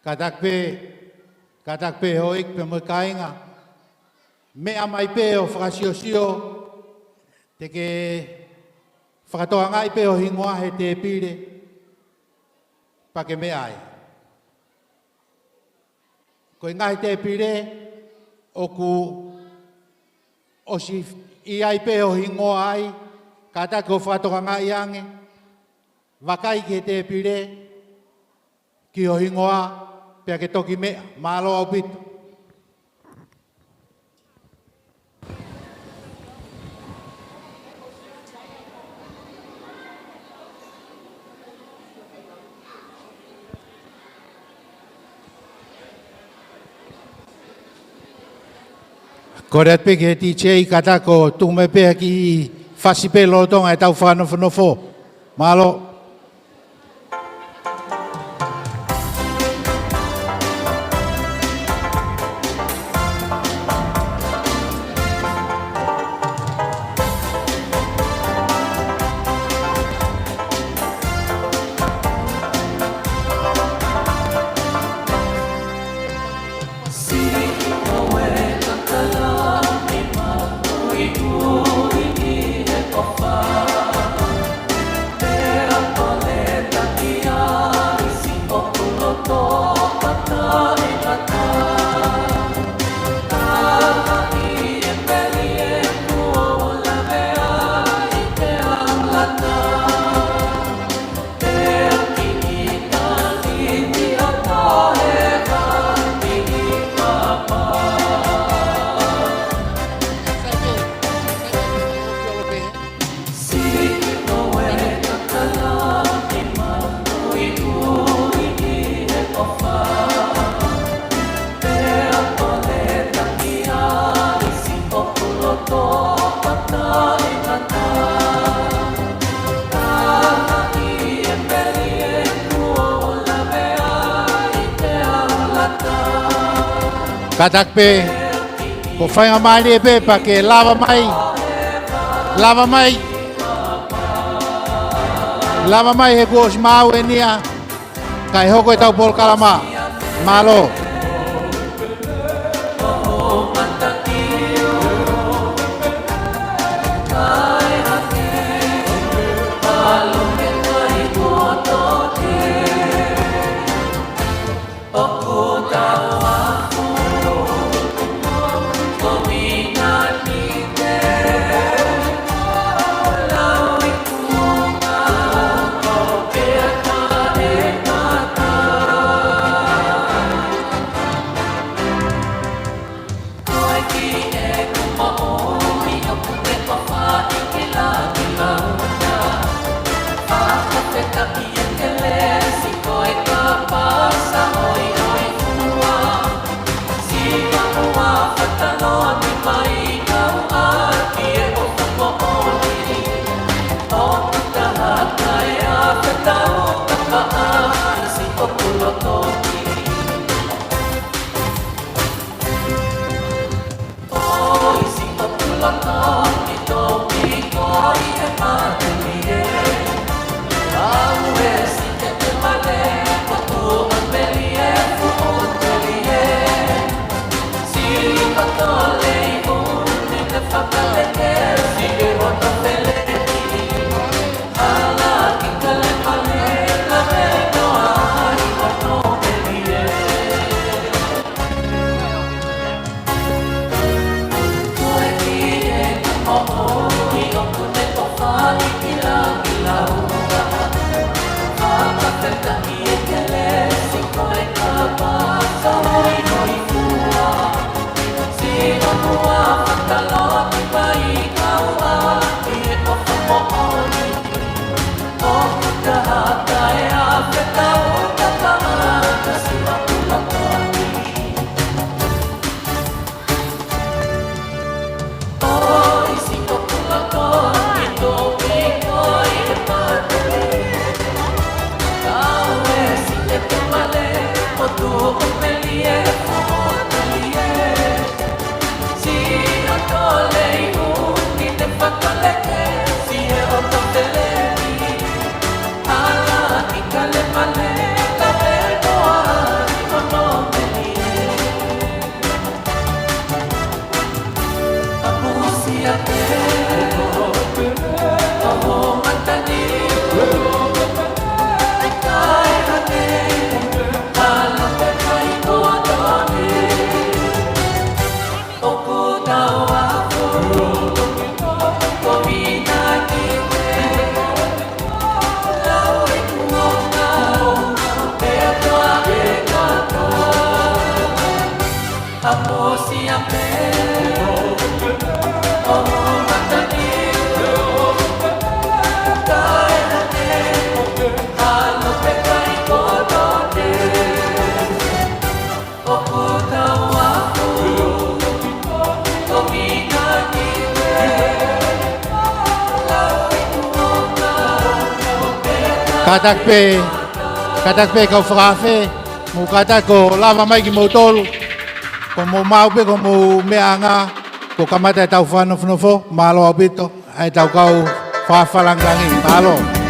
katak pe hoik pe makainga. Mea mai pe o whakasiosio te ke whakatoa ngai pe o hingoa he te pire pa ke mea ai. Koe ngai te pire o ku o si i ai pe o hingoa ai katak o whakatoa ngai ange wakai ke te pire ki o hingoa pe ke toki mea malo au pito. Koret pe ke ti chei katako tume pe ki fasipe lotonga e tau whanofo. Malo. Katak pe, ko whainga mai pe pa ke lava mai he kuos mau e nia, kai hoko e tau pol kalama, malo. Awe Katak pe kau frafe, mu katak ko lava mai ki motol, ko mo mau pe ko mo meanga, ko kamata tau fano fo, malo abito, ai tau kau frafa lang langi, malo.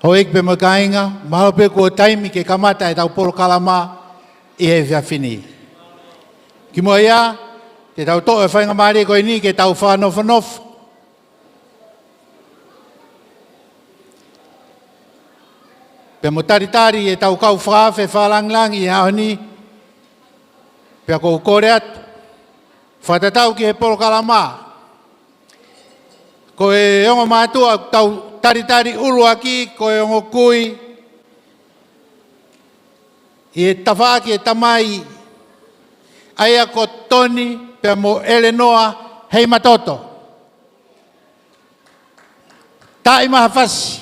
Hoik pe makainga, maho pe ko taimi ke kamata e tau polo kalama I he whiawhini. Ki mua ia, te tau to e whainga maari koe ni ke tau whanofanof. Pe mo taritari e tau kau whawhe whalanglang I hao ni, pe ko kore atu. Whatatau ki he polo kalama. Ko e ongo mātua tau taritari uru aki, ko e ongo kui. I e tawhaaki e tamai, aia ko Tony, pe mo Eleanor Heimatoto. Tai maha whasi.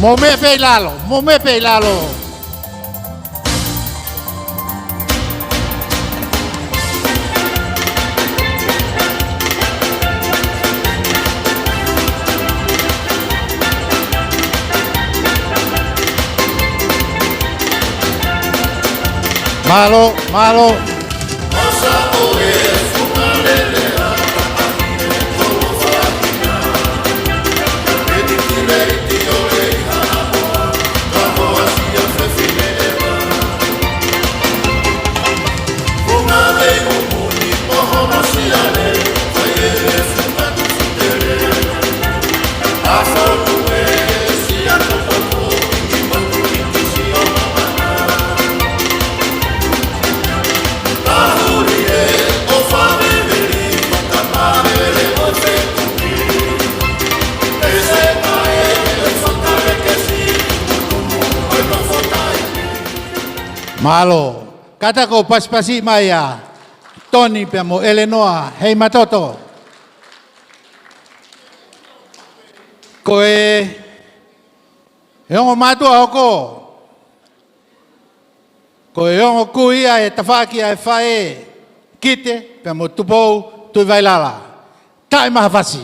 Mo me pei lalo, mo me pei lalo. Malo, malo. Malo, kata ko paspasi maya, Tony pe mo Eleanor Heimatoto. Ko e ongo matua hoko. Ko e ongo kuia e tawhaki e whae kite pe mo tupou tui vailala. Tai maha whasi.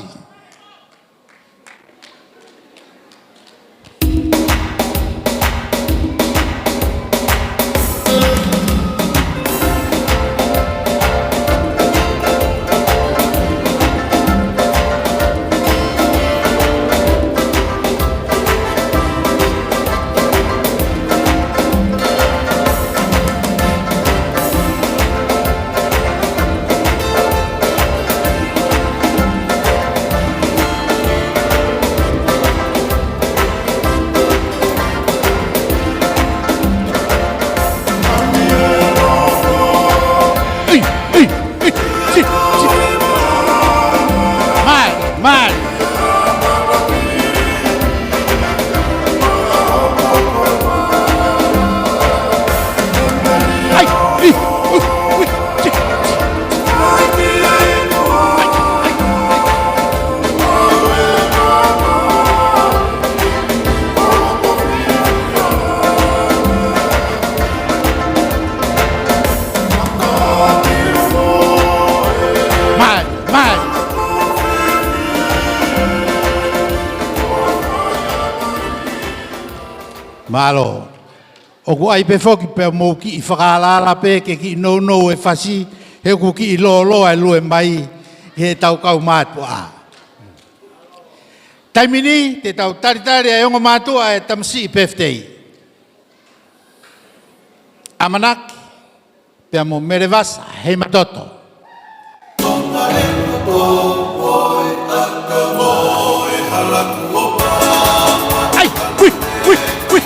Malo. O ku ai pe foki pe mo ki I whakalala pe ke ki no e whasi he kuki i loa e lue mai he tau kau mātua. Taimini, te tau taritari a ongo mātua e tamsi i peftei. Amanaki, pia mo merevasa, Heimatoto. Ai, ui, ui, ui.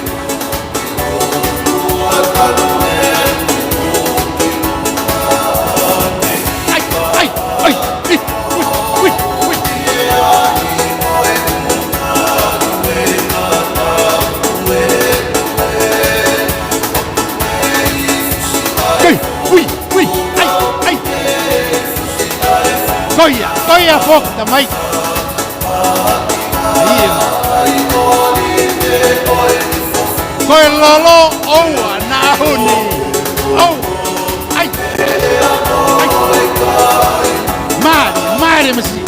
Ai, ai, ai, ui, ui, ui. Ai, ui, ui, ai, ai. Toia foc também. Koe lolo oua na huni. Oh, ai, ai. Mare masi.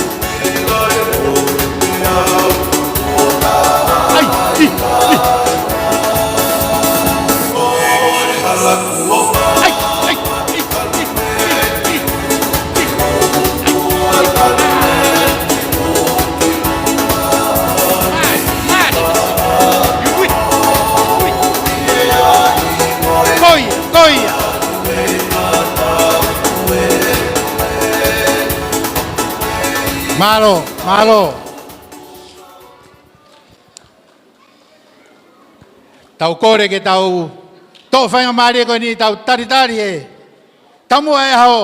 Ai, i. Ai, ai, Toia. Malo. Tau kore ke tau tō whainga maari ko ni tau taritari e. Tamu e hao.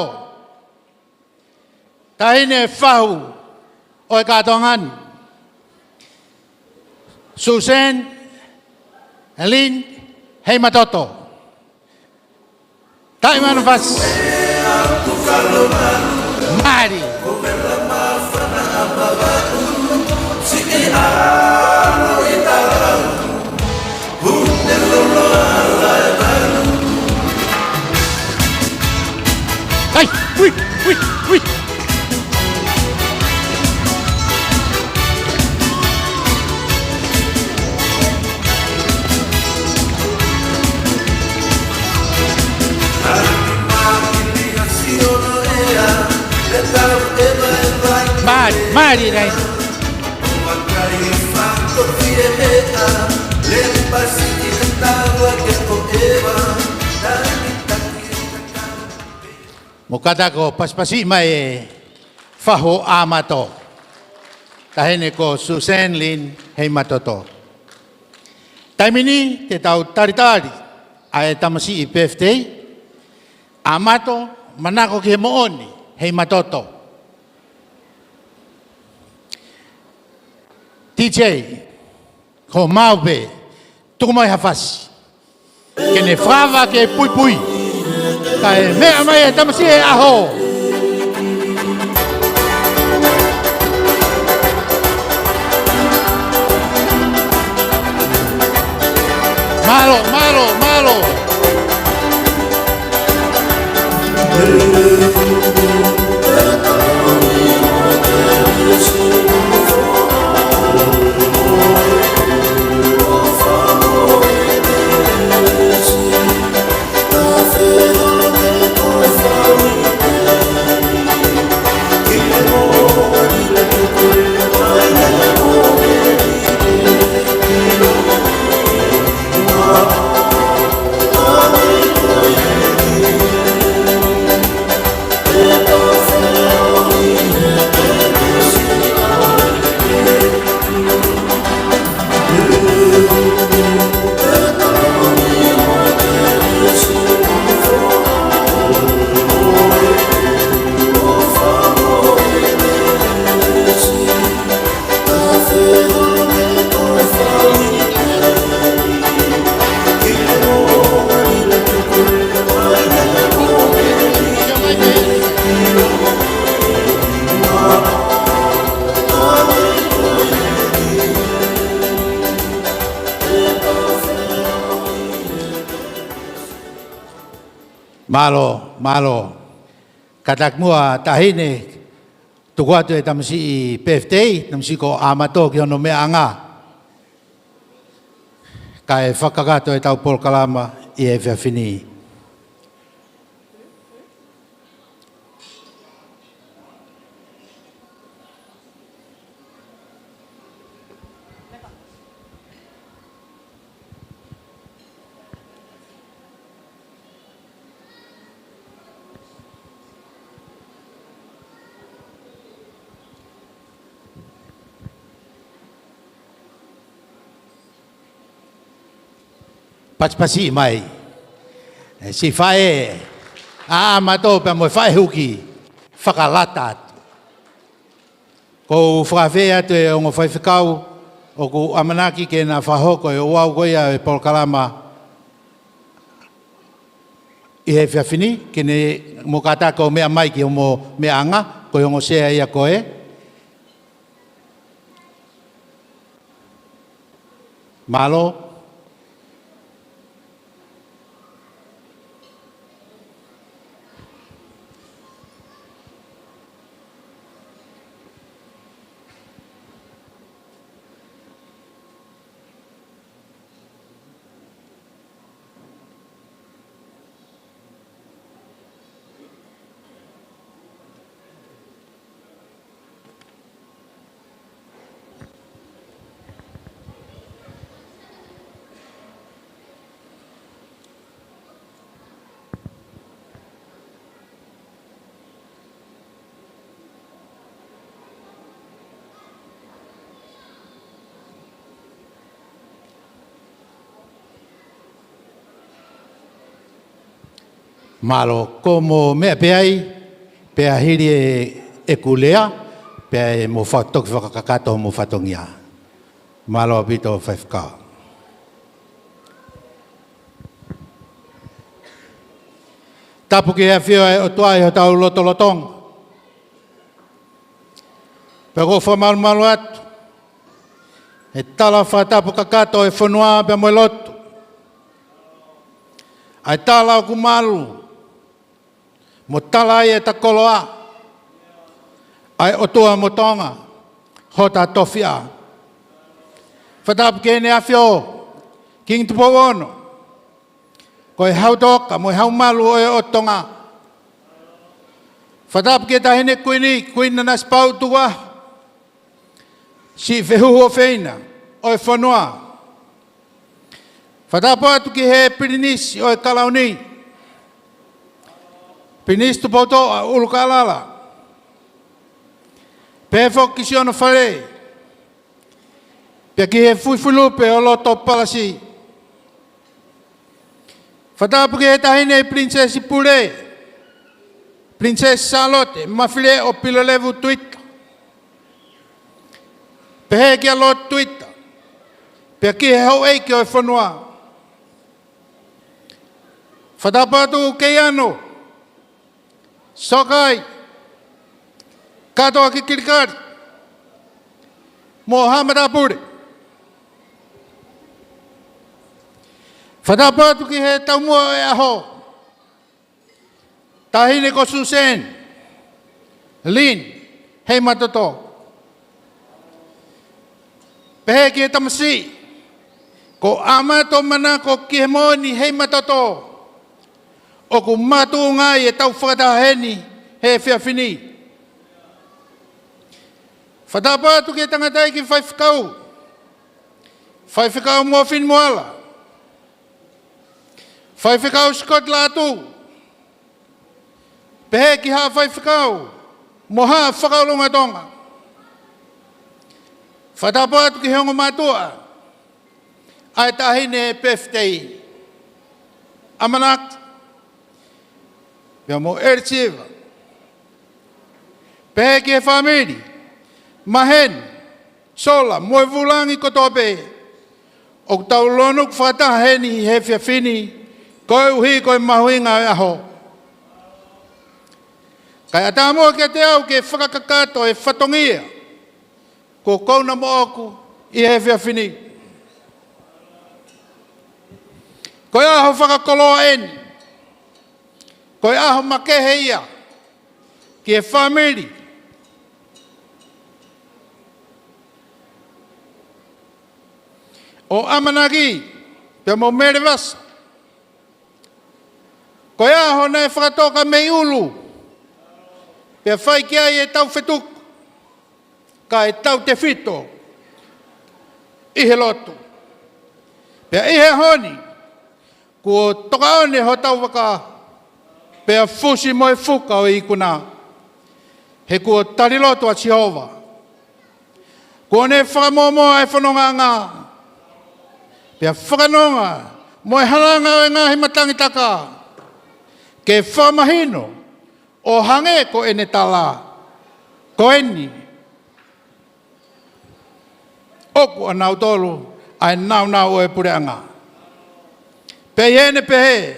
Tahine whahu o e kātongan. Susan Lynn Heimatoto. Taimano faz. Mari. Ai, ui. Mari, dai. Mokata ko paspasi mai faho Amato. Tahene ko Susan Lynn Heimatoto. Taimini te tau taritari ai tamasi i peftei. Amato manako ke mooni Heimatoto. DJ ko maube tuku mai hafasi. Kene frava ke pui. Kai mea mai e tamasi e aho. Malo. Malo. Katak mua tahine tukuatu e tamsi i peftei, tamsi ko Amato ki ono mea anga. Kai whakakato e tau polkalama i e whiawhini. Pasi mai. Si fae Amato pe mo fae huki whakalata. Ko whakawhea te o ngā whaiwhikau o ku amanaki ke nā whahoko e o au goia e polkalama i he whiawhini ke ne mo kataka o mea mai ki o mo mea anga ko i ongo sea ia koe. Malo. Malo, como mea peai, pea hiri e kulea, pea e mo whatoki whakakato mo whatongia. Malo apito whaifka. Tapu ki hea whio e o tuai ho tau lotolotong. Pea ko whamalu atu. E tala whatapu kakato e whanua pea mo e lotu. Ai tala o kumalu. Mo tala e ta koloa, ai o tua mo tonga, ho ta tofia. Whatapu ke ne awhio, king tupo ono, ko e hau toka, mo e hau malu o e o tonga. Whatapu ke ta hene kuina nas pau tua, si whehu o wheina, o e whanua. Whatapu atu ki he pirinisi o e kalauni, Pinis tu poto ulukalala. Pefo kisiono fale. Pia ki he fuifulupe o loto palasi. Whatapu ki he tahine princesi pule. Princesi Charlotte, mafile o pilalevu tuita. Pehe ki a lot tuita. Pia ki he hau eiki o e whanua. Whatapu atu keiano. Sokai, katoa ki kirikari, mo hamadapure. Whatapatu ki he taumua e aho. Tahine ko Susen, Lin, Heimatoto. Pehe ki he tamasi, ko Amato manako ki he moni Heimatoto. O ku matu ngai e tau whakataheni he whiawhini. Whatapatu ke tangatai ki whaiwhikau. Whaiwhikau mua whin moala. Whaiwhikau Scott latu. Pehe ki ha whaiwhikau. Moha whakaulunga tonga. Whatapatu ki hongo matua. Ai tahine peftei. Amanak. Pea mo erchiva. Pehe ki he whamiri. Mahen. Sola. Moe vulangi kotope. O tau lonuk whataheni he whiawhini. Koe uhi koe mahuinga e aho. Kai ata mua ke te au ke whakakakato e whatongia. Ko kauna mo aku i he whiawhini. Koe aho whakakoloa eni. Koe aho makehe ia, ki e whamiri. O amanagi, pia mo mere vasa. Koe aho nei whakatoka mei ulu, pia whai ki ai e tau whetuku, ka e tau te whito, ihe lotu. Pia ihe honi, ko toka one ho tau waka, pea fusi mo e fuka o ikuna. He kua tariloto a Jehova. Kua ne whakamomoa e whanonga ngā. Pea whakanonga Moe halanga o ngā himatangi taka. Ke whamahino o hange ko ene tala. Ko eni. Oku anau tolu ai nau o e pureanga. Pei hene pehe.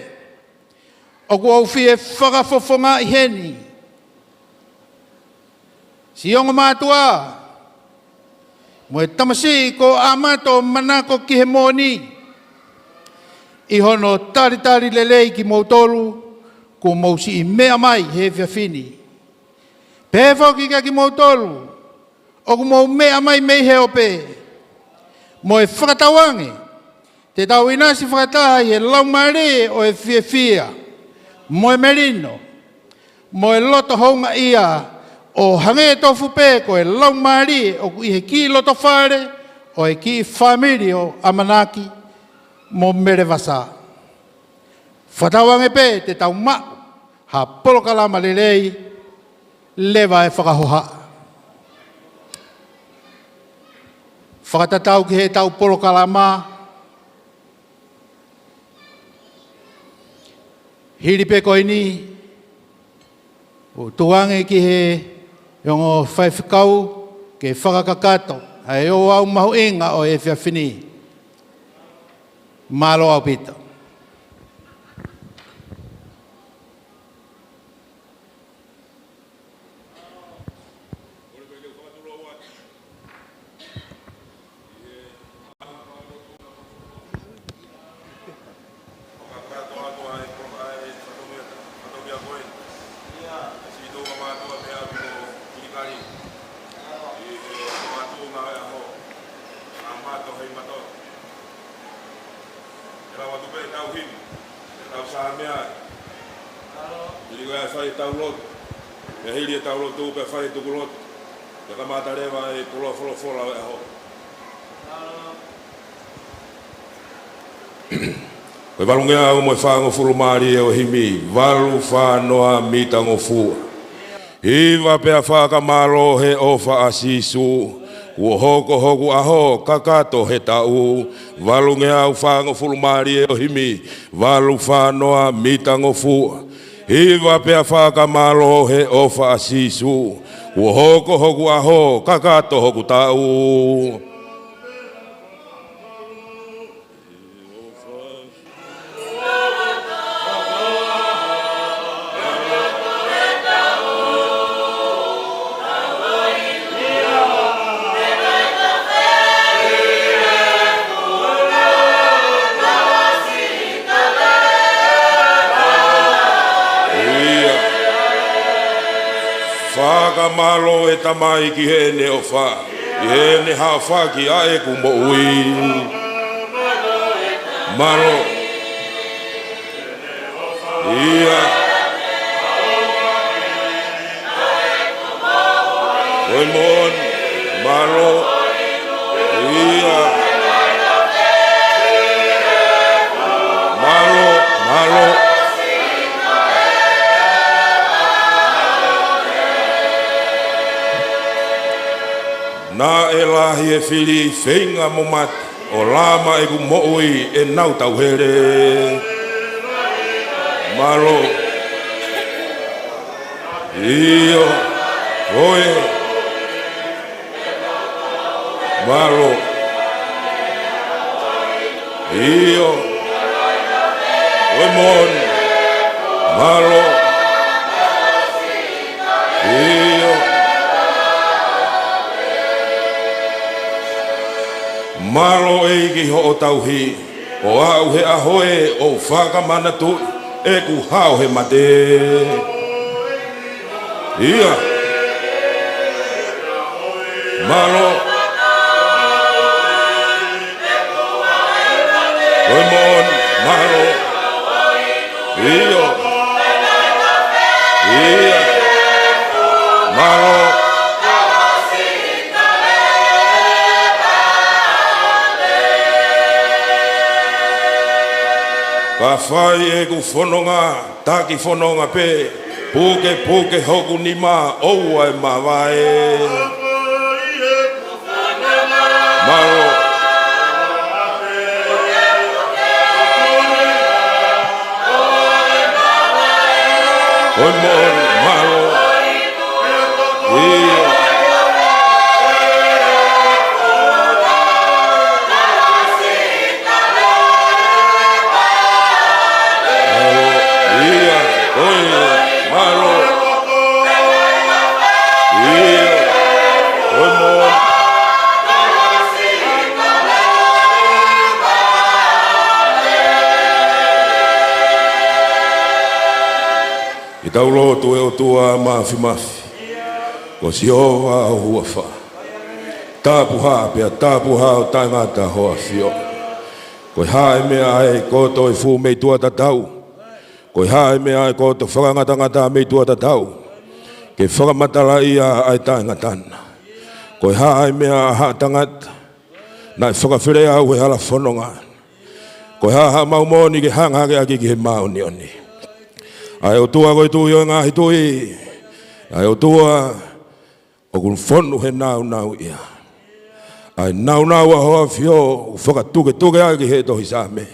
Oku au fie whakafofonga i heni. Sionga mātua. Moe tamasi ko Amato manako ki he moni. I hono tari lelei ki mautolu. Ko mausi i mea mai he whiawhini. Pehe whakika ki mautolu. Oku mau mea mai mei he ope. Moe whakatawange. Te tau inasi whakataha i he laumare o e whiawhia. Moe merino. Moe loto haunga ia. O hange tofu pe ko e laumare o i he ki loto whare. O e ki whamiri o Amanaki. Mo mere wasa. Whatawange pe te tau ma'u. Ha polokalama lelei. Lewa e whakahoha. Whakatatau ki he tau polokalama. Hiri pe koe ni. O tuange ki he yongo whaiwhikau ke whakakakato. Ai o au mahu inga o e whiawhini. Malo au pito. Koe walungea o moe whango furumari e o himi, walu whanoa mitango fua. Iwa pea whaka malo he ofa asisu, ua hoko aho kakato he tau. Walungea o whango furumari e o himi, walu whanoa mitango fua. Iwa pea whaka malo he ofa asisu, ua hoko aho kakato hoku tau. Malo e tamai ki hene o wha, i hene ha wha ki ae ku mo ui. Malo. Ia. Oi mon. Malo. Ia. Malo. Na e lahi e whiri whenga mo mati, o lama e ku mo'ui e nau tau here. Malo. Iyo. Oe. Malo. Iyo. Oe mon. Malo. Iyo. Malo e ki ho o tauhi, o au he ahoe o whakamana tu e ku hao he mate. Ia. Malo. Oi mon, malo. Ia. Ia. Malo. Ka whai e ku whanonga, taki whanonga pe, puke hoku ni ma, oua e mawae. Malo. mon malo. Ia. Tau lotu e o tua mafi mafi. Ko si ova o hua wha. Tāpu haa pia, tāpu haa o taingata hoa fio. Ko hae mea ai koto i fu mei tua tatau. Ko hae mea ai koto whakangata ngata mei tua tatau. Ke whakamatala ia ai taingatana. Ko hae mea haa tangata. Nai whakawhire au he hala whanonga. Ko haa maumoni ke hangake aki ki he maoni oni. Ai o tua koe tui o ngahi tui. Ai o tua o kun whonu he nau nau ia. Ai nau nau a hoa fio whakatuke tuke aki he tohi same.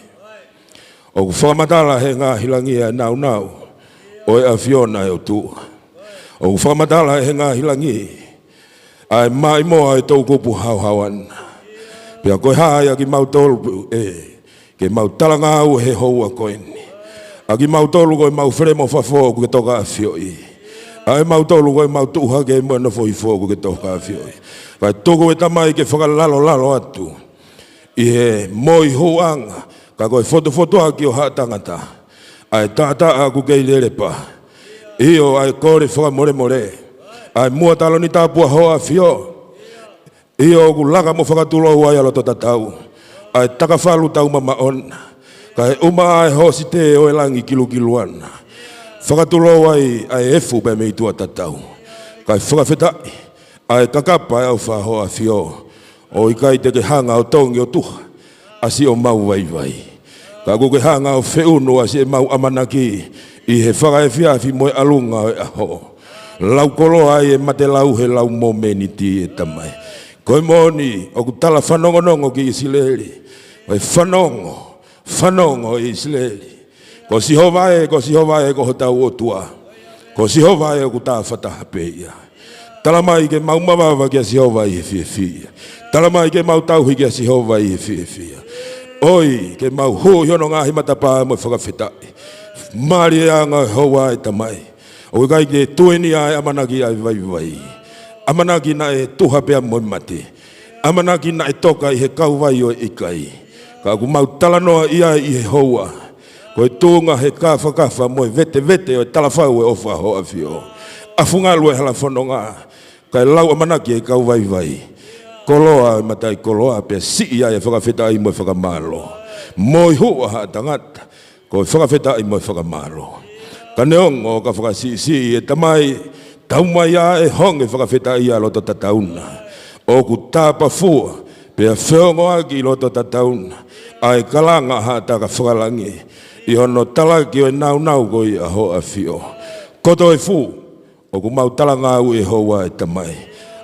O ku whakamatala he ngahi langi a nau nau. O e a fio na e o tua. O ku whakamatala he ngahi langi. Ai mai moa e tau kupu hau hauan. Pia koe haia ki mau tolu ke mau talanga au he houa koeni. Aki mau tolu koe mau fremo fafo ku ke toka a fioi. Ai mau tolu koe mau tuha ke mua na foi fo ku ke toka a fioi. Kai toko e tamai ke whakalalo lalo atu. I he moi huanga. Ka koe foto aki o haa tangata. Ai tata aku kei lerepa. Io ai kore whaka more more. Ai mua talo ni tāpua hoa fio. Io ku laka mo whakatulo ua ialo to tatau. Ai takawhalu tau mama ona. Kai uma ai hosi te o elangi kilukiluana. Whakatulo ai efu pe mei tua tatau. Kai whakawhetai. Ai kakapa au whahoa fio. O ikai te ke hanga o tongi o tuha. Asi o mau vai vai. Ka kuke hanga o whiunu asi e mau amanaki. I he whaka e whiawhi moe alunga o e aho. Lau kolo ai e mate lau he lau momeni ti e tamai. Koe moni o ku tala whanongonongo ki Isileri. Koe whanongo i Isileri. Ko si hovae ko hotau o tua. Ko si hovae o ku tā whataha peia. Tala mai ke mau mawawa kia si hovae i fia fia. Tala mai ke mau tauhi kia si hovae i fia fia. Oi ke mau hu hiono ngahi matapā mo whakawhetai. Mari e anga hoa e tamai. O kai ke tueni ai amanaki ai vai vai. Amanaki na e tuha pea moi mate. Amanaki na e toka i he kau vai o ikai. Ka ku mau talanoa ia i he hoa. Ko e tūnga he kafa moi vete o e talawhau e ofa hoa fio. Afungalu e hala whanonga. Kai lau amanaki e kau vai vai. Koloa e matai koloa pea si ia e whakawhetai mo e whakamalo. Moi hua ha tangata. Ko e whakawhetai mo e whakamalo. Ka neongo ka whakasisi e tamai. Taumai a e honge whakawhetai a loto tatauna. O ku tāpa fua. Pea whiongo aki loto tatauna. Ai kalanga ha taka whakalangi. I hono talaki o e nau koi a hoa fio. Koto e fu. O ku mau talanga au e hoa e tamai.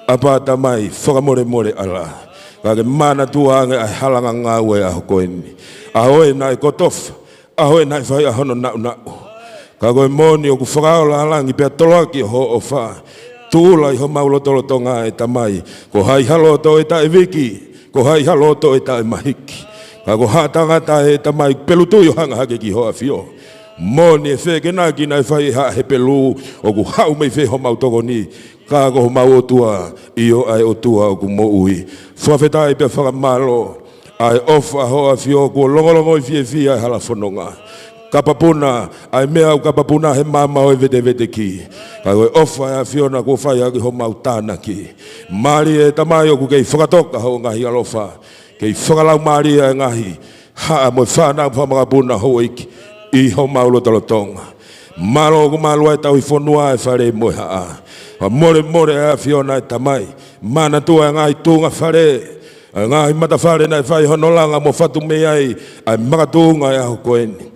Apa tamai whakamore ala. Kake mana tuanga ai halanga ngau e a hokoeni. Ahoe nai kotofa. Ahoe nai whai a hono nau. Kako e moni o ku whakaola alangi pia toloaki ho o wha. Tūla i ho maulotoloto ngā e tamai. Ko hai haloto e tae wiki. Ko hai haloto e tae mahiki. Kako hatangata e tamai pelutui o hanga hake ki hoa fio. Moni e wheke naki nai whai ha he pelu. O ku hau mei whe ho mautoko ni. Kako ho mau o tua. Io ai o tua o ku mo ui. Whawhetai pia whakamalo. Ai ofa hoa fio. Ko longolongo i fie ai hala whanonga. Kapapuna, ai mea au kapapuna he mama o e vete ki. Kai oe ofa e fiona ko whai aki ho mau tāna ki. Mari e tamai o ku kei whakatoka ho ngahi alofa. Kei whakalau mari e ngahi. Haa mo e whanau whamakapuna ho iki. I ho mau lotolotonga. Malo ku malo e tau i whonua e whare mo e haa. More e fiona e tamai. Mana tua e ngahi tūnga whare. Ngahi mata whare na e whai honolanga mo whatu me ai. Ai makatunga e aho koeni.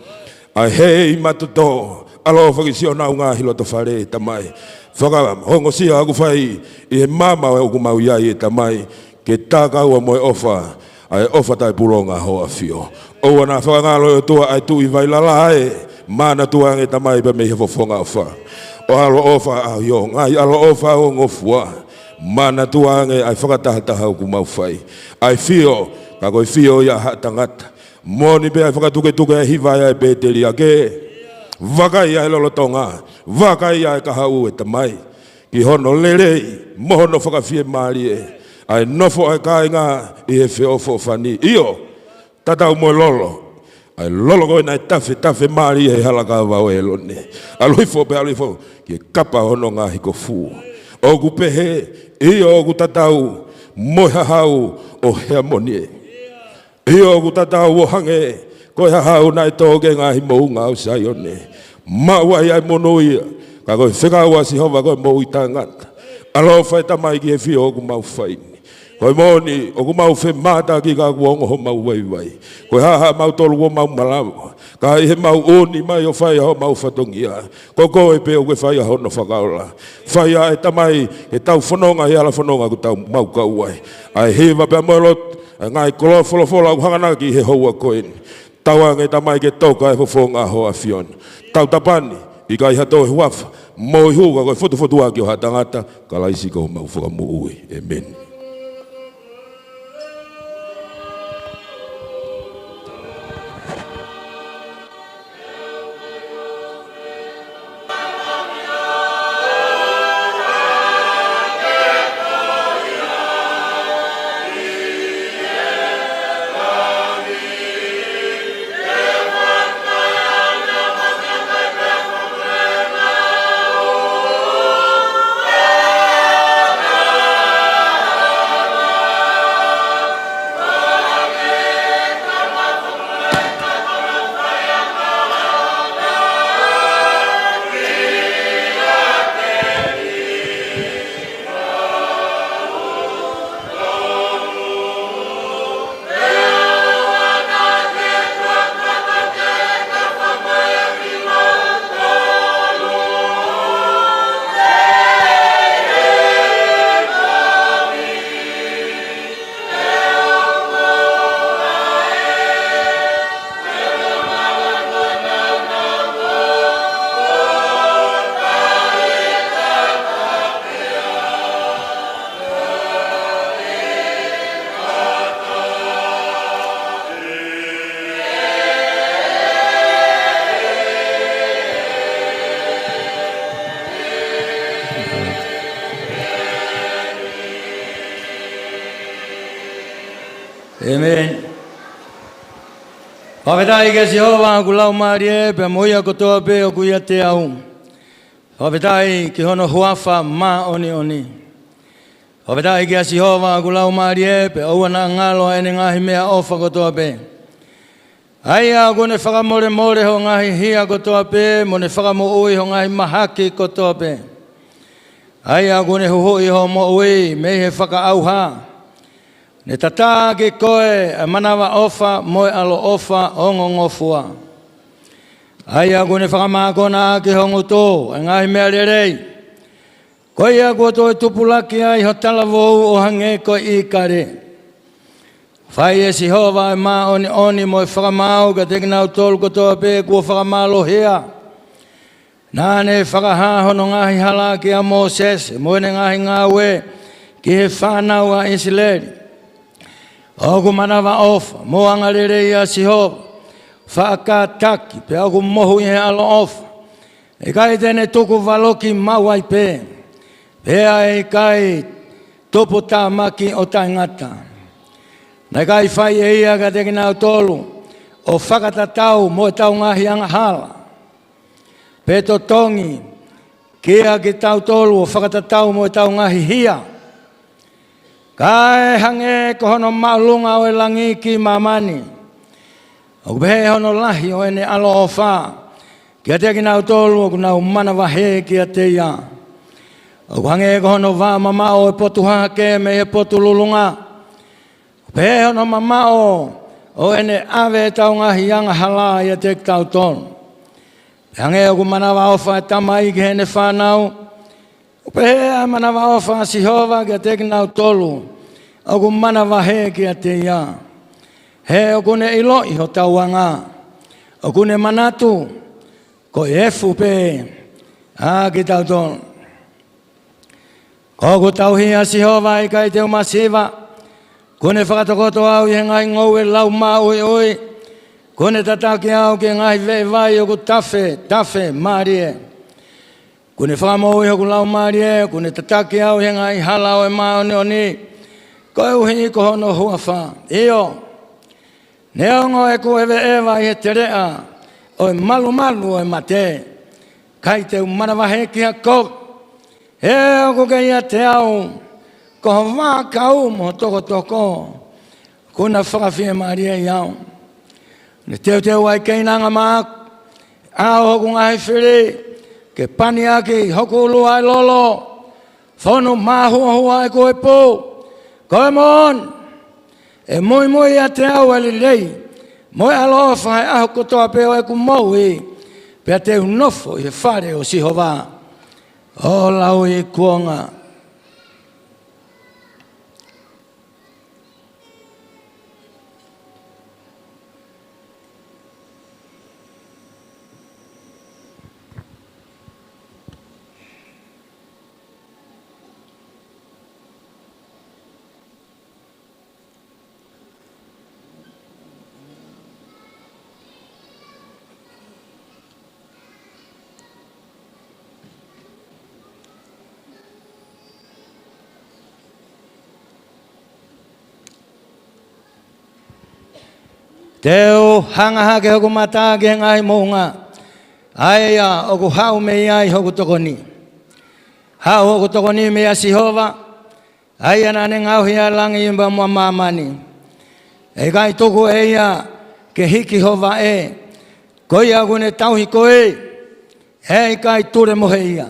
Ai hei matoto, alo whakisio nau ngā hiloto whare e tamai. Whaka hongo sia aku whai i he mama e uku mau iai e tamai. Ke tākaua mo e ofa, ai ofa tai pulonga hoa fio. Oua nā whakangalo e tua ai tui vai lalae. mana tuange tamai pe me fofonga fa o alo ofa a yo ngai alo ofa o ngofua mana tuange ai whakatahata hau ku mau whai ai fio ka koe fio ia hatangata moni pe ai whakatuke hiva ia e peteri ake wakai ai lolo tonga wakai ai ka hau e tamai ki hono lelei mohono whakawhie maari e ai nofo ai kainga i he whio fofani iyo tatau mo lolo ai lolo koe nai tafe maari e halaka wau e lone aloi fo ki kapa hono ngā hiko fu o ku pehe iyo o ku tatau mo hau o hea monie iyo o ku tatau o hange koe hau nai toge ngā hi mou ngā usai one mawai ai mono ia ka koe whekaua si hova koe mou i tangata alo whai tamai ki he whio o ku mau whaini koe moni o ku mau whe mata ki ka kuongo ho mau wai koe haha mau tolu o mau malamu ka he mau oni mai o whai ho mau whatongia ko koe pe o koe whai hono whakaola whai e tamai e tau whanonga he ala whanonga ku tau mau kauai ai hewa pe moelot ngai kolo wholofola u hanganaki he houa koe tauange tamai ke toka e fofonga ho a fion tau tapani i kai hato he wafa mo i huga koe fotu aki o hatangata ka laisi ko mau whakamu ui amen. Amen. Whawhetai ke Jehova ku lau marie pe moia kotoa pe o kuia te au. Whawhetai ki hono huafa ma oni. Whawhetai ke Jehova ku lau marie pe aua na ngalo ene ngahi mea ofa kotoa pe. Aia kone whakamore ho ngahi hia kotoa pe, mo ne whakamo ui ho ngahi mahaki kotoa pe. Aia kone huhui ho mo ui me he whakaauha. Ne tata ke koe a manawa ofa moe alo ofa ongo ngofua. Aia kone whakamakona ke hongo tō, e ngahi mea rerei. Koe ia kua tō e tupulaki ai ho talavou o hange koe i kare. Whai e Jehova e mā oni moe whakamau ka tekinau tōlu kotoa pē kua whakamalo hea. Nāne whakahahono ngahi hala ki a Moses, moe ne ngahi ngāwe ki he whanau a Israeli. Oku manawa ofa, mo angarere ia Jehova, whaakataki, pe oku mohu i he alo ofa. E kai tene tuku waloki mawai pē, pēa e kai topo tā maki o tai ngata. Nai kai whai e ia ka tekinau tolu, o whakatatau mo e tau ngahi anga hala. Peto tongi, kia ki tau tolu o whakatatau mo e tau ngahi hia. Kai hange ko hono maulunga o e langi ki mamani. O behe hono lahi o ene alo o wha. Kia te ki nau tolu o kunau mana wahe kia te ia. O hange ko hono wha mamao e potu hake me e potu lulunga. O behe hono mamao o ene ave tau ngahi anga hala ia te tau tolu. Hange o kumana wa ofa e tamai ki hene whanau. Pea mana wa ofa Jehova kia te kinau tolu. O ku mana wa he kia te ia. He o kune ilo iho tauanga. O kune manatu. ko efu pe a ki tau tonu. Ko ku tau hia si hova I kai te umasiva, kone whakatokoto au I he ngai ngau e lau mā oi oi, kone tataki au ke ngai vei vai o ku tafe marie. Kone whakamau I hoku lau marie, kone tataki au he ngai hala o e mā oni oni, ko e uhi ko hono huafa. Iyo, neongo e ku ewe ewa I he te rea, o e malu o e mate, kai te umanawahe ki ha kou, he o ku ke ia te au, ko wā kau mo toko, kuna whakawhia maria I au. Ne teo ai keinanga maak, au hoku ngahi whiri, ke pani aki hoku ulua I lolo, whonu mahua e koe pō, koe mon, e mui a te au ali lei, moi aloa whai aho kotoa peo e ku mau I, pia te unofo I he whare o Sihova, o lau I kuonga. Teo hanga ke hoku mata ke ngai mounga. Aia oku hau me ai hoku tokoni. Hau hoku tokoni me a Sihova. Aia nane ngau hia langi imba mua mamani. E kai toku eia ke hiki hova e. Koi agune tauhi koe. E kai ture mohe ia.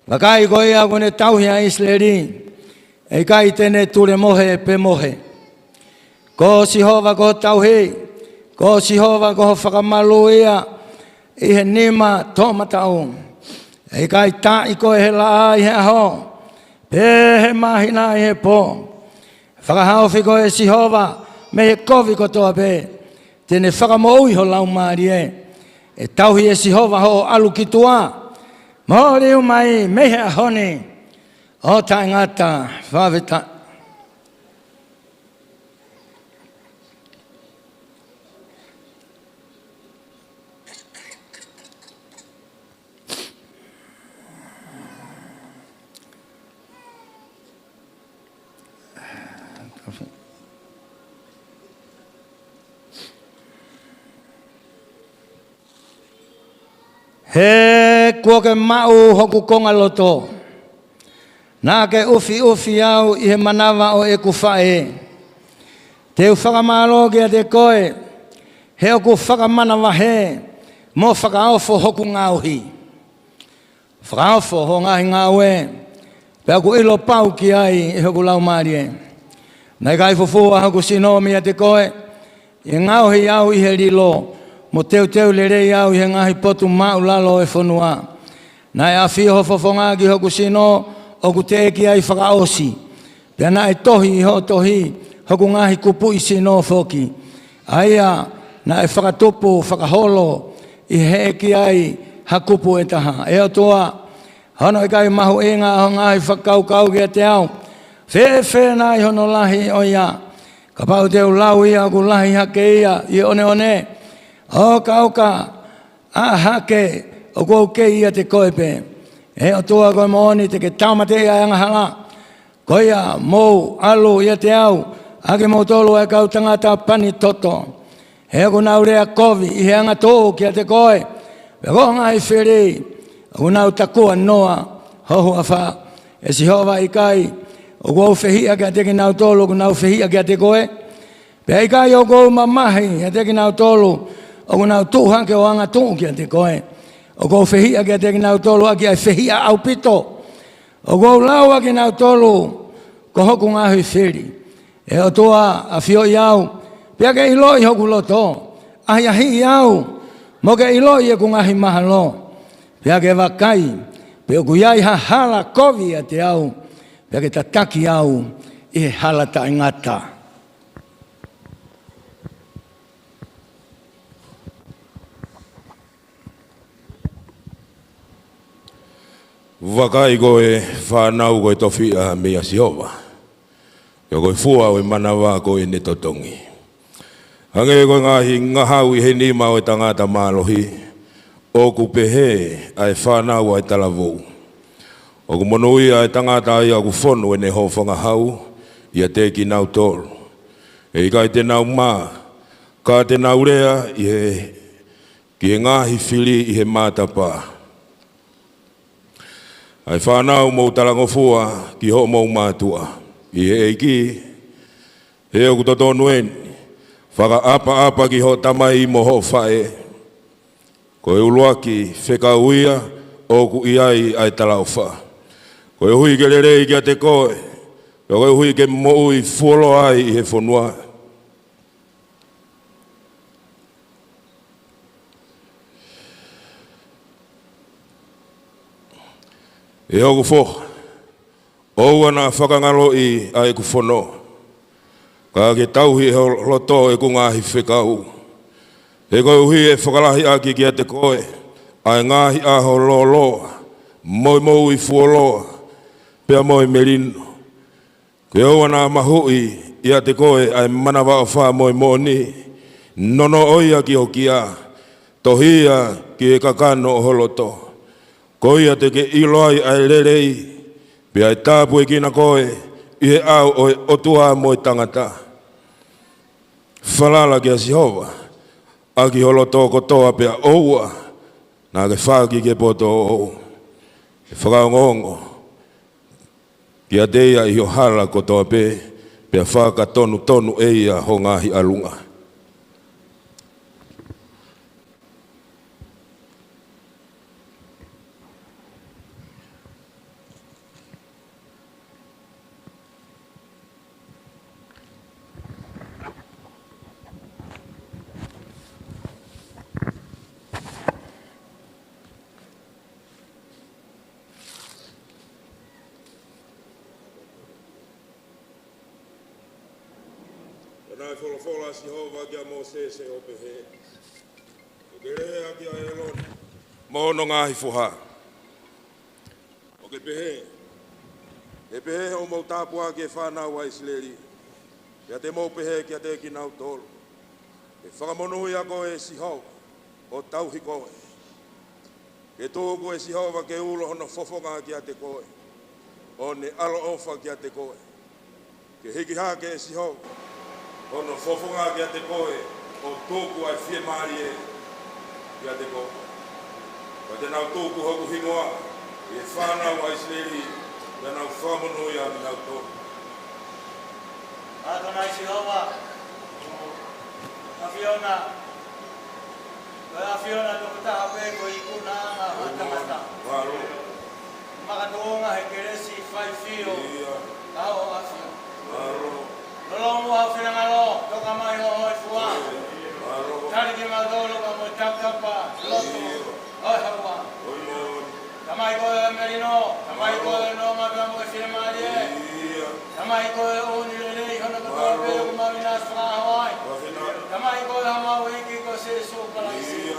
Wakai koi agune tauhi a Isleri. E kai tene ture mohe pe mohe. Ko Sihova ko tauhi, ko Sihova ko whakamalu ia, I he nima tō matau. E kai tai ko he la I he aho, pe he mahina I he pō. Whakahauwhi ko e Sihova, me he kovi ko toa pe, tene whakamoi ho lau maari e. E tauhi e Sihova ho alu ki tua, mō riu mai me he ahoni, o tai ngata, whaweta. He kua ke mau hoku konga loto. Nā ke ufi au I he manawa o e ku whae. Te whakamalo kia te koe. He oku whakamanawa he. Mo whakaofo hoku ngauhi. Whakaofo ho ngahi ngau e. Pea ku ilo pau ki ai I hoku lau maari e. Nai kai fufua hoku sinomi a te koe. I ngauhi au I he rilo. Mo teu le rei au I he ngahi potu mau lalo e whanua. Nai a whio ho whafonga ki hoku sino o ku te eki ai whakaosi. Pea nai tohi I ho tohi hoku ngahi kupu I sino whoki. Aia nai whakatupu whakaholo I he eki ai hakupu e taha. E o toa hono I kai mahu inga ho ngahi whakaukau ki a te au. Whe nai hono lahi o ia. Ka pau teu lau ia ku lahi hake ia I one. O kauka a hake o kou kei ia te koepe. E o toa koe mooni te ke taumate ia anga hala. Koia mou alu ia te au. Ake mou tolu e kau tangata pani toto. He o kunau rea kovi I he anga tō kia te koe. Weko ngai whiri. O kunau takua noa. Hohu a wha. E Sihova I kai. O kou whehia kia te kinau tolu. Kunau whehia kia te koe. Pea I kai o kou mamahi. Kia te kinau tolu. O kunau tūhanke o anga tū kia te koe. O kou whehia kia te kinau tolu aki ai whehia au pito. O kou lau aki nau tolu ko hoku ngahui whiri. E o toa a whio I au. Pea ke ilo I hoku loto. Ahi ahi I au. Mo ke ilo I e ku ngahi mahalo. Pea ke wakai. Pea ku iai ha hala kovi a te au. Pea ke tataki au I he hala ta ingata. Wakai koe whanau koe tofi a mea siova. Yo koe fua o manawa koe ne totongi. Hange koe ngahi ngahau I he nima o tangata malohi. Oku pehe ai whanau ai talavou. Oku monui ai tangata ai aku whonu e ne hofanga hau. Ia te ki nau tolu. E kai te nau maa. Ka te nau rea I he ki ngahi whili I he mātapa. Ai whanau mou talangofua ki ho mou mātua. I he eiki, he oku totonu eni. Whaka apa ki ho tamai mo ho whae. Ko e uluaki wheka uia oku iai ai talauwha. Ko e hui ke lerei kia te koe. Ko e hui ke moui fuolo ai I he whanua. E oku whoka. Oua na whakangalo I ai ku whono. Ka ke tauhi he loto e ku ngahi whekau. E koe uhi e whakalahi aki kia te koe. Ai ngahi aho loa. Moi I fuoloa. Pea moi merino. Ke oua na mahui ia te koe ai manawa o wha moi moni. Nono oia ki o kia. Tohia ki e kakano o holoto. Koia te ke iloai ai lerei. Pea e tāpu e kina koe. I he au o otua mo I tangata. Whalala ki a Sihova. Aki holo tō kotoa pea oua. Nā ke whaki ke poto o. E whakaongongo. Ki a teia I ho hala kotoa pe. Pea whaka tonu eia ho ngahi alunga. Nai whola Sihova kia mō se o pehe. E ke rea kia e loni. Mono ngahi whoha. O ke pehe. E pehe o mō tāpua ke whanau ai sileri. Kia te mō pehe kia te ki nau tolu. E whakamonui a koe Sihova. O tauhi koe. Ke tōku e Sihova ke ulo hono fofonga kia te koe. O ne alo ofa kia te koe. Ke hiki hake e Sihova. Ono fofonga kia te koe, o tōku ai whie maari e kia te koe. Ka te nau tōku hoku hingoa, e whanau ai sileri, ka nau whamonoi a mi nau tōku. Adonai Sihova, Afiona, Afiona tōku taha pe ko I kuna anga hatamata. Waro. Makatoonga he keresi whai whio, tau Afio. Waro. Lolo ha whenangalo, toka mai ho hoi fua. Tari ki mautolo ka mo taptapa, loto, hoi haua. Tamai koe merino, tamai koe no maka mo whiremarie. Tamai koe uni lelei hono katoa peo ku mawinas whakahawai. Tamai koe hamau hiki ko se sūkalaisi.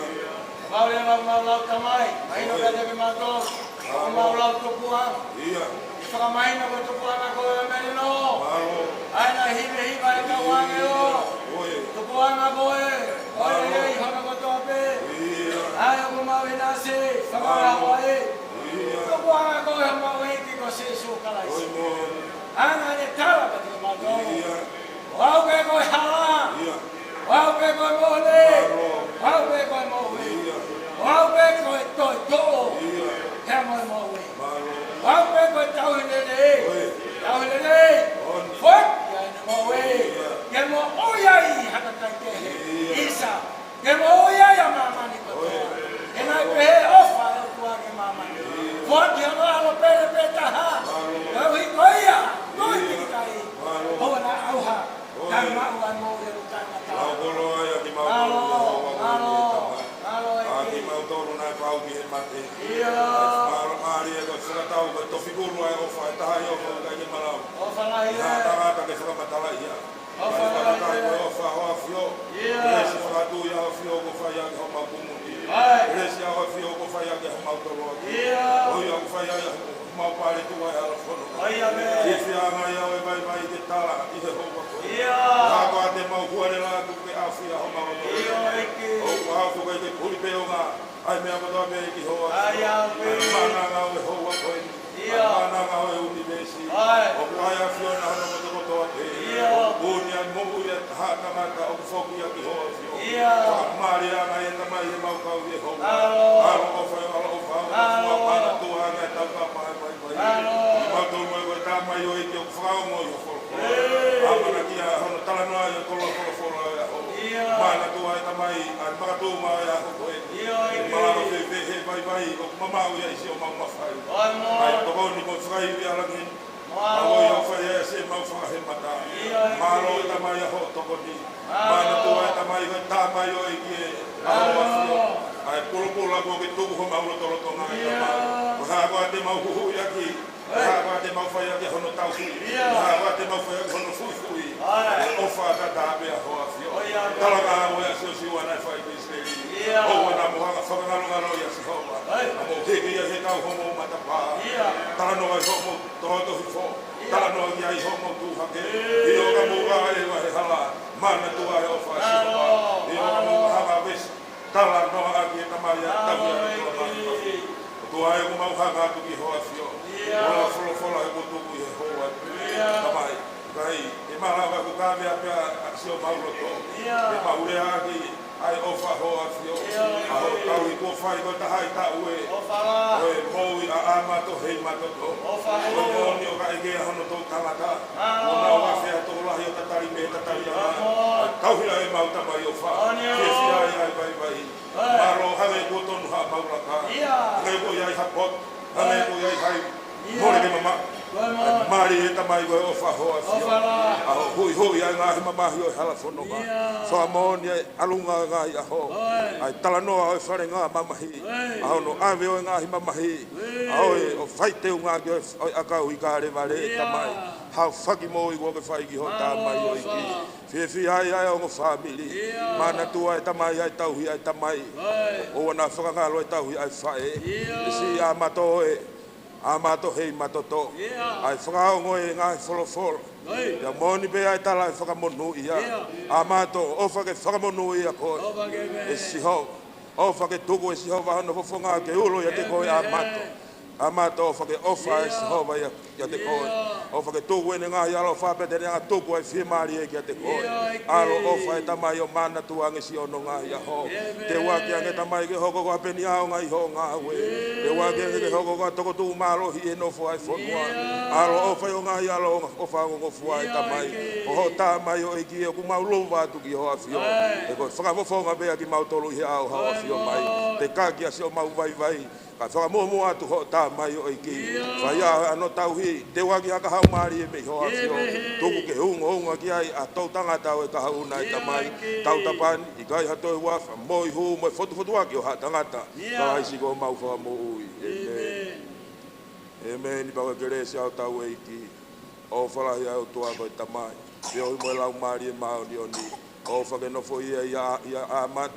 Maule maulau tamai, mahino ka tepi mautolo, maulau tupuang. Whakamaina ko tupuanga koe merino. Aina hive i ka wange o. Tupuanga koe. Oe ei hono kotoa pe. Ai o kumawina se. Whakarawa e. Tupuanga koe hamau hiki ko se sūkalaisi. Aina ne tara ka te matoro. Wau ke koe hala. Wau ke koe mohne. Wau ke koe mohe. Wau ke koe toi to'o. Hea moe mohe. Wau ke koe tauhilele. Tauhilele. Fuck. Ke mo oyai hana kai te he. Isa. Ke mo oyai a mamani kotoa. E nai pehe ofa e kua ke mamani. Fuck ya no alo pere peta ha. Kau hi koia. Noi ki kai. Hoa na auha. Kai mau ai mo e utanga ta. Lau kolo ai a ki mau tolu. Alo e ki. A ki mau tolu nai pau ki he mate. Ia. Maro maari e koe whakatau koe tofikuru ai ofa e taha i ofa kai ki malau. Ofa lahi e. Nā tangata ke whakamatala ia. Ofa lahi e. Ofa hoa fio. Ia. Resi whakatu ia o fio ko whai a ki hau mau kumuni. Ai. Resi a hoa fio ko whai a ki hau mau tolu. Ia. Oi a ko whai whai ai mau pare tu ai ala whono. Ki whianga ia o e vai te tala i he hoa koe. Hākua te mau kuare la ku ke awhia ho mau koe. O kua hau whukai te puri peo ngā. Ai mea katoa me ki hoa. Ai mana ngā o e hoa koe. Mana ngā o e univesi. O kua ai awhiona hono mo te kotoa te. Uni ai mohu ia hata mata o whoki a ki hoa whio. Whakamari ana e tamai he mau kau i hoa. Alo o whai alo o whau. Mua mana tua ngai tau ka pai pai pai. I mātou mo e koe tā mai o e ki o whakao mo i o wholo. Amana ki a hono talanoa i o kolo wholo e a ho. Mana tua e tamai ai makatū mau e a ho koe. Malama he vai o mamau ia isi o mau mawhai. Ai tokoni mo whakai i alangin. Awo i o whai e se mau whakahe mata. Malo i tamai a ho tokoni. Mana tua e tamai koe tā mai o e ki e aho awhio. Ai pulupula ko ki tuku ho mau lotoloto ngā i tamai. Hākua te mau huhu i aki. Hākua te mau whai aki hono tau hui. Hākua te mau whai aki hono fui fui. O whaka tā mea ho awhio. Talanga o e asio siwa nai whai ki steli. O wana muhanga whakangalungalo i asi hoa. Amo teki ia he tau homo matapā. Talanoa i homo tohoto hifo. Talanoa i ai homo tūhake. I o ka mūga e wahe hala. Mana tua e o whaasi hoa. I o ka mūga hanga wesi. Talanoa aki e tamai a tawia e kula mani. Tua e kumau hanga atu ki hoa fio. Ola wholofola e kutuku i he hoa. Tamai. Kai, e malawa ku kāwea pia sio mauroto. E maurea aki ai ofa hoa fio. Aho tau i kua whai ko tahai ta ue. Oe moui a Amato Heimatoto. Oe moni o ka egea hono tō tangata. Ona o awhea tō lahi o tatari me tatari ana. Tauhira e mau tamai o wha. Kesi ai vai. Maro hame kua tonu ha mauraka. Ngai ko iai hapot. Hame ko iai hai. More ke mama. Mari e tamai koe o whahoa fio. Aho hui ai ngā he mamahi o e hala whanonga. Whamoni e alunga ngā i aho. Ai talanoa o e whare ngā mamahi. Aho no awe o e ngā hi mamahi. Aho e o whaiteu ngā ki o e akau i kāre ware e tamai. Hau whaki mō i kua ke whai ki ho tā mai o i ki. Whiwhi ai o ngā whamiri. Mana tua e tamai ai tauhi ai tamai. O wana whakangalo e tauhi ai whae. Isi Amato Amato Heimatoto. Ai whakaongo e ngā wholofolo. Ia moni pe ai tala e whakamonu ia. Amato o whake whakamonu ia koe. E siho. O whake tuku e siho wahano whawhonga ke ulo ia te koe Amato. Amato o whake ofa e siho wa ia te koe. O whake tuku e ngā hialo whapete ngā tuku e whimari e kia te koe. Alo ofa e tamai o mana tuange si ono ngā ia ho. Te waki ange tamai ke hoko koa peni ao ngā iho ngā ue. Te waki ange ke hoko koa toko tu malo hi e nofo ai whonua. Alo ofa e o ngā hialo ofa o ngofua e tamai. O ho tamai o iki e o kumau luwa atu ki ho a fio. E koe whakafofonga bea ki mau tolu hi ao hao a fio mai. Te kaki a si o mau vai. Ka whakamomo atu ho tamai o iki. Whaia ano tauhi. Te waki haka hau maari e mei ho a fio. Tuku ke hunga ki ai a tau tangata o e ka hau nai tamai. Tau tapani i kai hato e wafa. Moi hu mo e fotu aki o ha tangata. Ka haisi ko mau wha mo ui. Amen. I paka kere se au tau e iki. O whalahi au tua ko e tamai. Pio hi mo e lau maari e mao ni o ni. O whake nofo ia amat.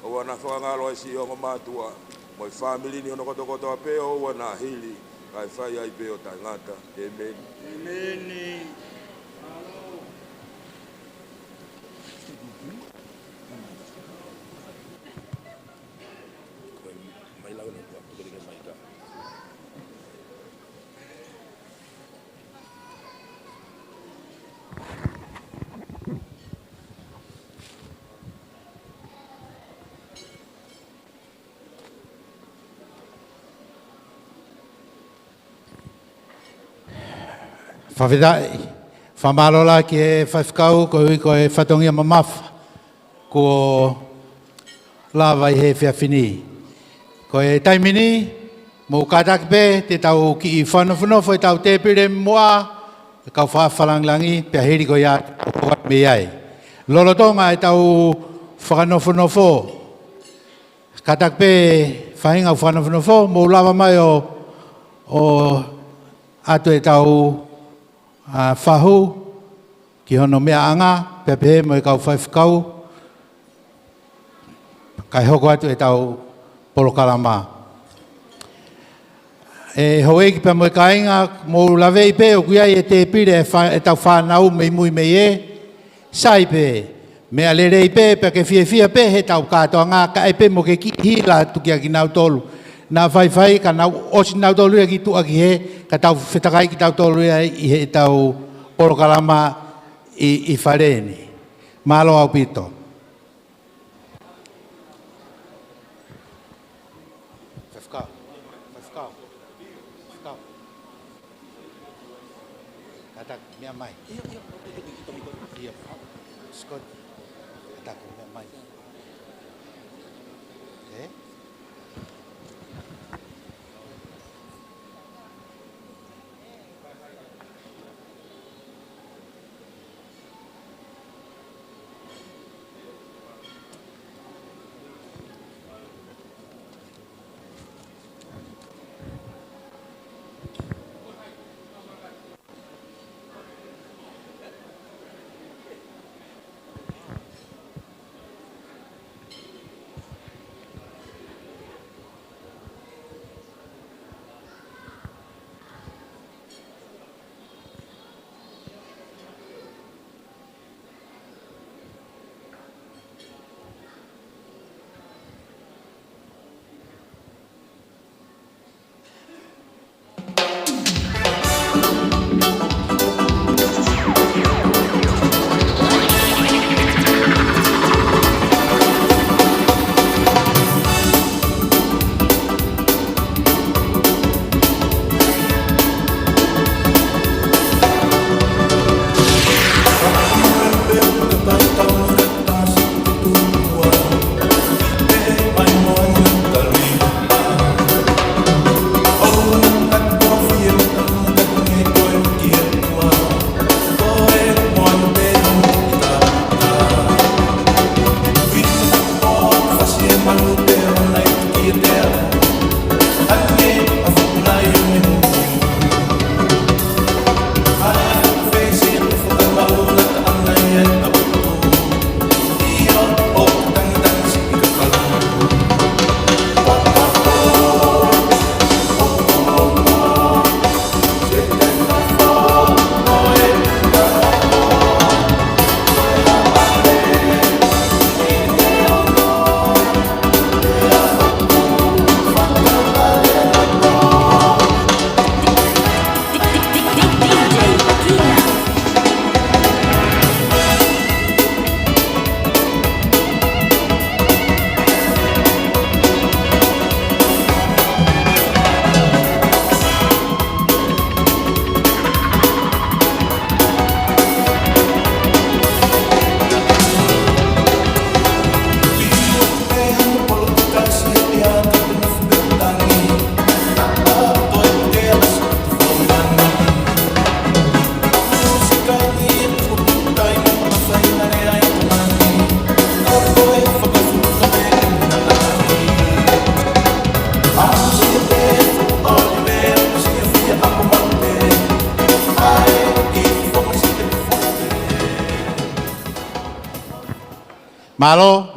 O wana whangalo e si o matua. Moi family ni ono koto a peo wana hili. Kai whai ai peo tangata. Amen. Amen. Whawhirai, whamalola ki e whawhikau ko e whatongia mamafa ko lawa i he whiawhini. Ko e taimini, mō kātakpe te tau ki i whanowhanowha e tau tepire mua, e kau whawhalanglangi, pia heri ko ia o me iai. Lolotonga e tau whanowhanowha, kātakpe whahinga whanowhanowha, mō lawa mai o atu e tau whahu, ki hono mea anga, pepe mo e kau whaiwhikau, kai hoko atu e tau polokalama. Hoe ki pa mo kainga mo lave pe o kuia e te pire e tau whanau me mui me e. Sai pe. Me alere pe pe ke fia pe he tau katoa ngā ka e pe mo ke ki hila tuki a ki nau tolu. Nā whai ka nau osi nau tolu e ki tu a ki he ka tau whetakai ki tau tolu e i he tau porokalama i whareni. Malo au pito.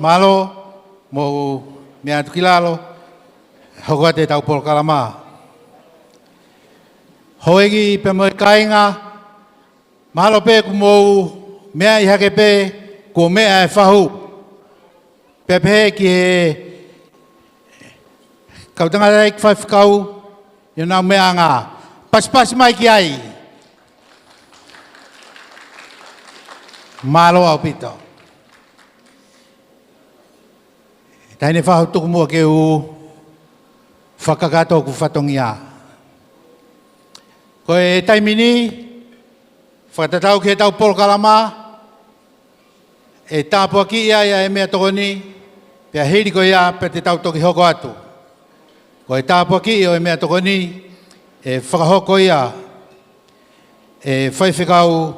Malo, mo mea tukilalo, hoko te tau polo kalama. Hoegi pe mo kainga, malo pe ku mo mea i hake pe, ko mea e whahu. Pepe ki he, kautanga reik whaiwhakau, i nau mea ngā. Pas mai ki ai. Malo au pito. Taine whahau tuku mua ke u whakakato ku whatongia. Ko e taimini, whakatatau ke tau polo kalama, e tāpua ki ia e mea tokoni, pia hiri ko ia pe te tau toki hoko atu. Ko e tāpua ki o e mea tokoni, e whakahoko ia, e whaiwhikau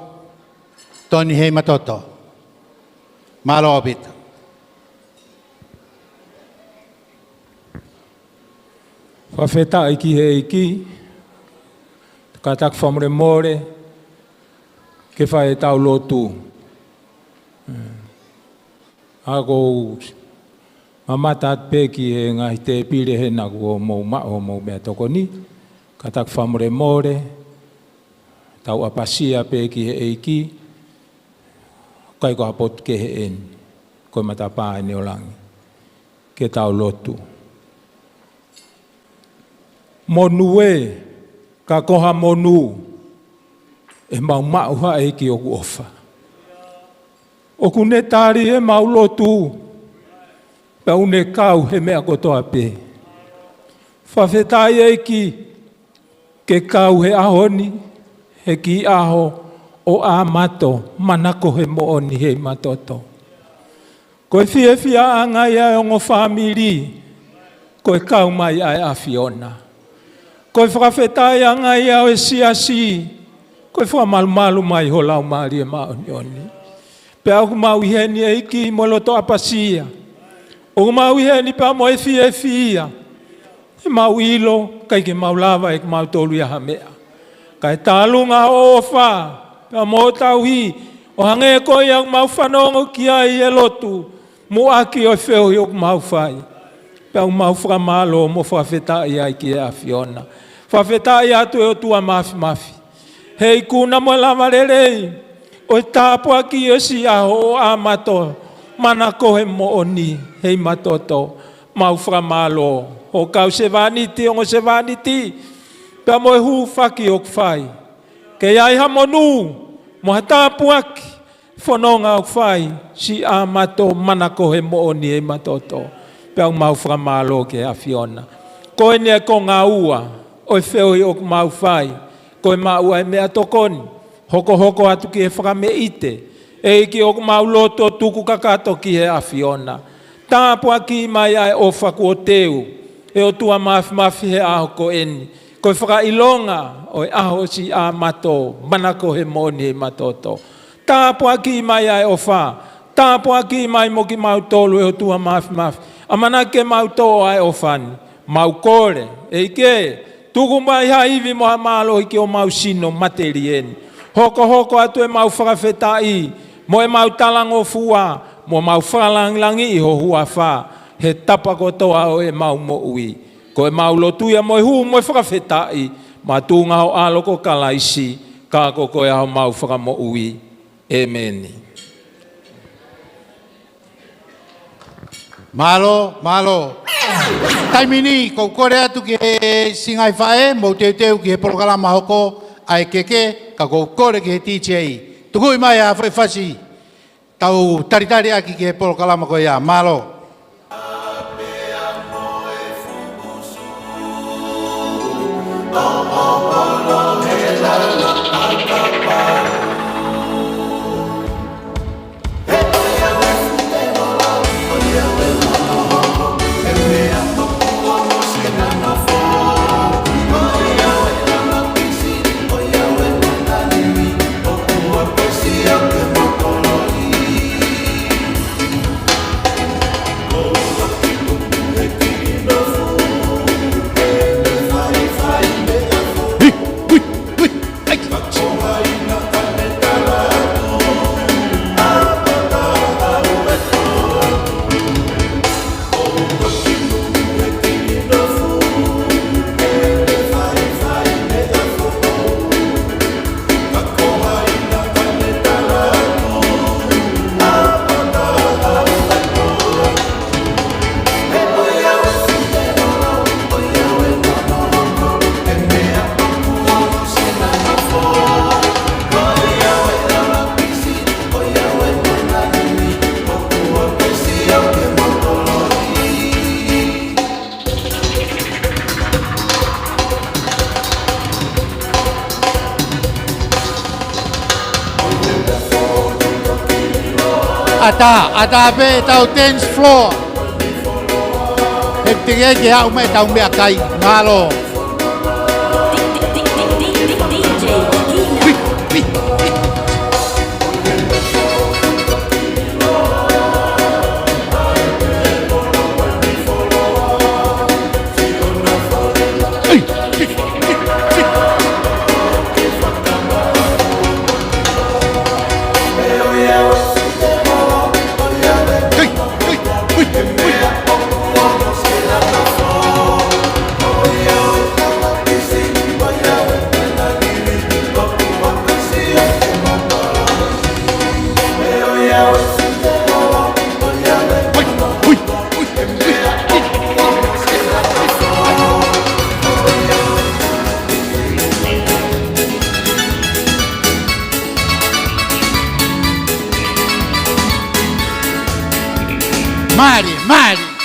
Tony Heimatoto. Malo o pita. Whawheta iki he iki, ka tak whamore more, ke whae tau lotu. Ako mamata at peki he ngahi te pire he naku o mou mao mou mea toko ni, katak whamore more, tau apasia pe ki he eiki, kai ko hapot ke he en, koe matapaa ni o langi, ke tau lotu. Monu e, ka koha monu, e mau mauha e ki oku ofa. Oku ne tari e mau lotu, pe une kau he mea kotoa pe. Whawhetai e ki, ke kau he ahoni, he ki aho o Amato, manako he mooni he matoto. Koe fia anga ia e ongo whamiri, koe kau mai ai a Fiona. Koe whawhetai anga ia o e siasi, koe whamalumalu mai ho lau maari e maoni oni. Pe au mau iheni e iki mo loto apasia. O mau iheni pa mo e fia. E mau ilo, kai ke mau lava e mau tolu ia hamea. Kai talunga ofa, pe mo tau hi, o hange ko ia mau whanongo ki ai e lotu, mo aki o wheo i o mau whai. Pe au mau whamalo mo whawhetai ai ki e a Fiona. Whawhetai atu e o tua mafi. Hei kuna mo lama rerei, o tāpu aki e si aho o Amato, mana kohe mo oni, hei matoto, mau whamalo, o kau se vaniti, ongo se vaniti, pia mo e hu whaki o kwhai. Ke ai ha monu, mo ha tāpu aki, whanonga o kwhai, si Amato, mana kohe mo oni, hei matoto, pia mau whamalo ke a Fiona. Koe ne ko ngā ua, o e wheo i o mau whai, koe maua e mea tokoni, hoko atu ki e whakame ite, e ki o mau loto tuku kakato ki he a Fiona. Tāpua ki mai ai o whaku o teu, e o tua mafi he aho ko eni, koe whakailonga o e aho si Amato, manako he moni he matoto. Tāpua ki mai ai o wha, tāpua ki mai mo ki mau tolu e o tua mafi, amana ke mau tō ai o whani, mau kore, e ke, tuku mai haivi mo ha malo ki o mau sino materieni. Hoko atu e mau whakawhetai, mo e mau talango fua, mo mau whakalangilangi i ho hua wha, he tapa kotoa o e mau mo ui. Ko e mau lotuia mo e hu mo e whakawhetai, ma tūnga ho aloko kalaisi, ka koko e ho mau whakamo ui. Amen. Malo. Taimini, ko kore atu ki he singai whae, mo teu ki he programa hoko, ai keke, ka ko kore ki he TJ. Tukui mai a whaiwhasi, tau taritari aki ki he programa ko ia, malo. Ata be tau dance floor. Hep tige ke au me tau me akai malo. Oh, yeah. Mari, Mari.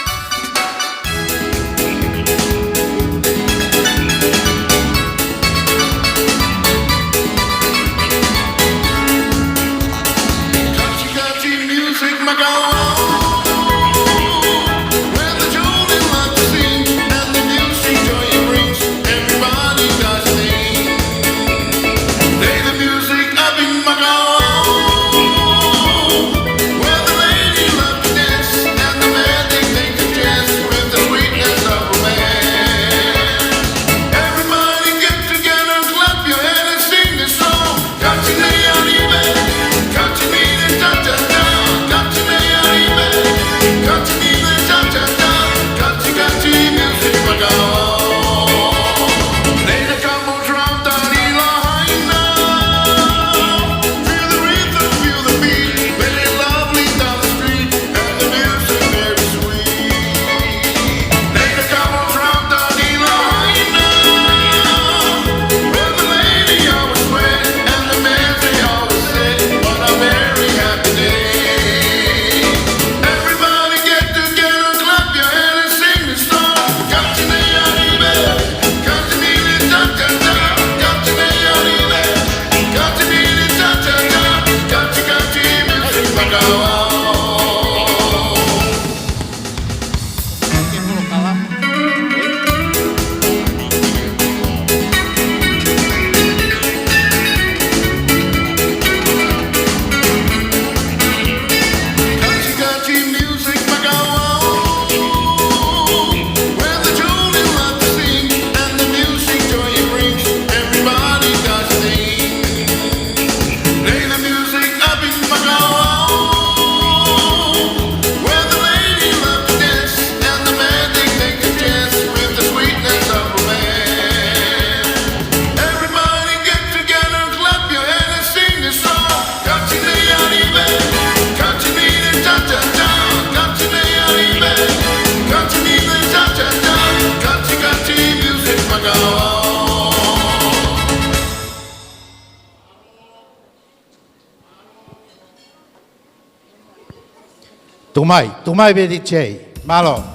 Tumai vedi c'è, malo.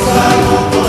Salvo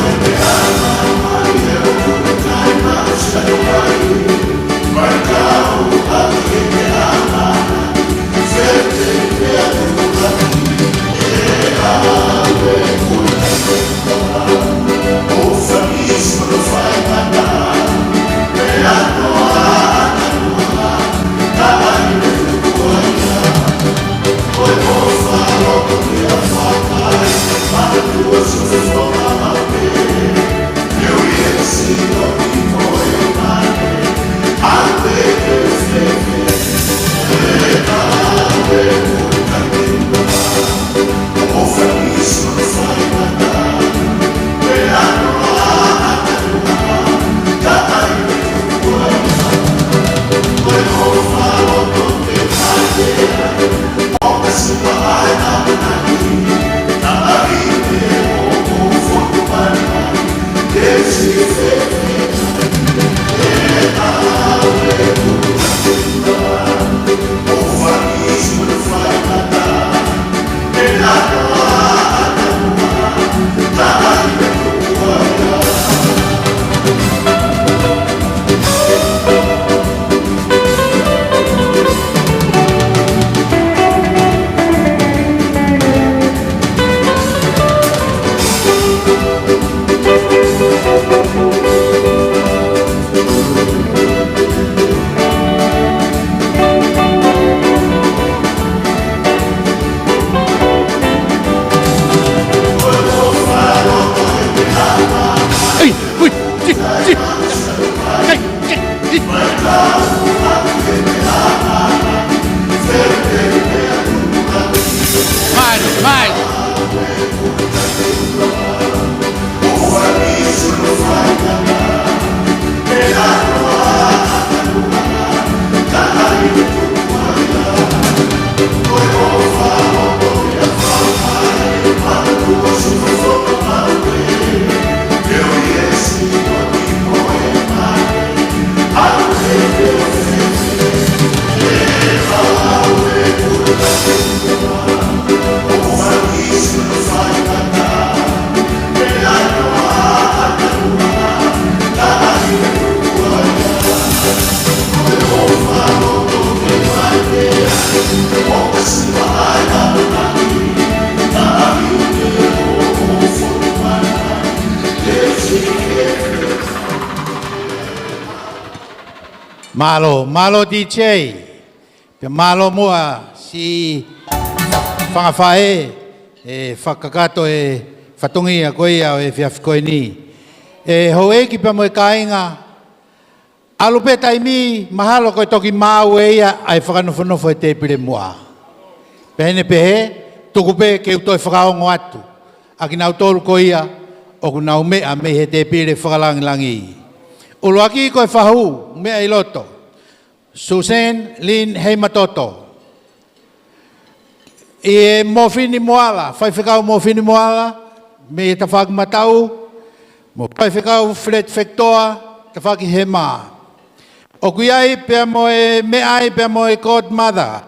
Malo DJ. Pe malo mua si whangawhae e whakakato e whatongi a koe au e whiawhikoe ni. E ho eki pa mo e kāinga alu pe taimi mahalo koe toki mau e ia ai whakanofo e te pire mua. Pehene pehe, tuku pe ke utoi whakaongo atu. Aki nau tolu ko ia o ku nau mea me he te pire whakalangilangi. Uluaki koe whahu, mea i loto. Susan Lin Heimatoto. E mofini moala, fai whekau mofini moala, me ta whaki matau, mo fai whekau fret whektoa, ta whaki he maa. O kui ai pia mo e me ai pia mo e godmother.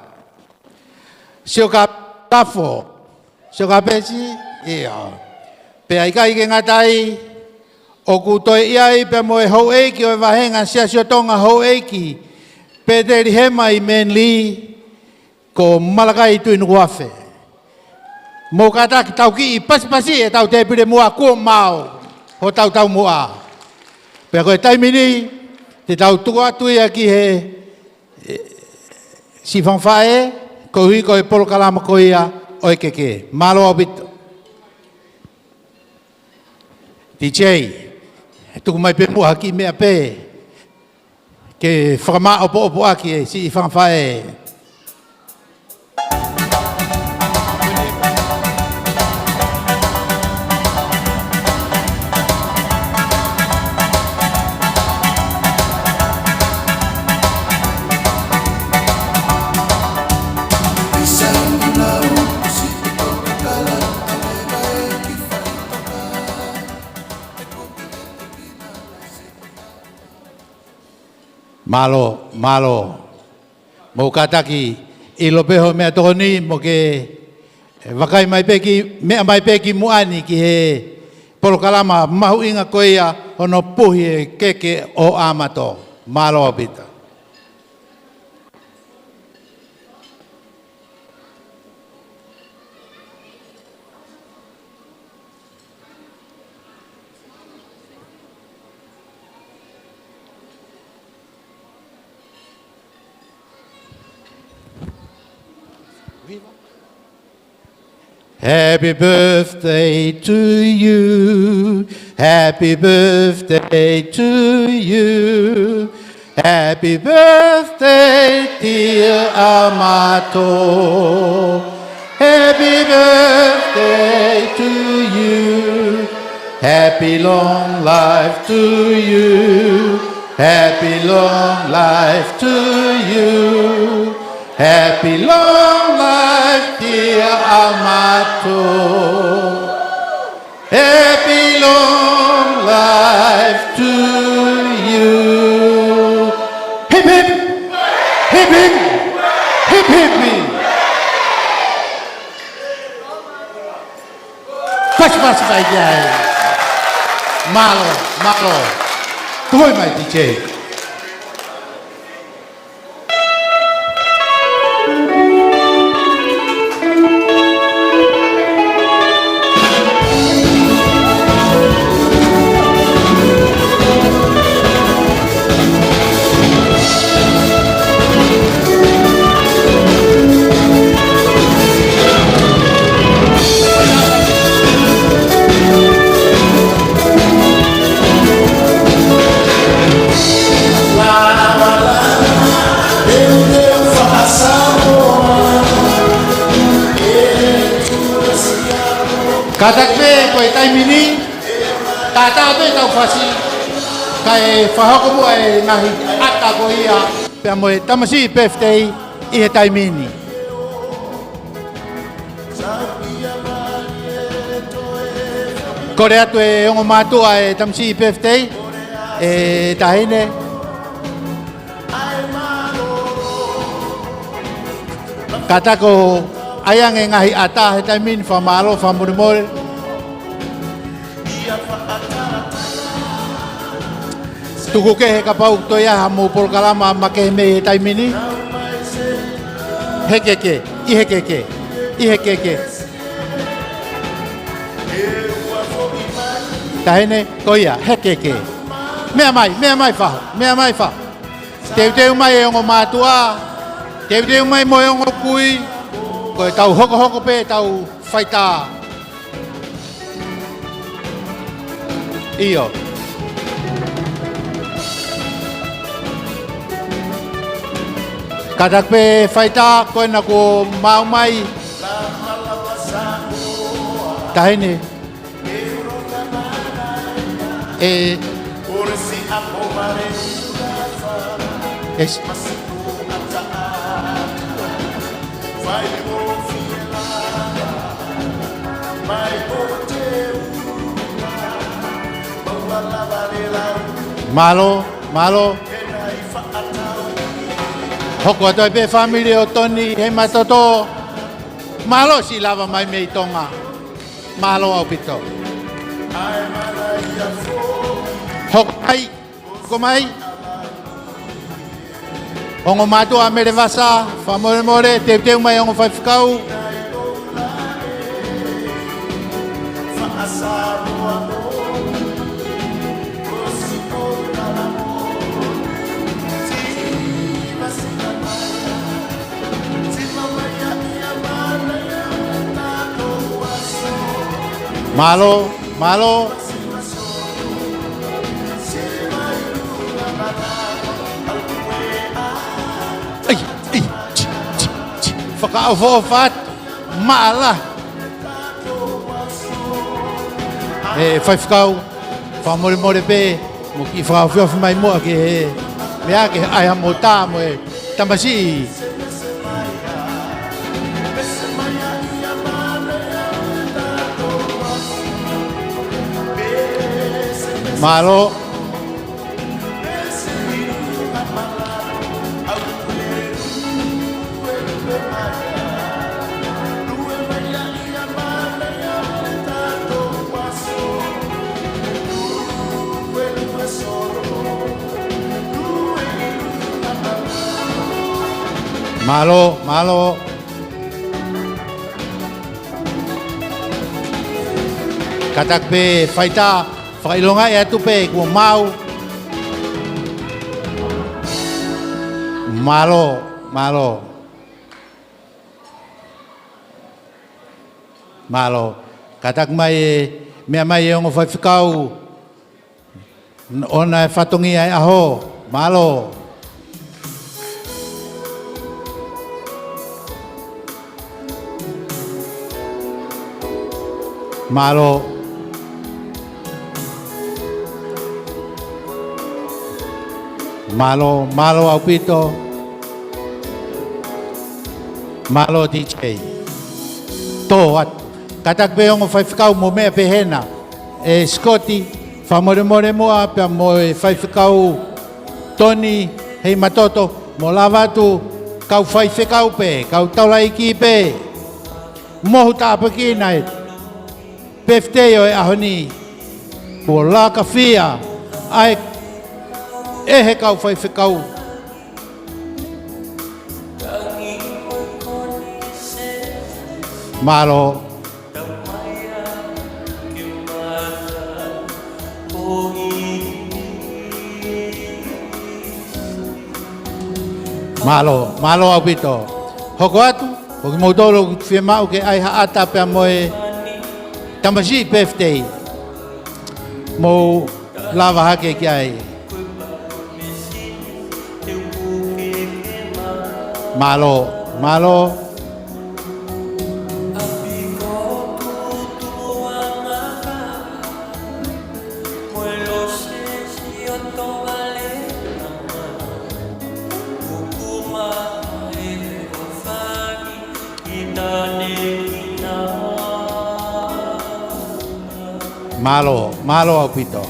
Sio ka tafo, sio ka pesi, ia. Pea ika ike ngatai, o ku toi iai pia mo e hou eiki o e wahenga sia sio tonga hou eiki, pe te rihema i men li, ko malakai tu inu wafe. Mo kataki tau ki i pasi e tau te pire mua kua mau, ho tau mua. Pea koe taimini, te tau tuku atu ia ki he si whangwhae, ko hui koe polo kalama ko ia o e keke. Malo au bito. DJ, tuku mai pe mua ki mea pe, ke whakama opo aki e si whangwhae. Malo. Mo kataki i lopeho mea tohoni mo ke wakai mai peki, mea mai peki muani ki he polokalama mahu inga koea hono puhi e keke o Amato. Malo apita. Happy birthday to you, happy birthday to you, happy birthday dear Amato, happy birthday to you, happy long life to you, happy long life to you. Happy long life, dear Amato. Happy long life to you. Hip hip, hip hip, hip hip me. Pas saja. Malo. Tuh mai DJ. Katak pe koe taimini, tātau pe tau whasi, kai whahoko mua e ngahi ata ko ia, pia moe tamasi birthday i he taimini. Kore atu e ongo mātua e tamasi birthday, e tahine. Katako ayang e ngahi ata he taimini whamalo, whamurimore. Tuku ke he kapau toia hamu polkalama make me he taimini. Hekeke, ihekeke. Tahene, koia, hekeke. Mea mai fa. Teu mai e ongo matua. Teu mai mo e ongo kui. Koe tau hoko pe tau faita. Iyo. Kadak pe faita koe na ko mau mai. Tahene. Es. Malo. Hoko atoi pe family o Tony Heimatoto. Malo si lava mai mei tonga. Malo au pito. Hoko ai, komai. Ongo matu a mere vasa, famore, teu mai ongo fai fikau. Malo. Whakaawhofat, maala. Whaifkau, whamore pe, mo ki whakawhiofi mai mua ke he, mea ke aiha mo tā mo e tamasi. Malo. Malo. Katak pe faita, whakailonga e atu pe kua mau. Malo. Katak mai mea mai e ongo whaiwhikau. Ona e whatongi ai aho. Malo. Malo au pito. Malo DJ. To at katak be ongo whaiwhikau mo mea pehena. E Scotty, whamore moa pia mo e whaiwhikau Tony Heimatoto. Mo lavatu kau whaiwhikau pe, kau taulaiki pe. Mohu tāpaki nai. Pefteo e ahoni. Po la kawhia. Ai he kau whaiwhikau. Malo. Malo au pito. Hoko atu, hoki mautoro whia mau ke ai haata pia moe tamasi birthday. Mo lava hake ki ai. Malo. Malo au pito.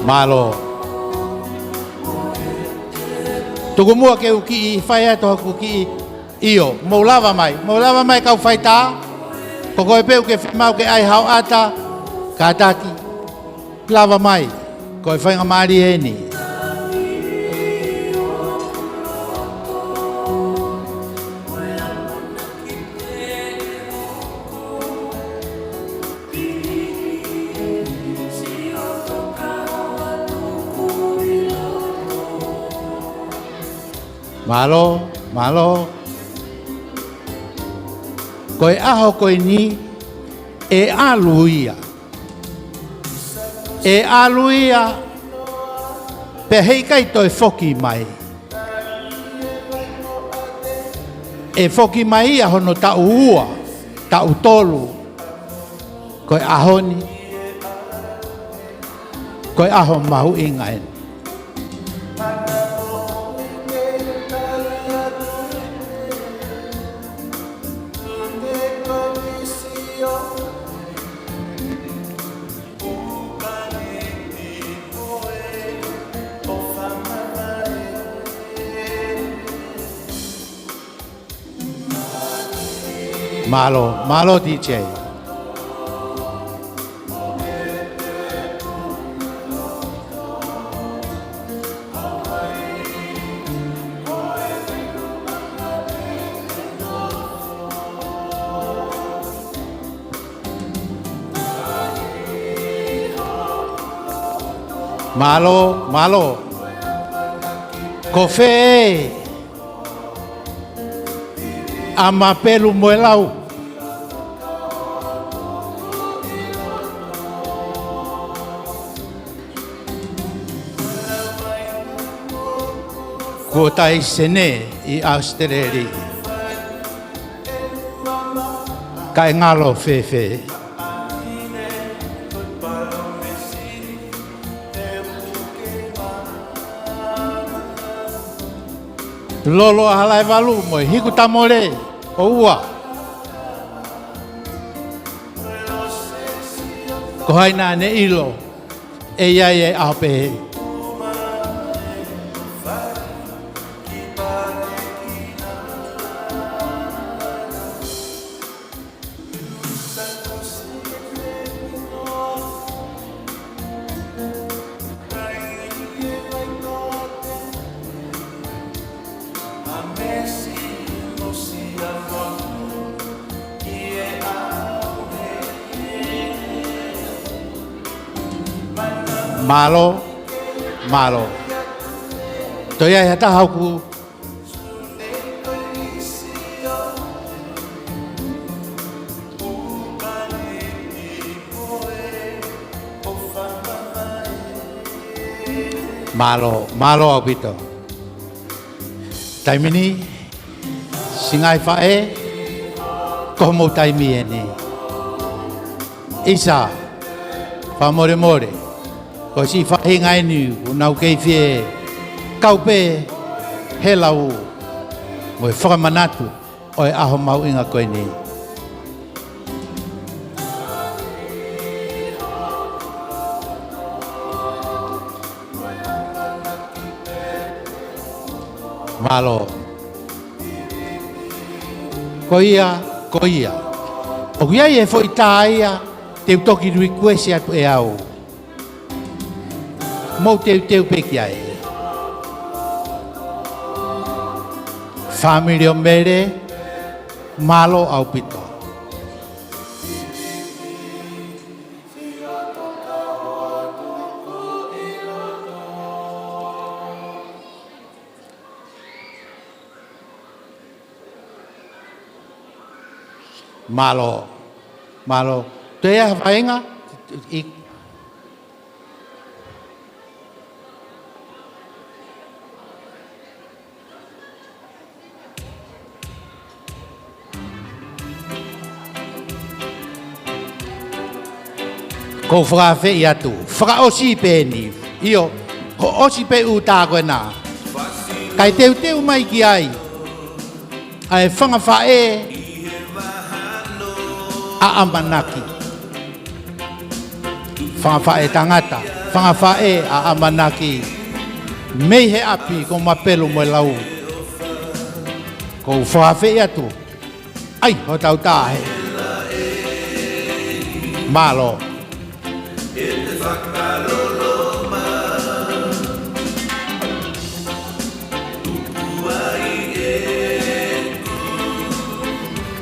Malo. Tuku mua ke uki whai ato haku ki iyo. Mo lava mai kau whai tā. Koko e peu ke whimau ke ai hau ata. Ka taki. Lava mai. Ko e whainga maari heni. Malo, malo. Koe aho koe ni e aluia. E aluia pe hei kai toi foki mai. E foki mai a hono tau ua, tau tolu. Koe ahoni. Koe aho mahu inga en. Malo, malo DJ. Malo, malo. Kofe. Ama pelu moelau. Ko tai sene I Australia. Kai ngalo fefe. Lolo halai walu moi hiku tamole o ua. Ko haina ne ilo e iai e ape. Malo, malo. Toi ai hata hauku. Malo, malo au pito. Taimini, singai fae, komo taimi eni. Isa, fa more more. Ko si whahinga enu, unau kei fie, kaupe, he lau, mo e whakamanatu, o e aho mau inga koe ni. Malo. Ko ia. O ia e foi taia, te utoki rui kuesi atu e au. Mo teu peki ai. Family o mere, malo au pito. Malo. Tu ia whaenga? Ko whakawhi I atu. Whakaosi pe ni. Io, ko osi pe uta koe nā. Kai teu mai ki ai. Ai whangawhae a amanaki. Whangawhae tangata. Whangawhae a amanaki. Mei he api ko mapelu mo lau. Ko whakawhi atu. Ai, ho tau tahe. Malo.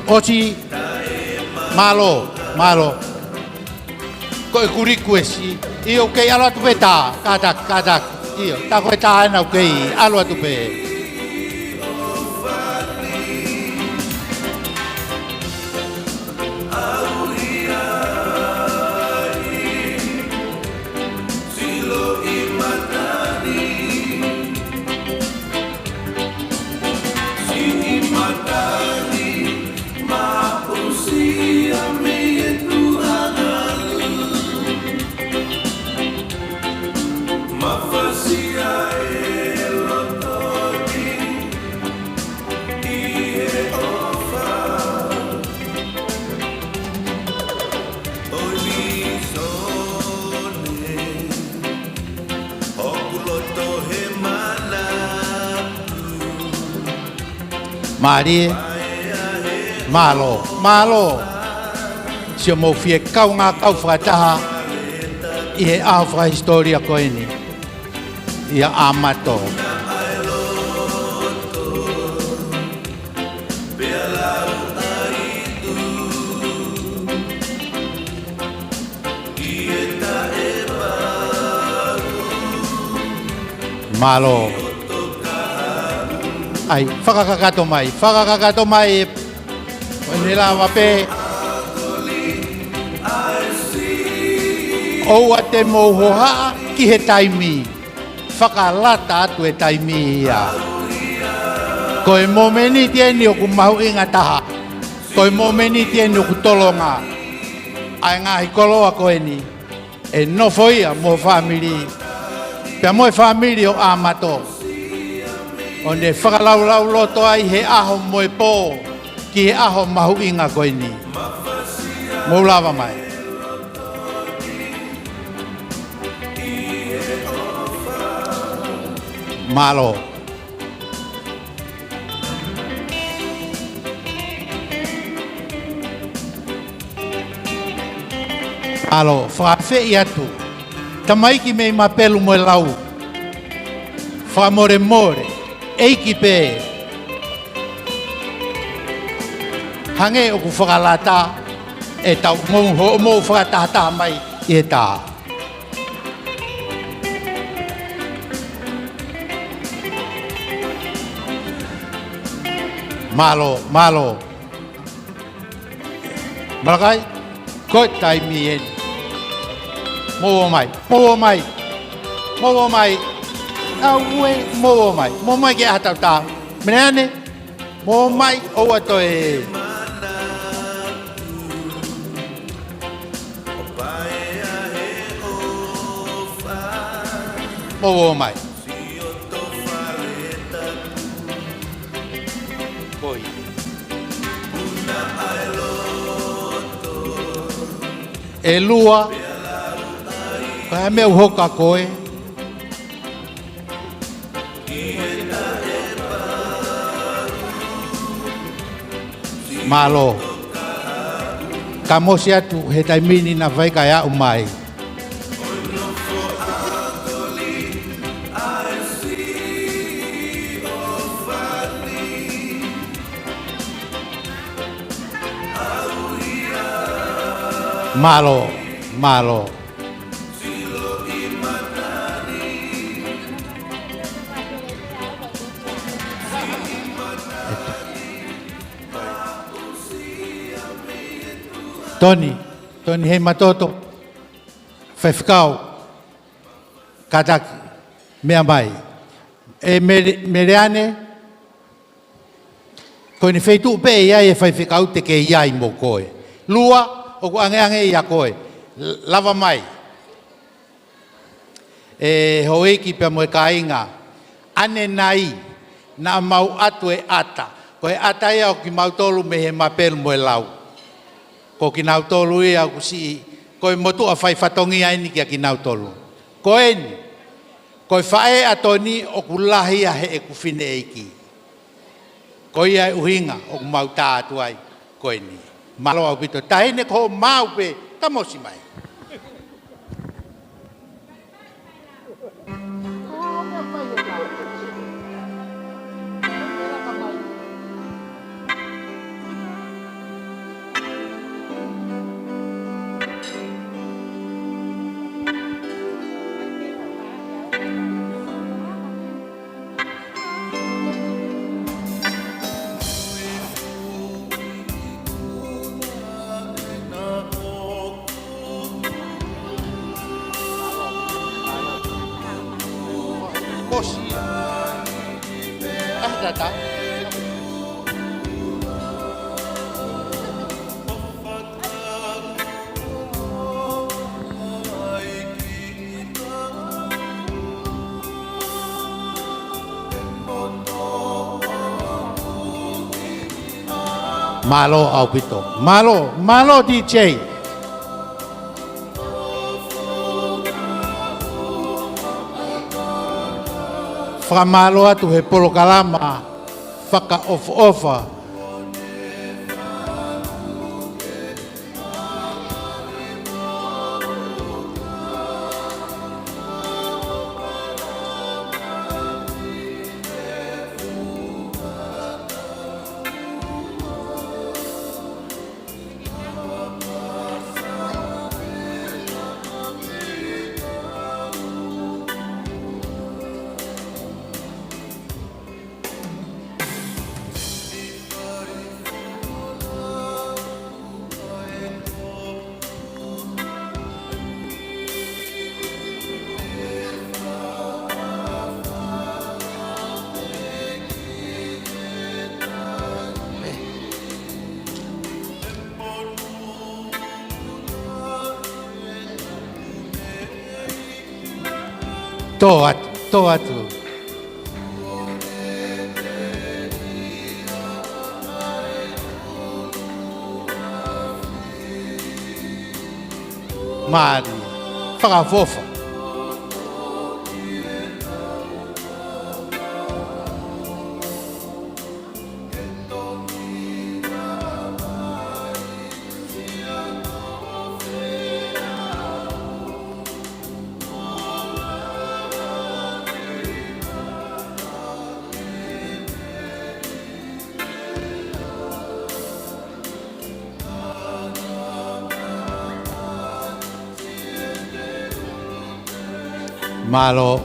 Oci malo ko e kuriku esi io ke alo tu peta kata io ta ko ta na ke alo tu pe Marie, malo, malo. Sio mo fie kau ngā kau whakataha i he awha historia koeni. Ia Amato. Malo. Ai, whakakakato mai. Nila wape. Oua te mohoha ki he taimi. Whakalata atu e taimi ia. Ko e momeni tieni o ku mahu inga taha. Ko e momeni tieni o ku tolonga. Ai ngahi koloa koe ni. E nofo ia mo family. Pea mo e family o Amato. O ne whakalau loto ai he aho mo e pō. Ki he aho mahu inga koe ni. Mo lava mai. Malo. Malo, whawhi atu. Tamaiki mei mapelu mo e lau. Whamore more, eiki pē. Hange o ku whakalata e tau mou whakatata mai i e tā. Malo. Malakai, koe taimi en. Mowo mai. Aue, mowo mai. Mowo mai ke atau tā. Meneane, mowo mai o ato e. Mowo mai. Koi. E lua, ka me uhoka koe. Malo. Ka mosi atu he taimini na vai ka ia umai. Malo. Tony Heimatoto, whewhikau, kataki, mea mai. E mereane, koe ni wheitu pe iai e whewhikau te ke iai mo koe. Lua, o ku ange ia koe, lava mai. E hoeki pe mo e kainga, ane nai, na mau atu e ata. Koe ata ia o ki mautolu me he mapelu mo e lau. Ko ki nau tolu ia ku si, koe motu a whai whatongi aini kia ki nau tolu. Koe ni, koe whae atoni o ku lahi a he e ku whine eiki. Koe ia uhinga o ku mau tātu ai, koe ni. Malo au pito, tahine ko mau pe, tamosi mai. Tata. Malo au pito. Malo DJ. Fra malo atu he polo kalama. whaka-ofa-ofa. Tō atu. Mari, whakafofa. Malo.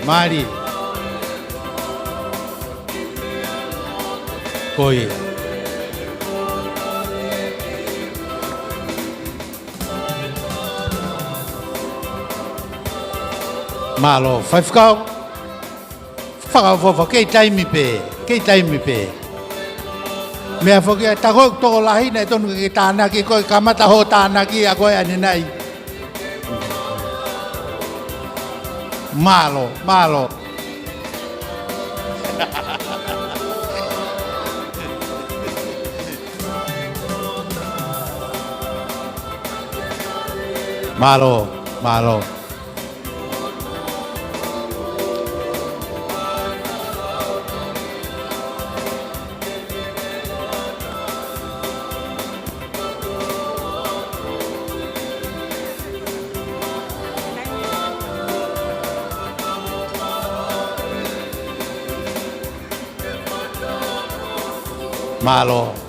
Mari. Koi. Malo, whaiwhakau. Whakawhawha, kei taimi pe. Mea whakia, tako toko lahi nei tonu ke tānaki, koe kamata ho tānaki a koe ane nei. Malo. Malo.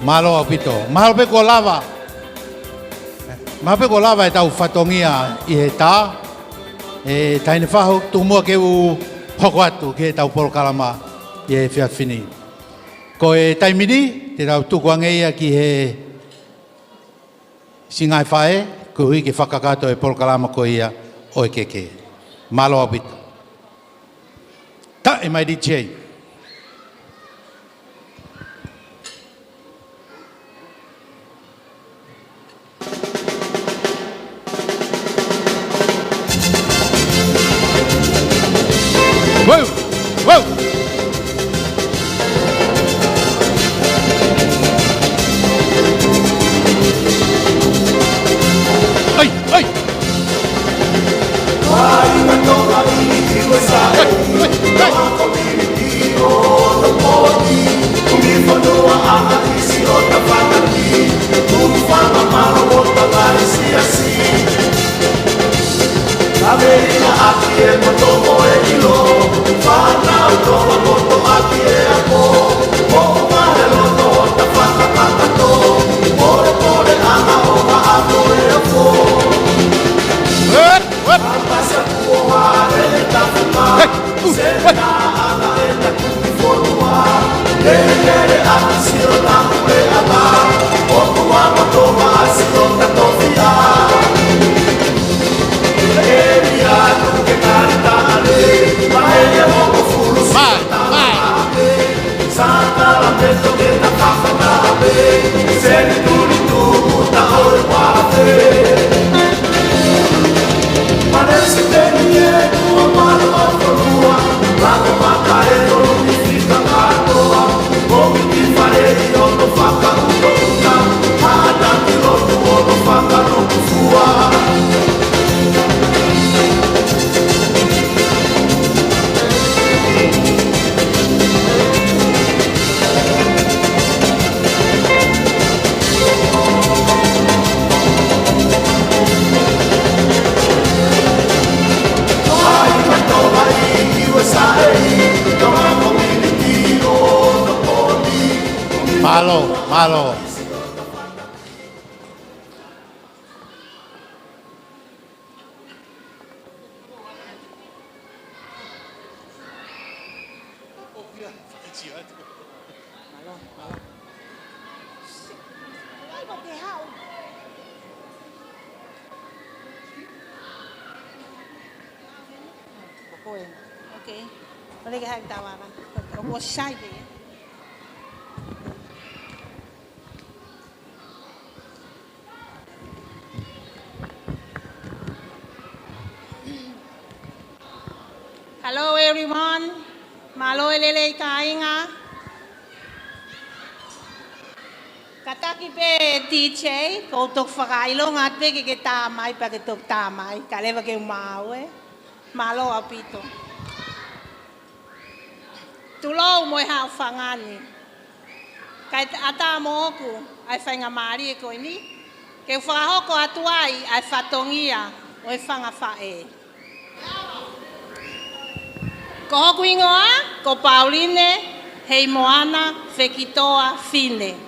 Malo apito. Malo pe ko lava. Ma pe ko lava e tau whatongia I he tā. E taine whaho tu mua ke u hoko atu ke tau porokalama I he whiawhini. Ko e taimini, te tau tukuangeia ki he singai whae, ko hui ke whakakato e porokalama ko ia o e keke. Malo apito. Ta e mai DJ. Whoa! Ai! Toma Malo. Okay. Boleh ke hak tawaran? Aku shy dia. Hello everyone. Malo elele kainga. Kataki pe DJ, kau tok fakailo ngate ke kita mai pa ke tok tamai, kale ba ke mau malo apito. Tulo mo ha fangani. Kai ata mo ku ai fanga mari ko ini. Ke fa ho ko atuai ai fatongia o fanga fa e. Ko kuingoa ko Pauline hei moana fekitoa fine.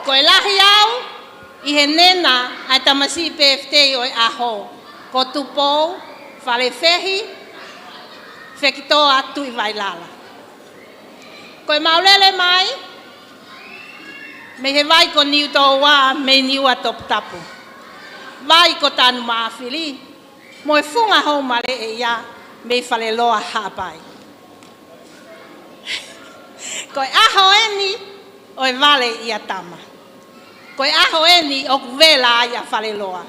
Ko lahi au I henena ai tamasi PFT o aho. Ko tupo fale fehi fekito atu I vailala. Koe maulele mai, me he vai ko niu tō wā me niu a top tapu. Vai ko tānu maafili, mo e funga hau mare e ia me fale loa hapai. Koe aho eni o e vale ia tama. Koe aho eni o kuvela ia fale loa.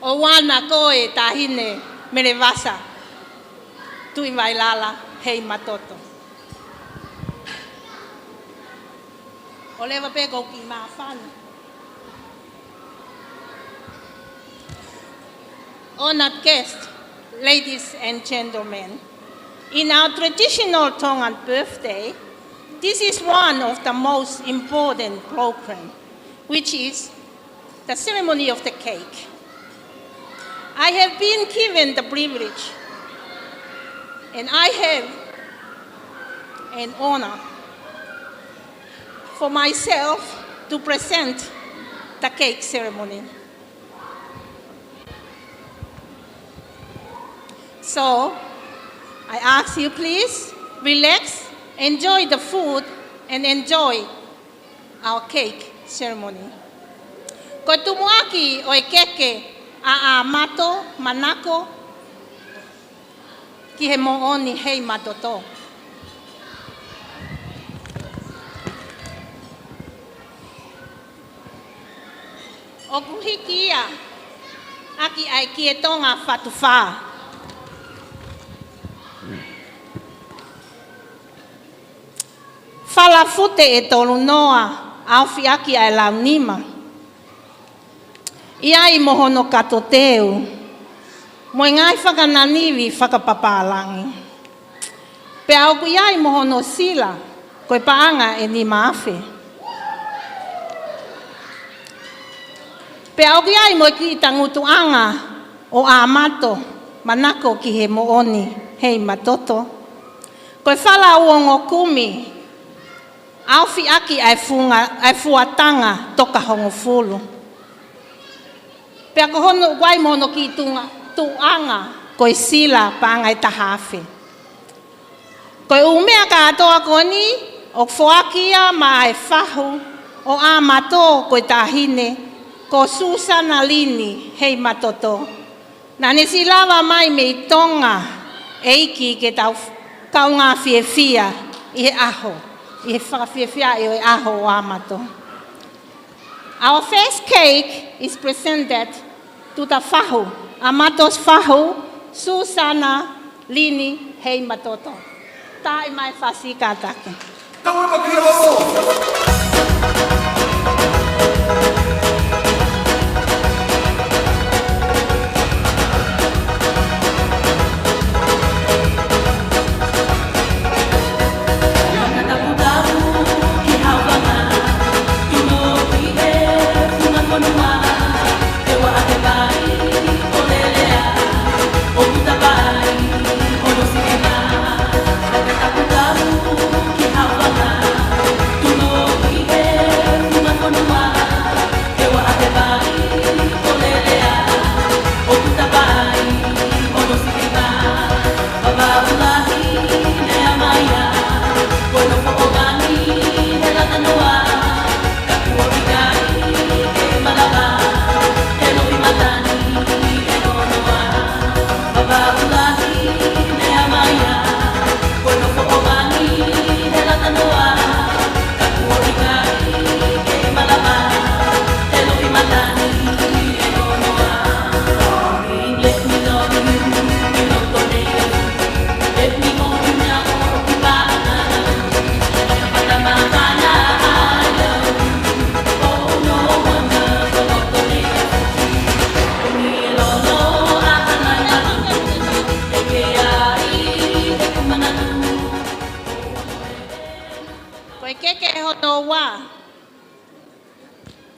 O wana koe tahine me le vasa. Tui Wailala Heimatoto. O lewa pe ko ki mawhana. Honored guests, ladies and gentlemen, in our traditional Tongan birthday, this is one of the most important programs, which is the ceremony of the cake. I have been given the privilege and I have an honor for myself to present the cake ceremony. So, I ask you please, relax, enjoy the food, and enjoy our cake ceremony. Ko tumuaki o keke a Amato Manako ki he Monor On Elizabeth. O kuhiki ia, aki ai ki e tonga whatuwha. Whala fute e tolu noa, awhi aki ai launima. Ia I mohono kato teu. Mo ngai whakananiwi whakapapālangi. Pe au ku iai mohono sila, koe paanga e ni maafe. Pe au ku iai mo ki tangutuanga o Amato Manako ki he Monor On Elizabeth. Koe whala uongo kumi, awhi aki ai fuatanga toka hongo fulu. Pe ako hono wai mohono ki tuanga koe sila paangai tahafe. Koe umea ka atoa koni o foakia ma e fahu o Amato koe tahine ko Susana Lini Heimatoto. Nane silawa mai me tonga e iki ke tau kaunga fia I he aho I he whakawhiawhia i o aho o Amato. Our first cake is presented to the whahu, Amato's whahu, Susana Lini Heimatoto. Tā i mai whasi kātake.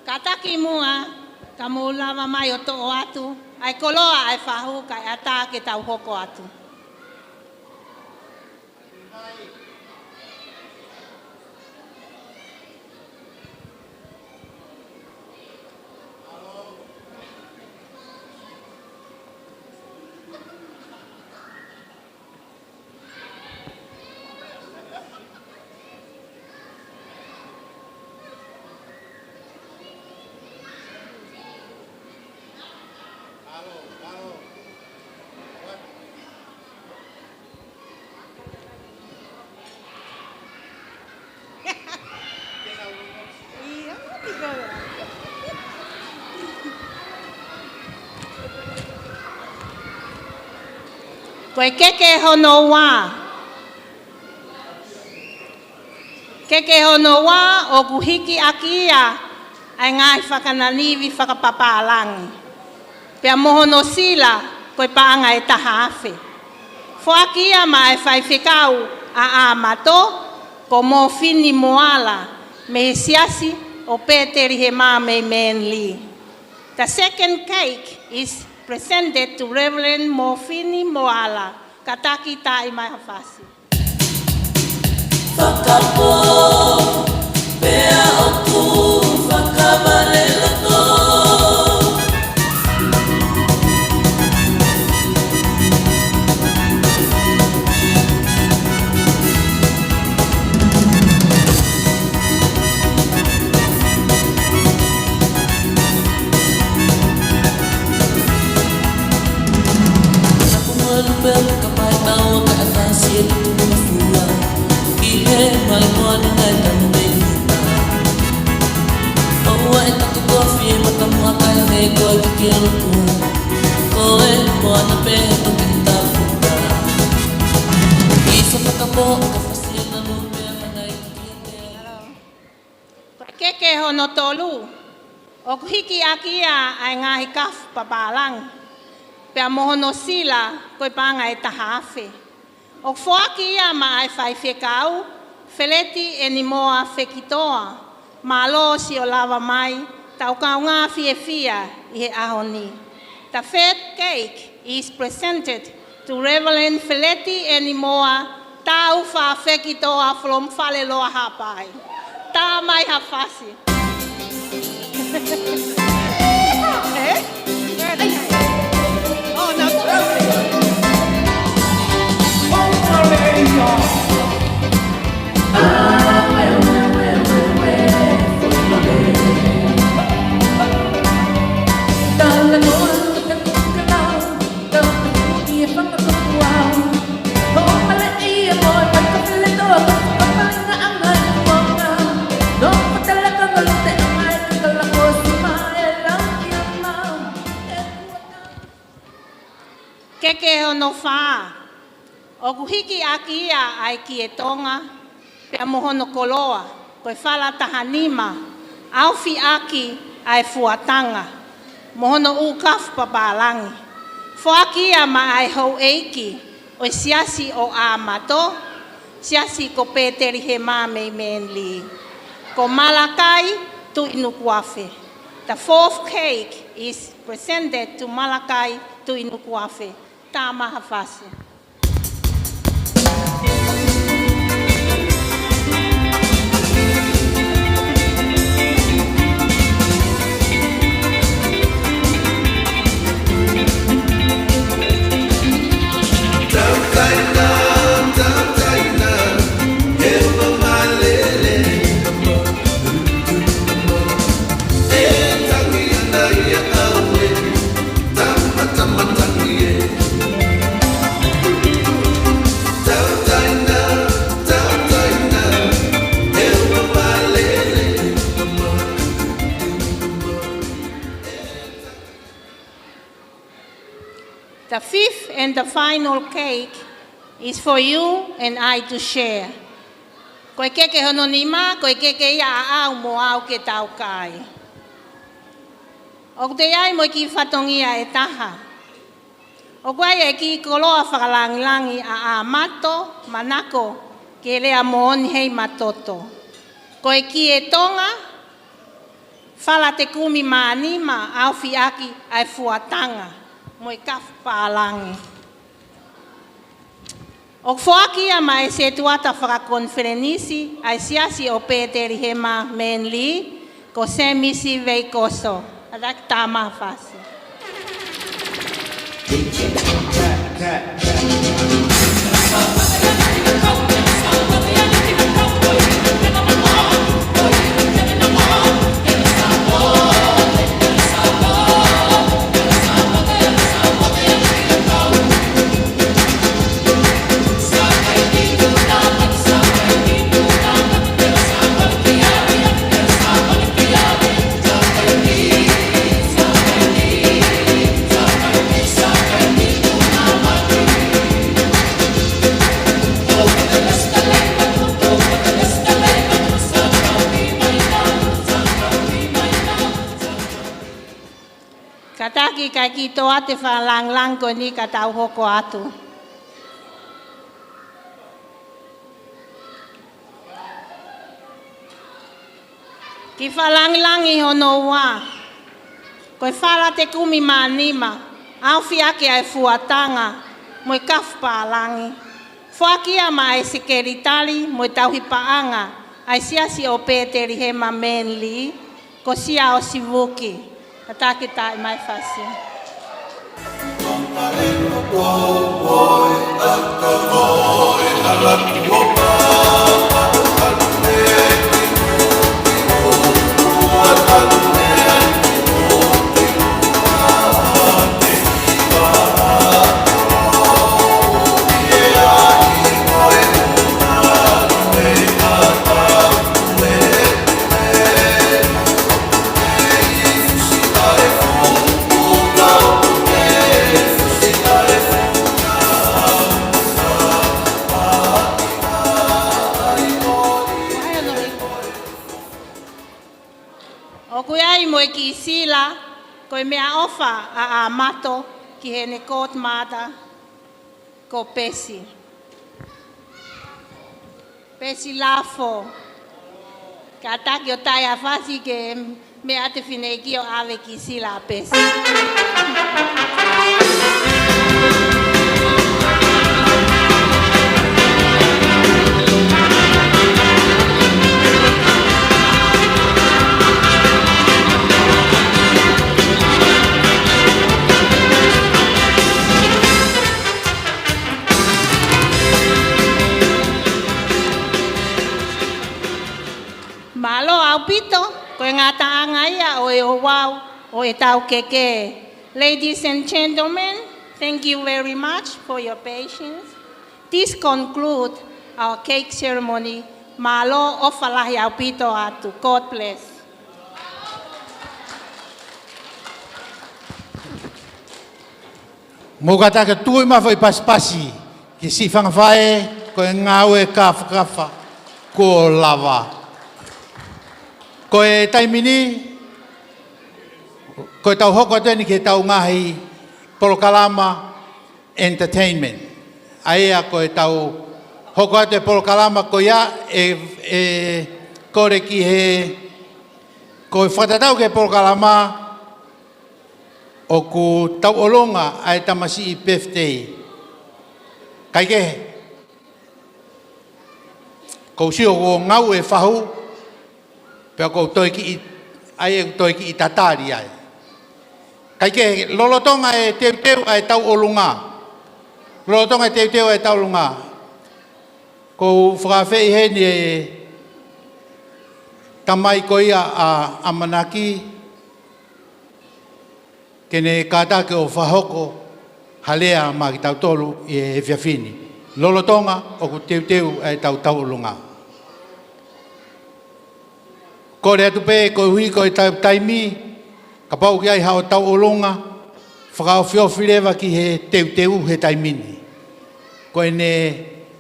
Kataki mua, ka lava mai o to'o atu, ai koloa ai whahu kai ata ke tau hoko atu. Koe keke hono wā. Keke hono wā o kuhiki akia ai ngai whakananiwi whakapapālangi. Pea mohono sila koe paanga e taha awhi. Whakia ma e whai whikau a Amato ko mō whini moala me he siasi o pēteri he mā me Manly. The second cake is presented to Reverend Mofini Moala, Kataki Tai Mai Hawhasi. Whakapo, pea o ku, whakamalelo tō. Kapay tao ka atasi at tumafua. Ihe malikuan na tanumay kita. Owa e takukofi matamua kaya nego ay kikiro ko. Koe mo na peto kita fuka. Isa pakapo kafasil na lupe manay kikite. Keke hono tolu. O kuhiki akia ai ngahi kaf papalang. Pea mohono sila koe panga e taha awhi. O whoaki ia ma ai whai whekau, wheleti e ni moa whekitoa, ma lo si o lava mai, tau kau ngā whiewhia i he ahoni. The third cake is presented to Reverend Wheleti e ni moa, tau wha whekitoa from Whaleloa Hapai. Tā mai hawhasi. Eh? Oh, no. Oh, wha. O kuhiki aki ia ai ki e tonga, pia mohono koloa, koe whala tahanima, auwhi aki ai fuatanga, mohono u kaf papalangi. Fuaki ia ma ai hou eiki, o siasi o Amato, siasi ko Peteri he mā mei menli. Ko Malakai tu inukuafe. The fourth cake is presented to Malakai tu inukuafe. Tā maha whasi. The fifth and the final cake is for you and I to share. Koe keke hono nima, koe keke ia a au mo au ke tau kai. O te ai mo ki whatongia e taha. O koe e ki koloa whakalangilangi a Amato, Manako, ke rea Monor On Heimatoto. Koe ki e tonga, whala te kumi maanima au fiaki ai fuatanga. Moi kaf pālangi. O whaaki a mai se tuata whakakonferenisi ai siasi o Peteri he mā menli ko se misi vei koso. Adak tā mā whasi. Kataki kai ki tō ate whalang ko ni ka tau hoko atu. Ki whalangilangi hono wā. Koe whala te kumi mānima, au whiake ai fuatanga, moi kaf pālangi. Whakia ma ai sekeritari, moi tauhi paanga, ai siasi o Peteri he ma menli, ko sia o sivuki. Atake tā i mai whasi. Ki sila, koe mea ofa a Amato ki he ne court mata ko pesi. Pesi lafo. Ka taki o tai a whasi ke mea te whinei ki o awe ki sila a pesi. Malo au pito, koe ngā taanga ia o e o wau, o e tau keke. Ladies and gentlemen, thank you very much for your patience. This concludes our cake ceremony. Malo o whalahi au pito atu. God bless. Mokata ka tui mawhai paspasi, ki si whangawhae, ko e ngāu e kafa, ko lava. Ko e taimini, ko e tau hoko ateni ke tau ngahi Polokalama Entertainment. Aia ko e tau hoko ate Polokalama ko ia kore ki he, ko e whatatau ke Polokalama o ku tau olonga ai tamasi I birthday. Kai ke, ko si o ngau e whahu, pia ko toi ki I tatari ai. Kai ke, lolotonga e teu ai tau olunga. Lolotonga e teu ai tau olunga. Ko whakawhei he ni e tamai ko ia a Amanaki, kene kata ke o whahoko halea ma ki tau tolu I e whiawhini. Lolotonga o ku teu ai tau olunga. Kore atu pe ko hui ko I tau taimi, ka pau ki ai hao tau olonga, whakao whiowhirewa ki he teu he taimini. Ko e ne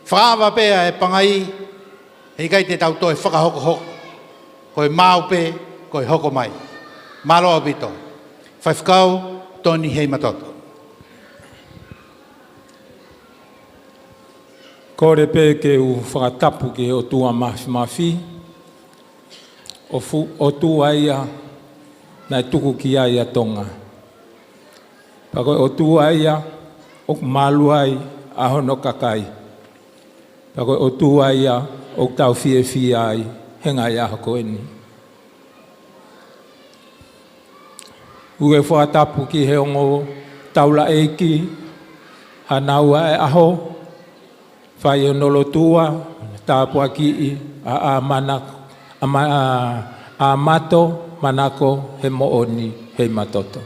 whakawa pēa e pangai, hei kai te tau toi whakahoko hoko. Ko e māu pē, ko e hoko mai. Māloa bito. Whaiwhakau, Tony Heimatoto. Kore pē ke u whakatapu ke o tua mafi. O tua ia, nai tuku ki ai a tonga. Pako o tua ia, o malu ai a hono kakai. Pako o tua ia, o tau fie ai, henga ia hako eni. Ue whaatapu ki he ongo taula eiki, hanaua e aho, whai o nolo tua, tāpua ki a Amato Heimatoto Heimatoto.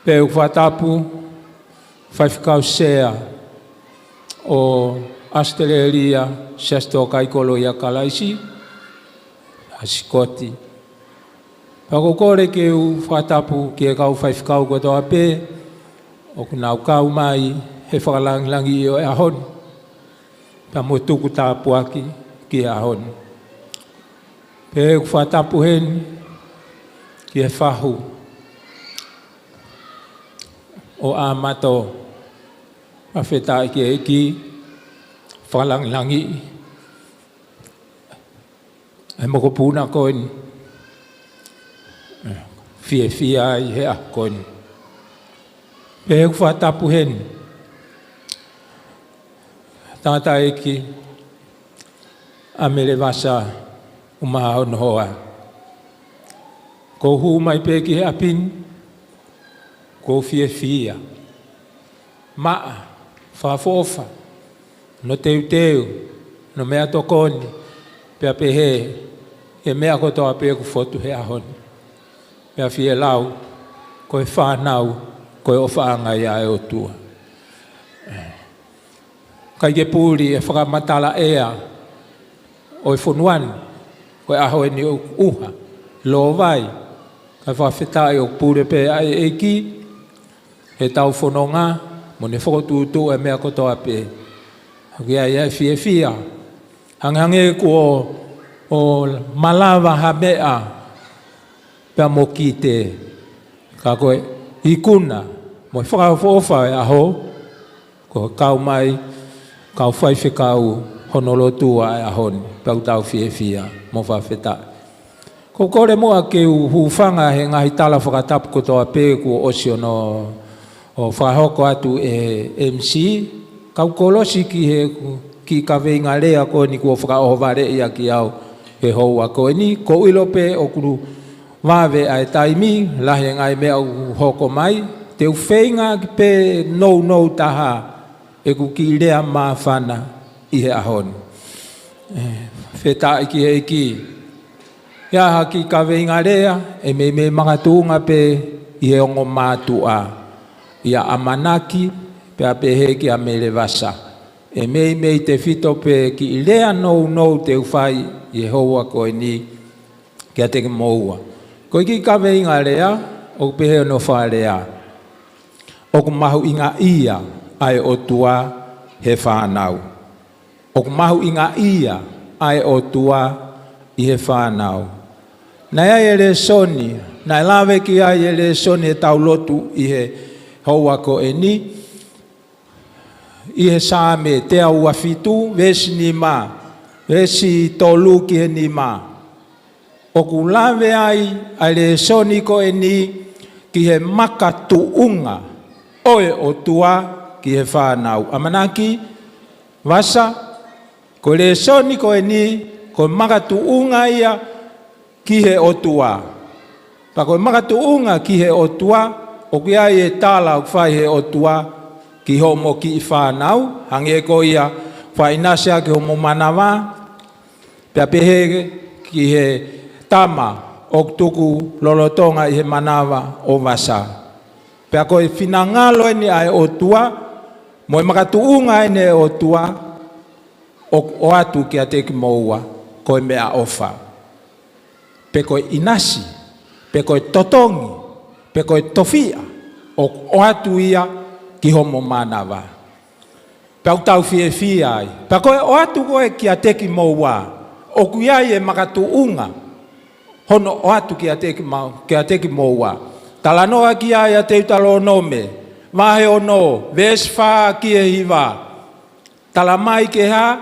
Peu whatapu whaiwhikau sea o Australia sesto kaikolo ia kalaisi asikoti. Pako kore ke u whatapu ki e kau whaiwhikau kotoa pē o kunau kau mai he whakalangi o e ahoni. Pa mo tuku tāpuaki ki e ahoni. Pe ku whatapu hen ki e whahu o Amato mawhetai ki e ki whalangi e moko puna koin fie ai he a koin. Pe ku whatapu hen tata e ki a mele vasa umaha on hoa. Ko hu mai pe ki he apin, ko fia. Maa, whafofa, no teu, no mea tokoni, pea pe he mea kotoa pe ku fotu he ahoni. Pea fie lau, ko e whanau, ko e o whaanga ia e o tua. Kai ke pūri e whakamatala ea, o e whonuani, ko e aho e ni uha, lo vai, kai whawhetai o pūre pe ai e ki, he tau whanonga, mo ne whakotutu e mea kotoa pe. Haki ai e fia. Hangange ko o malawa ha mea, pea mo ki te, ka koe ikuna, mo e whakafofa e aho, ko kau mai, kau whaiwhikau honolotua e ahoni, pau tau fia, mo whawheta. Ko kore moa ke huwhanga he ngahi tala whakatapu kotoa pē ko osio no o whahoko atu e MC, kau kolosi ki ka veinga lea ko ni kua whakaohware ia ki au he houa ko ni, ko ilo pē o kuru wawe ai taimi, lahi ngai mea u hoko mai, te uwhenga ki pē nou taha, e ku ki lea maa whana i he ahoni. Whetai ki he ki. Ia haki ka veinga rea, e me mangatunga pe i he ongo mātua. Ia amanaki, pe a pe he ki a mele vasa. E me te fito pe ki lea nou te uwhai i he hoa koe ni ki a teke moua. Ko ki ka veinga rea, o pe he no wha rea. o ku mahu inga ia ai o tua he whanau. O ku mahu inga ia ai o tua i he whanau. Nai ai ele soni, nai lawe ki ai ele soni e tau lotu i he haua ko e ni, i he sāme te au afitu, vesi ni mā, vesi tolu ki he ni mā. O ku lawe ai le soni ko e ni ki he maka tuunga, oe o tua ki he whanau. Amanaki, wasa, ko le soni ko e ni, ko maka tuunga ia ki he o tua. Pa ko maka tuunga ki he o tua, o ki ai e tāla o whai he o tua, ki homo ki i whanau, hange ko ia whainasia ki homo manawa, pia pehe ki he tama o tuku lolotonga i he manawa o wasa. Pia koe whinangalo ene ai o tua, moe makatuunga ene o tua, o atu ki a teki moua, koe mea ofa. Pe koe inasi, pe koe totongi, pe koe tofia, o atu ia ki homo manawa. Pia utau fie fie ai. Pia koe o atu koe ki a teki moua, o kuiai e makatuunga, hono o atu ki a teki moua. Talanoa ki ai a te utalo nome, mahe o no, vesfa ki e hiva. Talamai ke ha,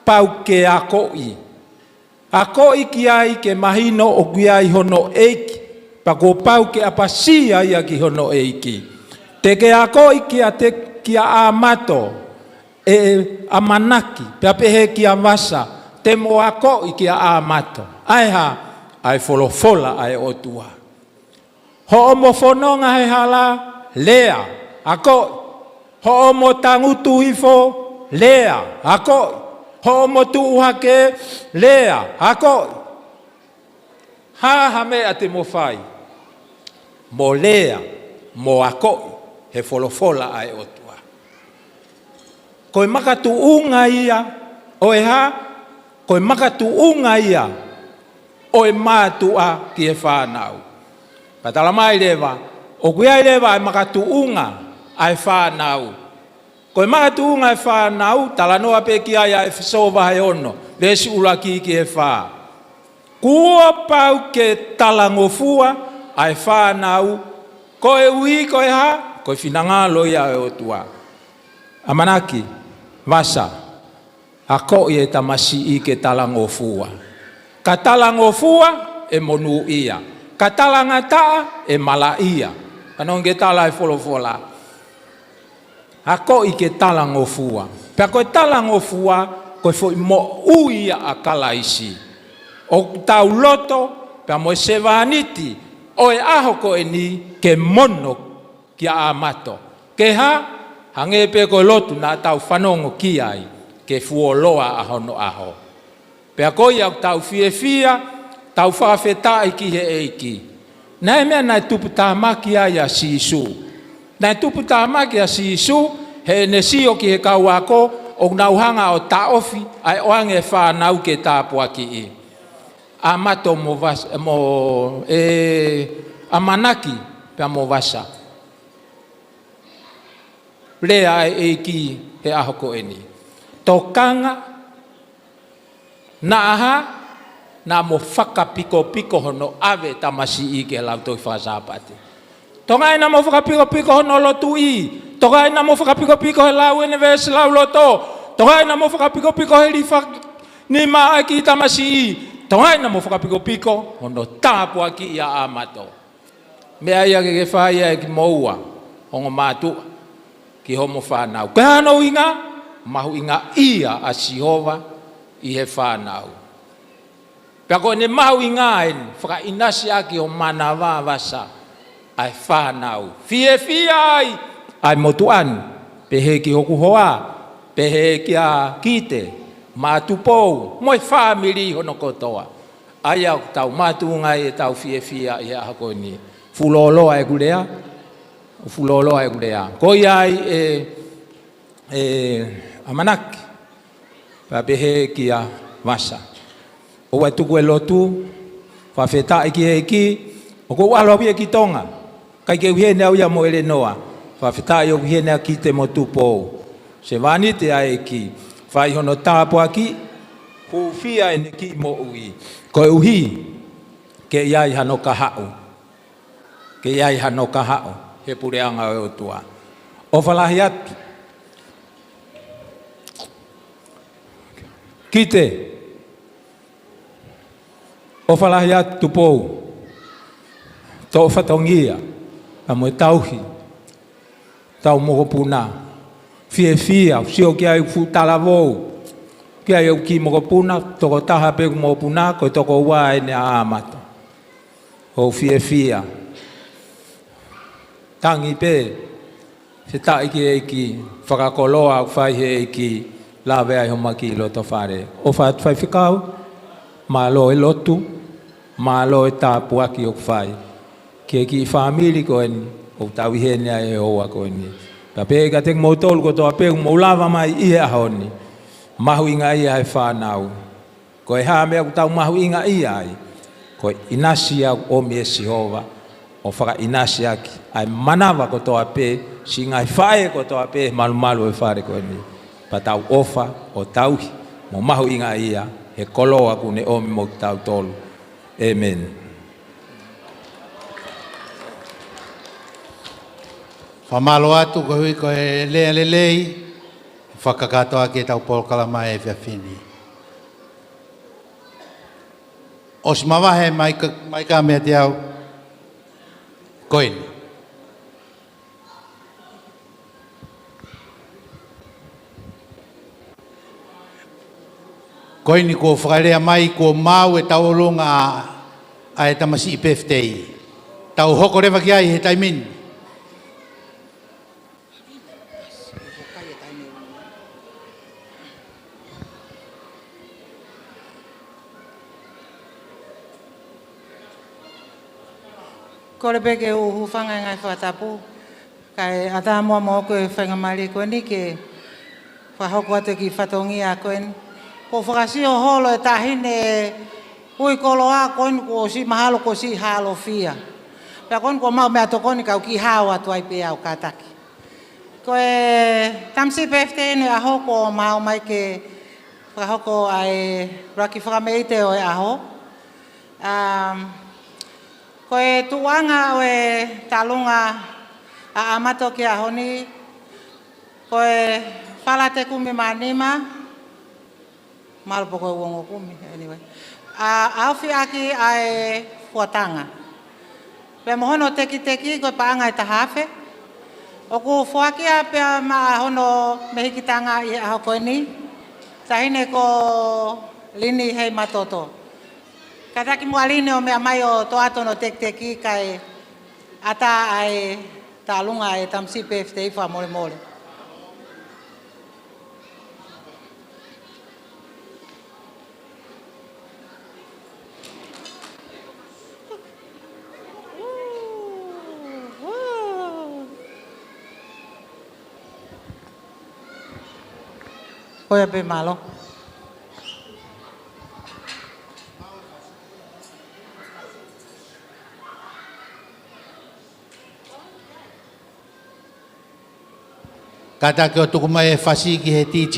pau ke a koi. A koi ki ai ke mahino o ki ai hono eiki, pa ko pau ke apasia ia ki hono eiki. Te ke a koi ki a Amato, e a manaki, pe apehe ki a masa, te mo a koi ki a Amato. Ai ha, ai folofola ai o tua. Ho omo whanonga he hala, lea, a koi. Ho omo tangutu hifo, lea, a koi. Ho omo tuuhake, lea, a koi. Ha mea te mo whai. Mo lea, mo a koi, he folofola ai o tua. Koe makatu unga ia, oe ha, koe makatu unga ia, oe mātua ki e whanau. Patala mai lewa, o kuia lewa ai makatu unga ai whanau. Koe makatu unga ai whanau, tala noa pe ki ai ai whisova hai ono, vesi ula ki e wha. Kua pau ke talangofua ai whanau, koe ui koe ha, koe whinangalo ia e o tua. Amanaki, vasa, a koe e tamasi i ke talangofua. Ka talangofua e monu ia. Ka talangata e mala ia. Kanong ke tala e folofola. A koe ke talangofua. Pea koe talangofua, koe foi mo uia a kalaisi. O tau loto, pea mo se vaniti, o e aho koe ni ke mono ki a Amato. Ke ha, hange pe koe lotu na tau whanongo ki ai, ke fuoloa ahono aho. Pea koe au tau fia, tau whawhetai ki he eiki. Nai mea nai tupu tāmaki ai a sisu. Nai tupu tāmaki a sisu, he nesio ki he kauako, o nauhanga o taofi, ai oange whanau ke tāpua ki i. Amato amanaki, pea mo vasa. Lea ai eiki he ahoko eni. Tokanga, na aha, na mo whakapiko hono ave tamasi i ke lau toi whasapati. Tongai na mo whakapiko hono lotu i. Tongai na mo whakapiko he lau ene vesi lau loto. Tongai na mo whakapiko he rifak ni maa ki tamasi i. Tongai na mo whakapiko hono tāpua ki ia Amato. Mea ia ke whaia e ki moua, hongo mātua, ki homo whanau. Ke hano inga, mahu inga ia a Sihova i he whanau. Pea koe ne mahu inga en, whaka inasi aki o mana wā wasa, ai whanau. Fie ai, ai motuan, pehe ki hoku hoa, pehe ki a kite, mātupou, moi whamiri hono kotoa. Ai au tau mātuunga e tau fie i a hako ni. Fuloloa e gulea, fuloloa e gulea. Koi ai amanaki, pa pehe ki a wasa. O wai tuku e lotu, whawheta e ki, o ko walo pia ki tonga, kai ke uhe nea uia mo ele noa. Whawhitai o hienea ki te motupo. Se wani te ai ki. Whai hono tāpua ki. Huwhia e ne ki mo ui. Koe uhi. Ke iai hano ka hao. Ke iai hano ka hao. He pureanga o tua. O whalahi atu. Kite. O whalahi atu pou. Tō whatongia. A moe tauhi. Tau moko puna. Fia. Sio ki ai futala vou. Ki ai au ki moko puna. Toko taha peku moko puna. Koe toko ua e ne a Amato. O fia. Tangi pe. Se tai ki e ki. Whakakoloa au whai he e ki. La vea i homa ki loto whare. O whai whikau. Ma lo e lotu. Ma lo e tāpua ki o whai. Ke ki whamiri ko eni. O tau i hene e hoa ko eni. Ka pēka te mōtolu ko toa pēku mō lava mai i e ahoni. Mahu inga ia he whanau. Ko e haa mea ku tau mahu inga ia ai. Ko inasi au o mi e Sihova. O whaka inasi aki. Ai manawa ko toa pē. Si ngai whae ko toa pē. Malu e whare ko eni. Pa tau ofa o tauhi. Mo mahu inga ia. He kolo aku ne omi mo tau tolu. Amen. Whamalo atu ko hui ko e lea lelei. Whakakatoa ke tau polkala mai e whiawhini. Os mawahe mai ka mea te au. Koini. Koini ko whakarea mai ko mau e tau olonga a e tamasi i peftei. Tau hoko rewa ki ai he taimin. Kore peke u whanga ngai whatapu. Kai ata mua mo koe whainga mari koe ni ke whahoko atu ki whatongia koe ni. Ko whakasio holo e tahine hui kolo a koe ni ko si mahalo ko si halo fia. Pea koe ni ko mau mea toko ni kau ki hao atu ai pe au kataki. Koe tamsi pefte ni aho ko mau mai ke whahoko ai raki whakameite o e aho. Koe tuanga o e talunga a Amato ki ahoni. Koe whala te kumi manima. Malpo koe uongo kumi, anyway. Auwhi aki ai fuatanga. Pea mohono teki koe paanga i tahawhe. Oku fuaki a pea maa hono mehikitanga i aho koe ni. Tahine ko lini Heimatoto. Kataki mua line o mea mai o toatono teki kai ata ai talunga e tamsi pefte iwa mole. Koe pe malo. Kata ke o tuku mai e whasi ki he DJ.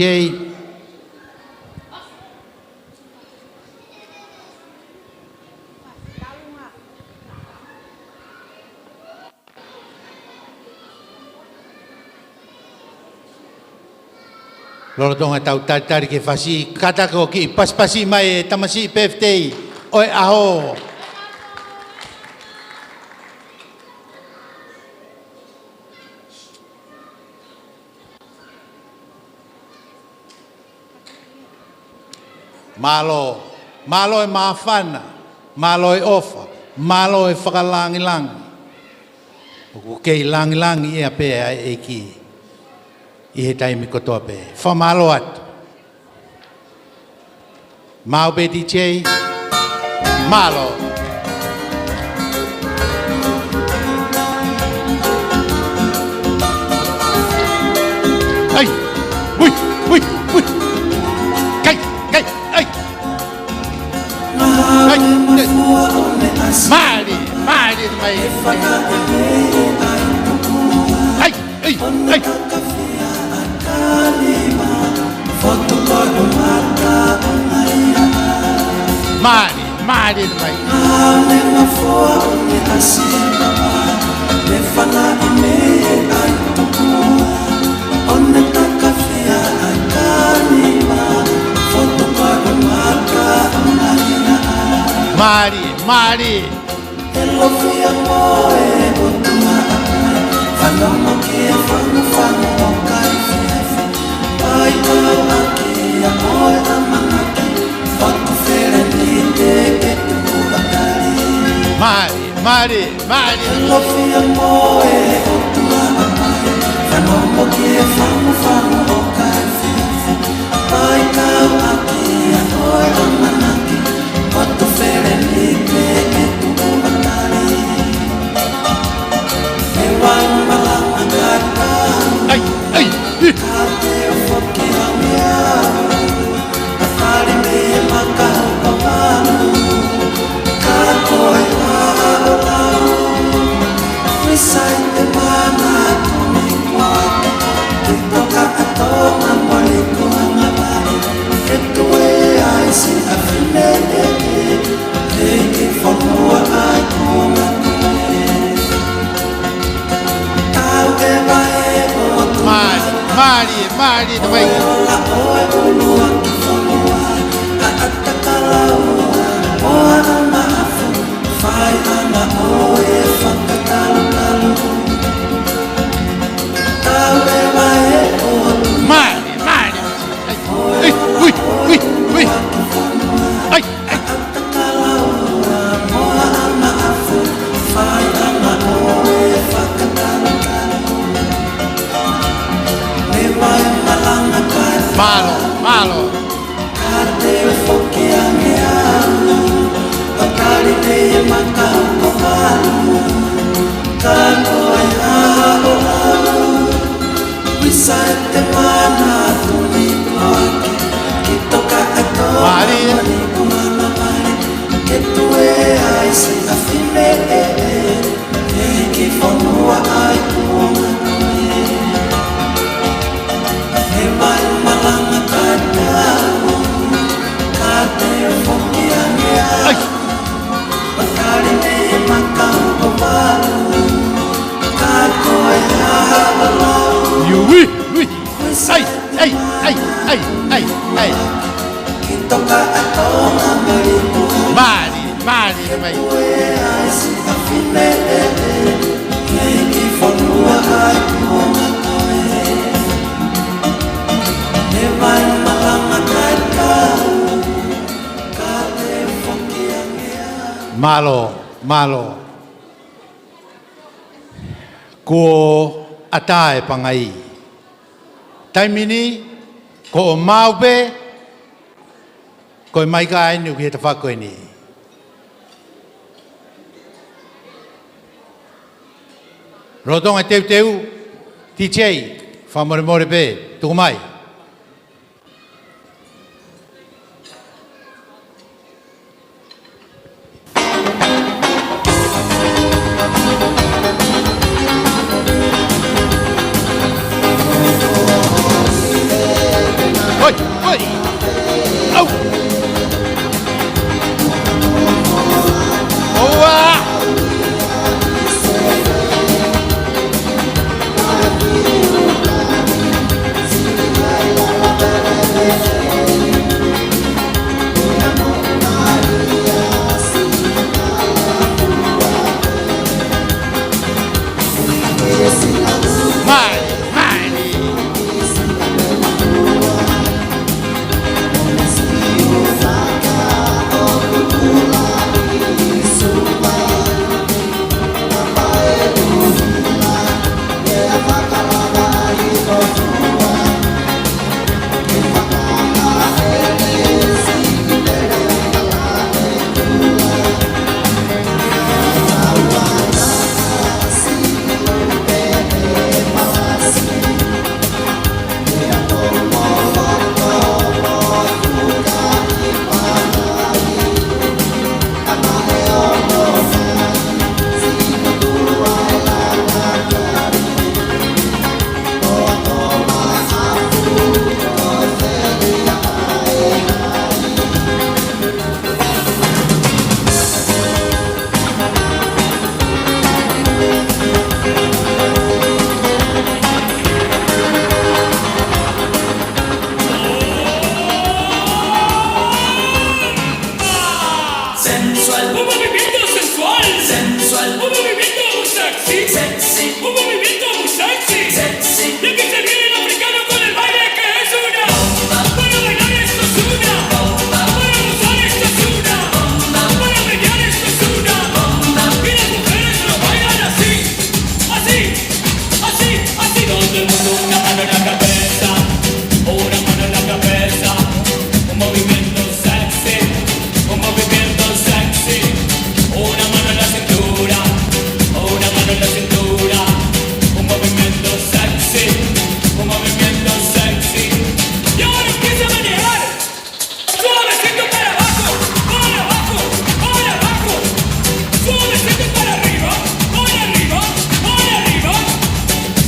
Loro tonga tau tari ke whasi. Kata ke o ki paspasi mai e tamasi peftei. Oi aho. Malo e mawhana, malo e ofa, malo e whakalangi-langi. O kei langi-langi e a pēa e ki i he taimi kotoa pē. Whamalo atu. Mau pe DJ, malo. Ai, ui. Mari, mai. Ai. Mari vai. Mari. Mari. Mari vai. Malo. Mari vai. Malo. Ko atae pangai. Taimini ko maupe ko mai ka ai nu ki te whako ni. Rotonga teu DJ whamoremore pe tuku mai. sensual, un movimiento sensual, sensual, un movimiento muy sexy, sexy, un movimiento muy sexy, sexy. Y aquí se viene el africano con el baile que es una bomba. Para bailar esto es una bomba. Para gozar esto es una bomba. Para bailar esto es una bomba. Y las mujeres lo bailan así, así, así, así. Todo el mundo una mano en la cabeza, una mano en la cabeza. Un movimiento sexy, un movimiento sexy. Una mano en la cintura, una mano en la cintura. Un movimiento sexy, un movimiento sexy. Y ahora empieza a manejar, suavecito para abajo, para abajo, para abajo. Suavecito para arriba, para arriba, para arriba.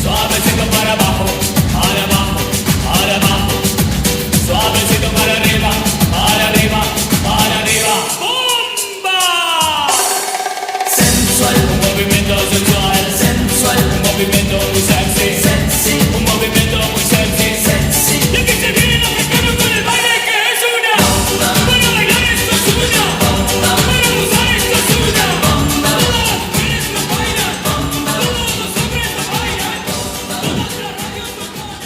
Suavecito para abajo, para abajo, para abajo. Suavecito para arriba, para arriba, para arriba. ¡Bomba! Sensual, un movimiento sensual, sensual, un movimiento muy sexy, sexy, un movimiento muy sexy, sexy. Y aquí se viene el africano con el baile que es una bomba. Para bailar esto es una bomba. Para gozar esto es una bomba. Todas las mujeres lo bailan, bomba. Todos los hombres lo bailan, bomba. Todas las radios lo ponen.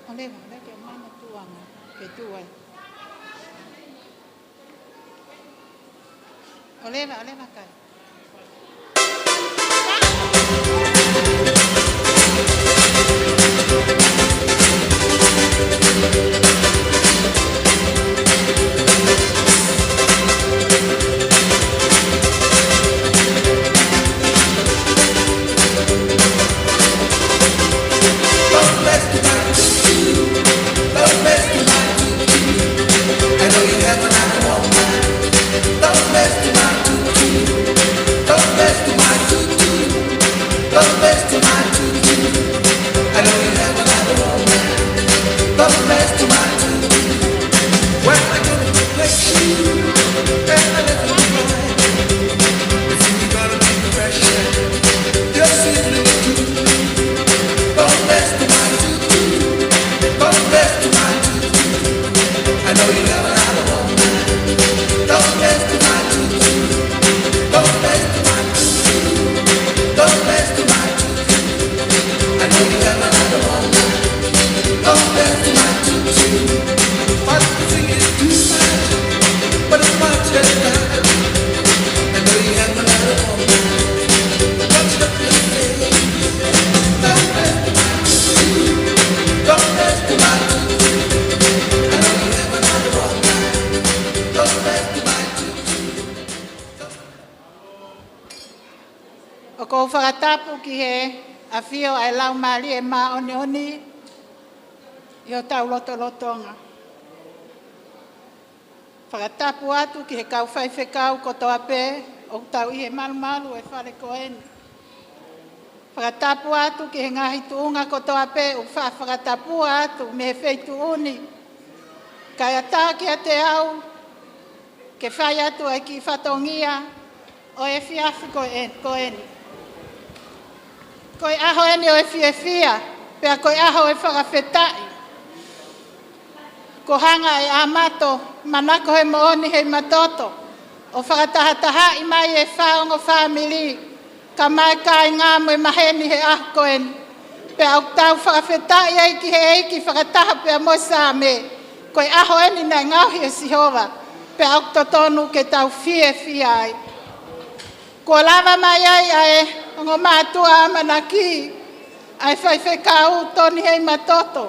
Oleva, oleva, que mano tuang, que tu ai. Oleva, oleva kai. O ko whakatapu ki he a whio ai lau maari e mā oni oni i o tau loto lotonga. Whakatapu atu ki he kau whaiwhekau kotoa pē o tau i he malu malu e whare koeni. Whakatapu atu ki he ngahi tuunga kotoa pē o whakatapu atu me he wheitu uni. Kai ata ki a te au ke whai atu ai ki whatongia o e whiafi koeni. Koe aho ene o e whiewhia, pea koe aho e whakawhetai. Ko hanga e Amato, Manako Heimatoto, o whakatahataha i mai e whaongo whamiri, ka mai kai ngā moe maheni he aho koeni. Pea au tau whakawhetai eiki he eiki whakataha pea mo sa me, koe aho ene nei ngauhi e Sihova, pea au totonu ke tau whiewhia ai. Ko lava mai ai ae, o Ngo mātua manaki. Ai whai kau Tony Heimatoto.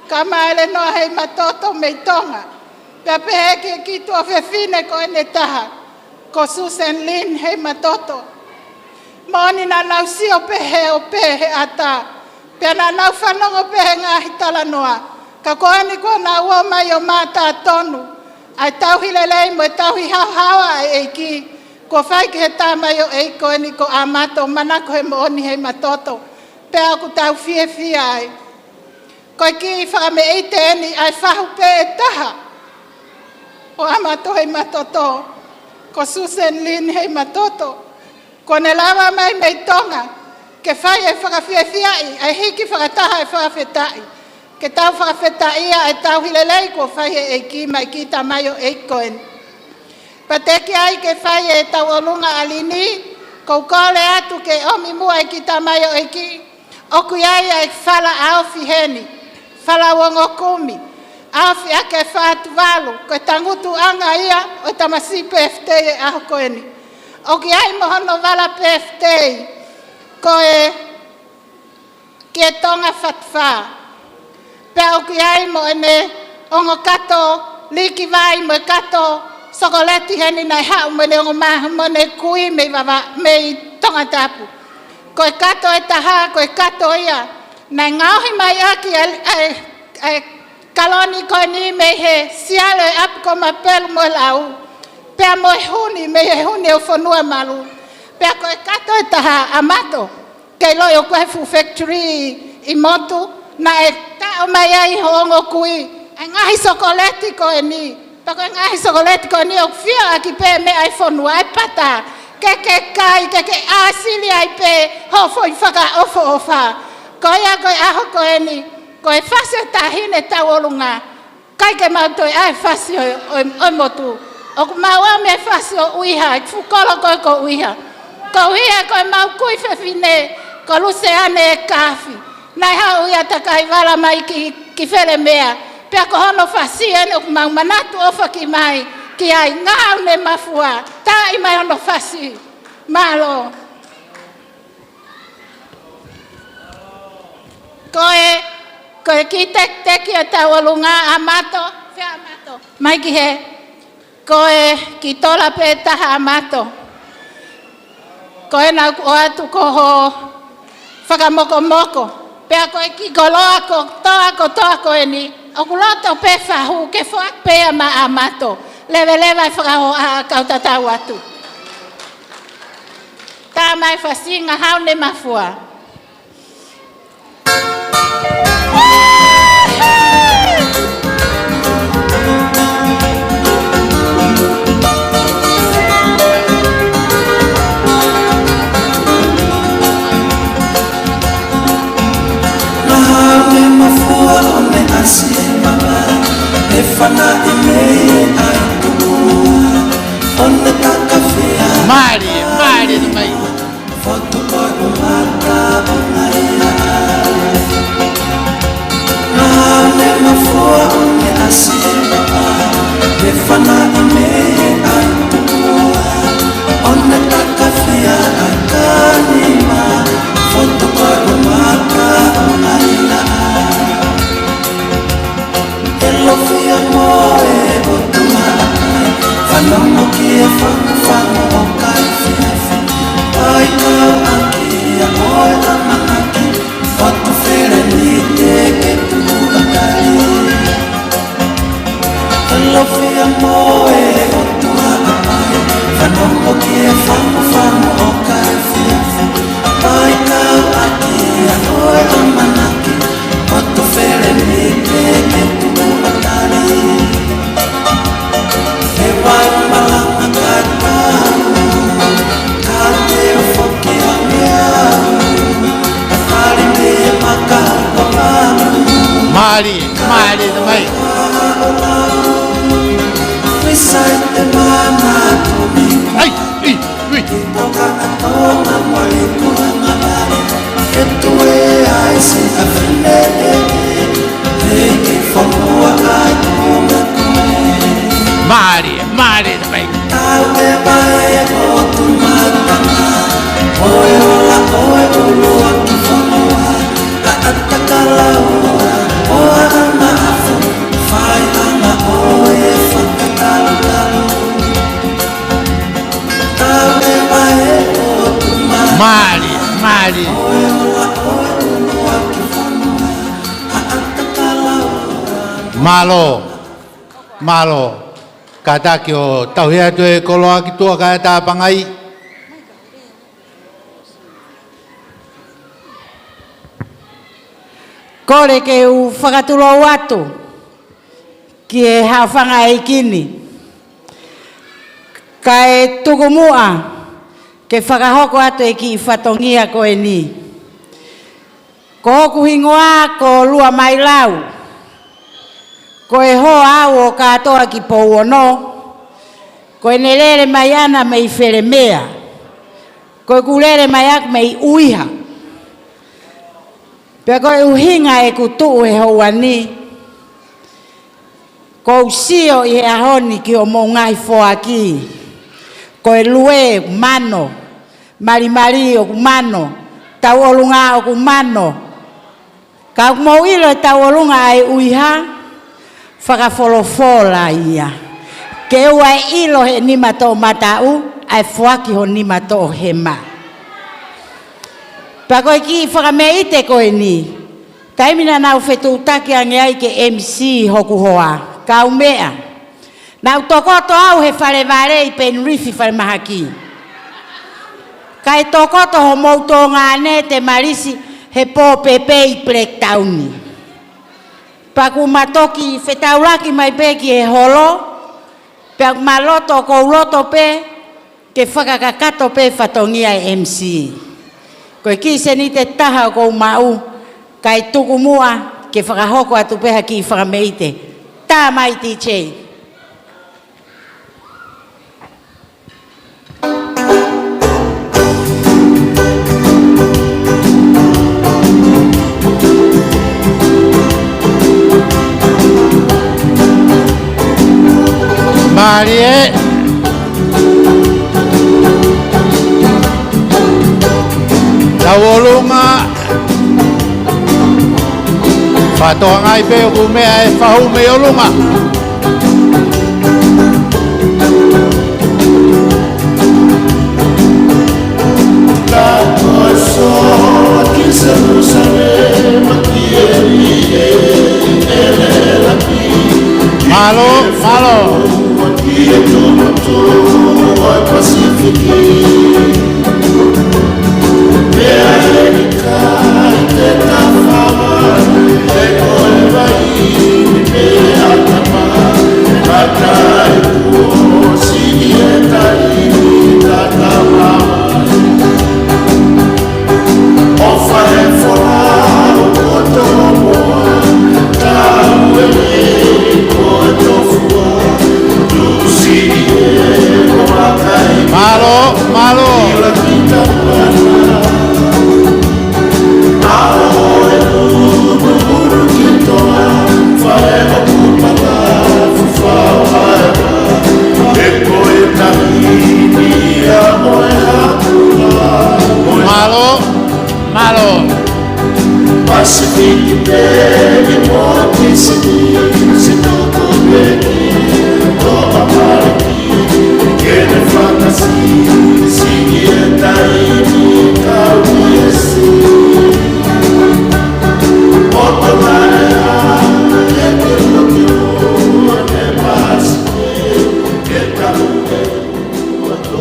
Ka maele noa Heimatoto mei tonga. Pea pehe ki tua whewhine ko ene taha. Ko Susan Lynn Heimatoto. Moni na nau si o pehe ata. Pea na nau whanongo pehe ngahi tala noa. Ka koani ko na ua mai o mata tonu. Ai tauhi lelei mo e tauhi hawa e ki. Ko whai ki he tāmai o e koani ko Amato Manako Heimoni Heimatoto. Pea ku tau fie ai. Koe ki whame eite eni ai whahu pe e taha. O Amato Heimatoto. Ko Susan Lynn Heimatoto. Ko ne lawa mai mei tonga. Ke whai e whakawhiawhia ai. Ai hiki whakataha e whakawhetai. Ke tau whakawhetai ai tau hilelei ko whai e ki mai ki ta mai o e koen. Pateki ai ke whai e tau olunga alini. Ko kole atu ke omi mua e ki ta mai o e ki. Oku iai ai whala aofi heni. Whala wongo kumi. Aofi ake whaatu walu. Ko tangutu anga ia o tamasi PFT e aho koeni. Oku iai mohono wala PFT. Ko e ke tonga whatwha. Pea oku iai mo ene ongo kato liki vai mo e kato sokoleti heni nai hau mo ne ongo mahu mo ne kui mei tonga tapu. Ko e kato e taha, ko e kato ia. Nai ngauhi mai aki kaloni ko ni me he sialo e apu ko mapelu mo lau. Pea mo e huni, me he huni e ufonua malu. Pea ko e kato e taha Amato. Kei loi o Kwefu Factory i motu. Na e tau mai ai hongo kui. E ngahi sokoleti ko e ni. Pako e ngahi sokoleti ko e ni o fia aki pe me ai fonua e pata. Keke kai, keke asili ai pe hofo i whaka ofa. Ko ia koe aho koe ni. Ko e whase tahine tau olunga. Kai ke mauto e ai whasi o motu. O ku maua me whasi o uiha. I fukolo koe ko uiha. Ko uiha koe mau kui whewhine. Ko luse ane e kafi. Nai hau ia takai wala mai ki whele mea. Pea ko hono whasi ene o ku mau manatu ofa ki mai. Ki ai ngau ne mafua. Ta i mai hono whasi. Malo. Koe ki teki o tau olunga Amato. Whia Amato. Mai ki he. Koe ki tola pe taha Amato. Koe nau o atu koho whakamoko. Pea koe ki koloa ko toa ko e ni. O kuloto pe whahu ke whaak pea ma Amato. Lewe ai whakaho a kautatau atu. Tā mai whasinga haune mafua. Haune mafua o me asi mama. E whana i me ai tukua. One takawhia. Mari no mai. Foto koi o mata o maia. Haune mafua o me asi mama. E whana i me ai tukua. One takawhia ai kanima. Foto koi o mata o maia. Elo fia moe o tumai. Whanongo ki e whangu o kai whiawhi. Ai kau aki a moe a manaki. Whatu where ni te ke tua kai. Elo fia moe o tumai. Whanongo ki e whangu o kai whiawhi. Ai kau aki a moe a manaki. Whatu where ni te ke tua kai. E wai malanga kai tau. Ka te o whoki a mea. E whare me e maka o mamu. Mari no mai. Whisai te mana tumi. Ai, Toka a tonga mori kua malare. Ke tue ai si a whine e. Hei ki whanua ai tonga koe. Mari no mai. Tau e mai o tu matanga. Oe o la o Mali. Malo. Malo. Kata kio tau hea tue koloa ki tua kaya tā pangai. Kore ke u whakatulo atu ki e hawhanga e kini. Ka e tukumua ke whakahoko atu e ki whatongia ko e ni. Ko hoku hingoa ko lua mai lau. Ko e ho au o katoa ki pouono. Ko e nelere mai ana mei where mea. Ko e kulere mai ak mei uiha. Pea ko e uhinga e kutu e hoa ni. Ko usio i e ahoni ki o mo ngai foa ki. Ko e lue mano. Marimari o kumano. Tau olunga o kumano. Ka mo ilo tau olunga e uiha. Whakawholofola ia. Ke ua e ilo he nima tō matau. Ai fuaki ho nima tō he ma. Pa koe ki whakamea ite koe ni. Taimina nau whetutaki ange ai ke MC hoku hoa. Ka umea. Nau tokoto au he whare vare i Penrifi whare mahaki. Ka e tokoto ho mouto ngāne te marisi he pō pepe i Plektauni. Pa ku matoki whetauraki mai pe ki e holo. Pa maloto kouloto pe ke whakakakato pe whatongia e MC. Koe ki se ni te taha o kou mau, kai tuku mua ke whakahoko atu peha ki whakameite. Tā mai ti chei. Marie. Tawolunga. Fatoa ngai pe o kumea e whahume o lunga. Malo, malo. Malo, malo. Malo, malo.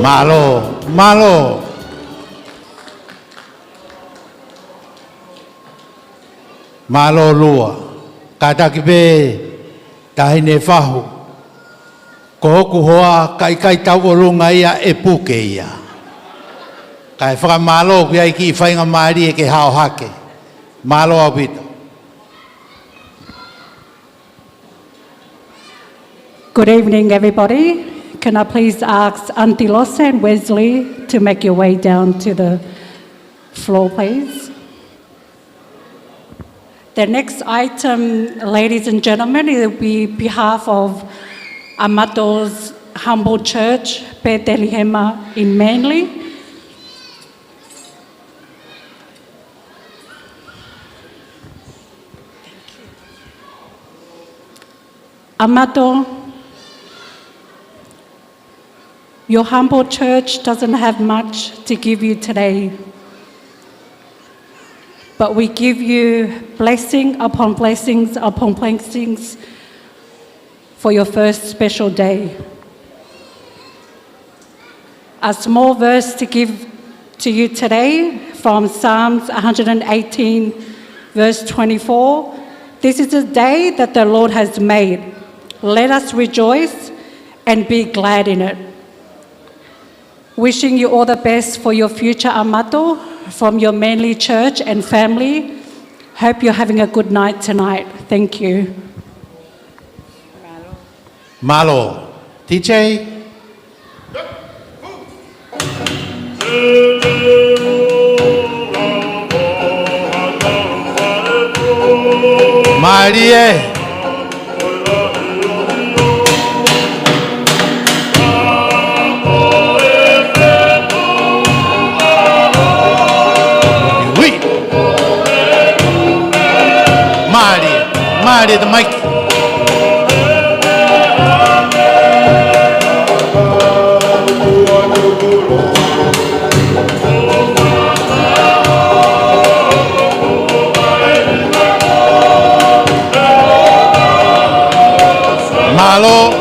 Malo, malo. Malo lua. Kata ki pe tahine whahu. Ko hoku hoa kai tau o lunga ia e puke ia. Kai whakamalo ki ai ki whainga maari e ke hao hake. Malo au pita. Good evening, everybody. Can I please ask Auntie Lossa and Wesley to make your way down to the floor, please? The next item, ladies and gentlemen, it will be behalf of Amato's humble church, Bethlehem in Manly. Amato, your humble church doesn't have much to give you today. but we give you blessing upon blessings upon blessings for your first special day. A small verse to give to you today from Psalms 118, verse 24. This is a day that the Lord has made. Let us rejoice and be glad in it. Wishing you all the best for your future Amato from your Manly Church and family. Hope you're having a good night tonight. Thank you. Malo. DJ. Marie. Oui. Marie, the mic. Malo.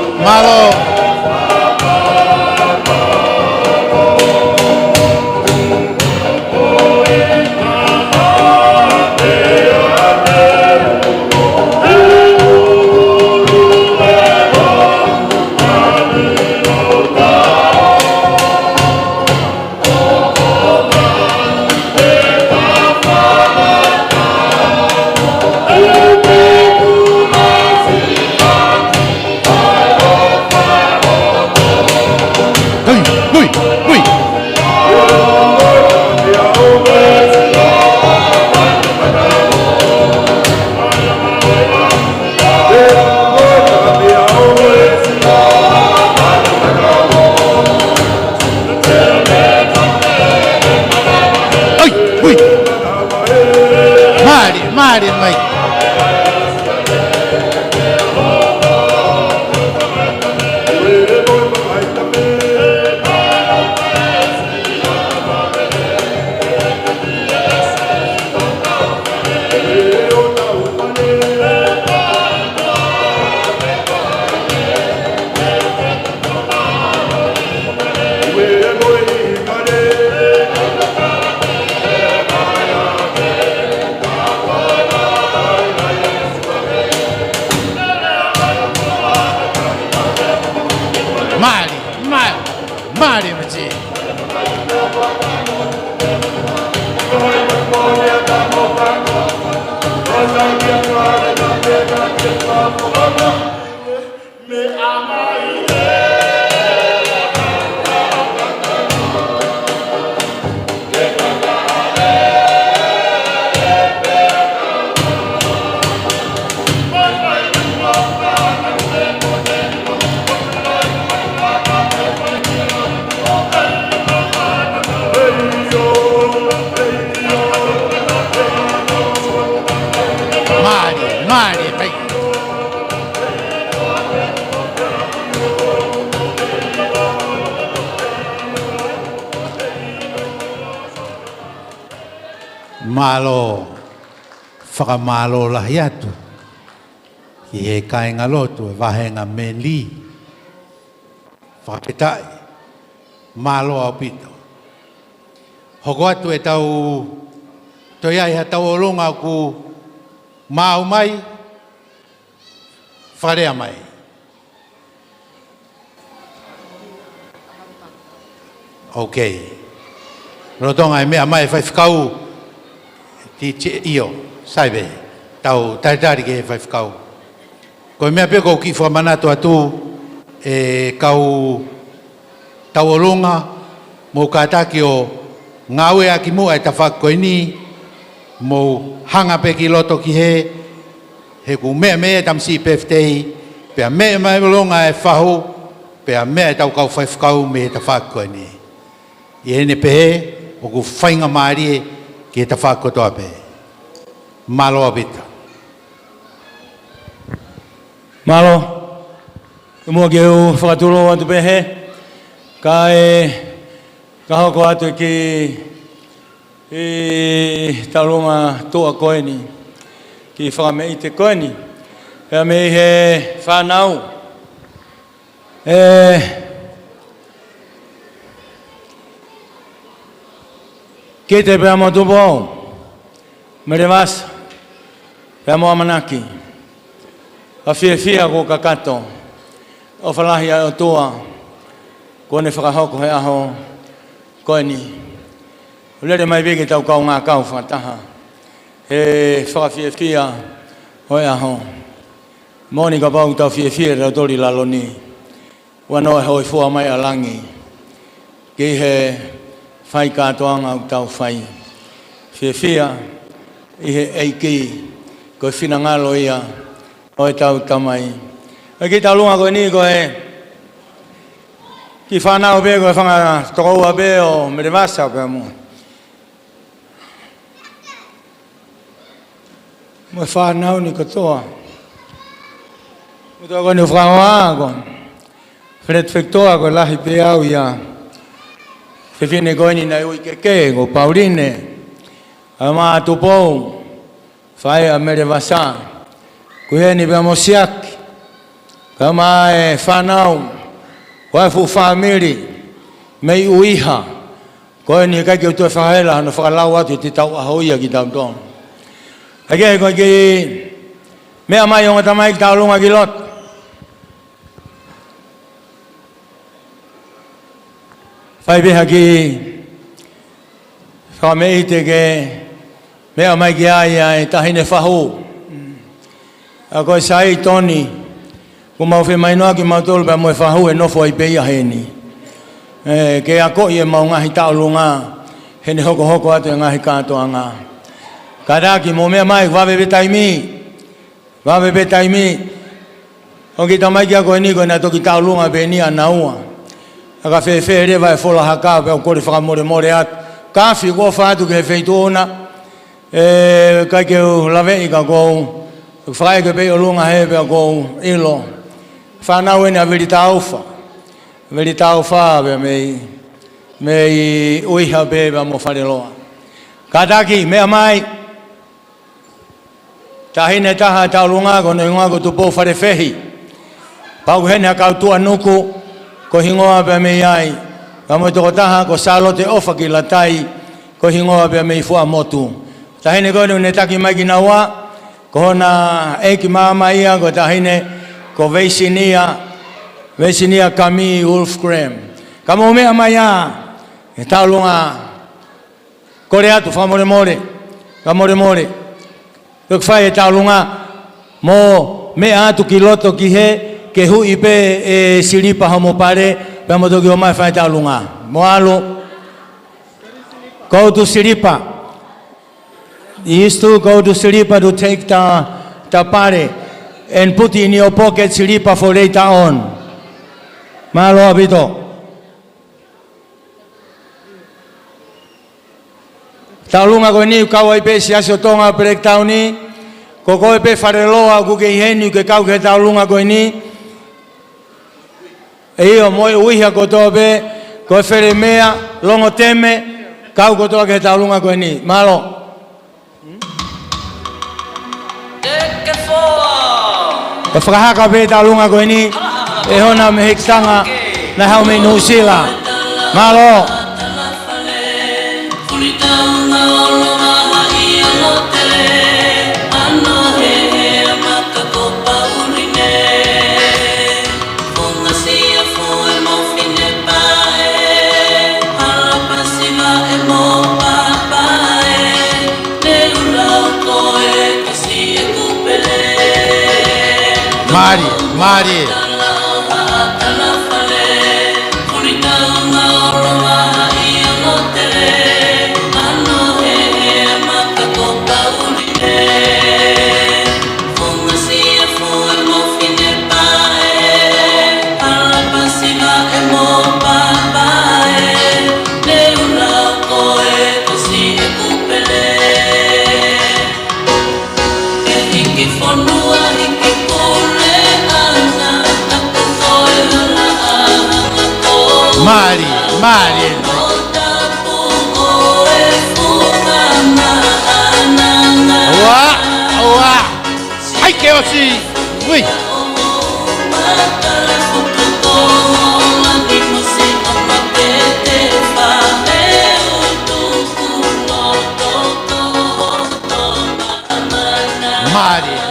Marie, Mike. Marie, Marie. Marie, bye. Malo, whakamalo lahi atu. Ki he kainga lotu e wahenga meli. Whaketai, malo au pito. Hoko atu e tau, toi ai ha tau olonga ku mau mai, wharea mai. Okay. Rotonga e mea mai whaifkau ti che io, saibe, tau taritari ke whaifkau. Ko mea peko ki whamanato atu e kau tau olonga mo kātaki o ngaue aki mua e ta whakoini mo hanga pe ki loto ki he ku mea tamsi peftei pe mea mai olonga e whahu pe mea tau kau whaifkau me ta whakoini. I hene pehe o ku whainga maari ki ta whakotoa pe. Malo abita. Malo, mua ke u whakaturo atu pehe, ka hoko atu ki talunga toa koe ni. Ki whakamei te koe ni. Hea mei he whanau. Ke te pēa mo tupo. Mere vasa. Pēa mo amanaki. A fia ko kakato. O whalahi o toa. Kone whakahoko he aho. Koe ni. Ulere mai veke tau kau ngā kau whataha. He whakawhia hoi aho. Moni ka pau tau whia rau tori laloni. Wanoa hoi fua mai alangi. Ki he whai kātoanga au tau whai. Whia i he eiki. Koe whina ngalo ia. Hoi tau tamai. Ki tau lunga koe ni koe. Ki whanau pe koe whanga tokoua pe o mere vasa pe mo. Mo whanau ni katoa. Mo toa koe ni whanau ko. Fred Fektoa ko lahi pe au ia. Whiwhine koe ni nai ui keke ko Pauline. Amato pou. Whai a mere vasa. Koe ni pe mo siaki. Ka mai whanau. Koe fu whamiri. Mei uiha. Koe ni kai ke utue whahela. Hano whakalau atu te tau ahoia ki tau tonu. Ake koe ki mea mai o ngata mai ki tau lunga ki lot. Whai beha ki whamei te ke mea mai ki aia e tahine whahu. A koe sai toni. Ko mau whi mai noa ki mau tolu pa moe whahu e nofo i peia heni. Ke a koi e mau ngahi tau lunga. Hene hoko atu e ngahi kātoa ngā. Karaki mo mea mai wawe betaimi. Wawe betaimi. O ki tamai kia koe ni koe na toki tau lunga pe ni a naua. Aka whewhe rewa e whola haka pe o kore whakamore atu. Kawhi kua whaatu ke wheitu ona. Kai ke lawe i ka kou. Whae ke pe o lunga he pe o kou ilo. Whanau ene a veri tauwha. Veri tauwha pe mei uiha pe pe mo whareloa. Kataki mea mai. Tahine taha tau lunga ko ne ngā ko tupo whare whehi. Pau hene a kautua nuku ko hingoa pe mei ai. Ka mo toko taha ko salote ofa ki latai ko hingoa pe mei fua motu. Tahine koe ne taki mai ki naua ko hona eki maama ia ko tahine ko veisinia kami Wolfgram. Ka mo mea mai a e tau lunga kore atu whamore ka more. Tuk whai e tau lunga mo mea atu ki loto ki he ke hui pe e siripa homo pare pe mo toki o mai whai tau lunga. Mo alu go to siripa. You used to go to siripa to take the pare and put in your pocket siripa for later on. Malo abito. Taulunga koe ni kau ai pe si asio tonga perek tau ni. Ko koe pe whareloa ku ke iheni ke kau ke taulunga koe ni. E io moe uiha kotoa pe koe where mea longo teme kau kotoa ke taulunga koe ni. Malo. E whakahaka pe taulunga koe ni. E hona me hekitanga na hau me nusila. Malo. Mari. Hiki fonua, hiki kore ana. osi. Ui.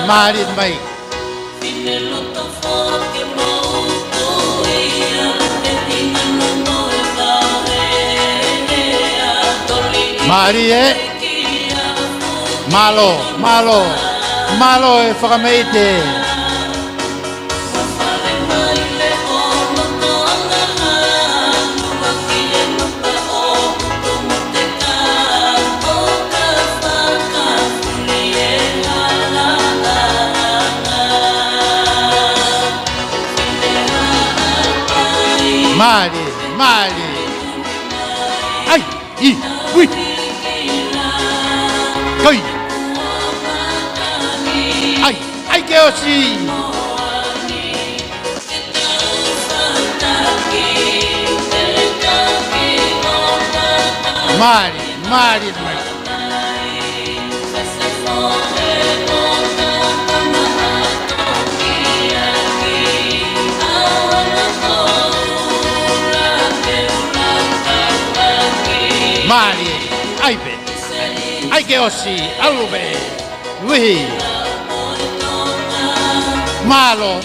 Mari mai. Mari malo e whakameite. Mari. Ai, ui. Coi. Ai que osi. Mari. Mari, ai que osi, alube, ui, malo.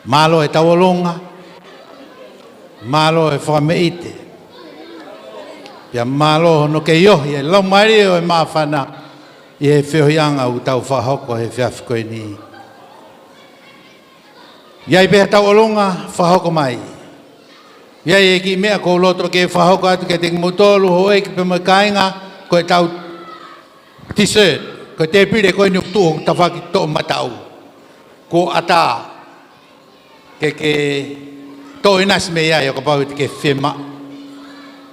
Malo e tawolonga, malo e whameite. Pia malo no ke yohi e lau mairi o e mawhana i he whiohianga u tau whahoko he whiawhiko e ni. Iai pia tau olonga whahoko mai. Iai e ki mea ko loto ke whahoko atu ke te motolu ho e ki pe mai kainga ko e tau t-shirt ko te pire ko e nuk tuong ta whaki to matau. Ko ata ke to inas me iai o ka pau ke whima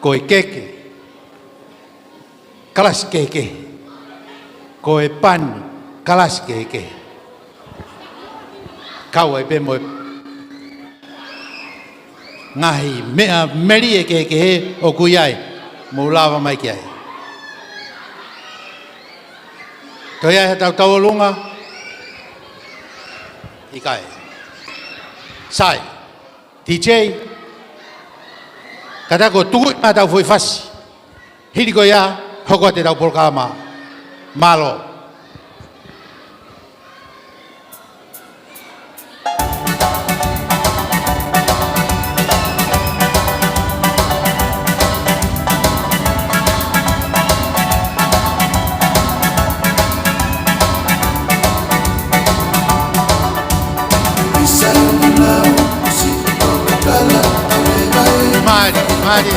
ko e keke. Kalas keke, ko e pan kalas keke. Kau e pe mo ngahi mea meri e keke he o kuyai mo lava mai ki ai. Toi ai tau lunga ikai. Sai DJ kata ko tu ma tau foi fasi. Hiri ko ya hoko te tau programa malo. Mari.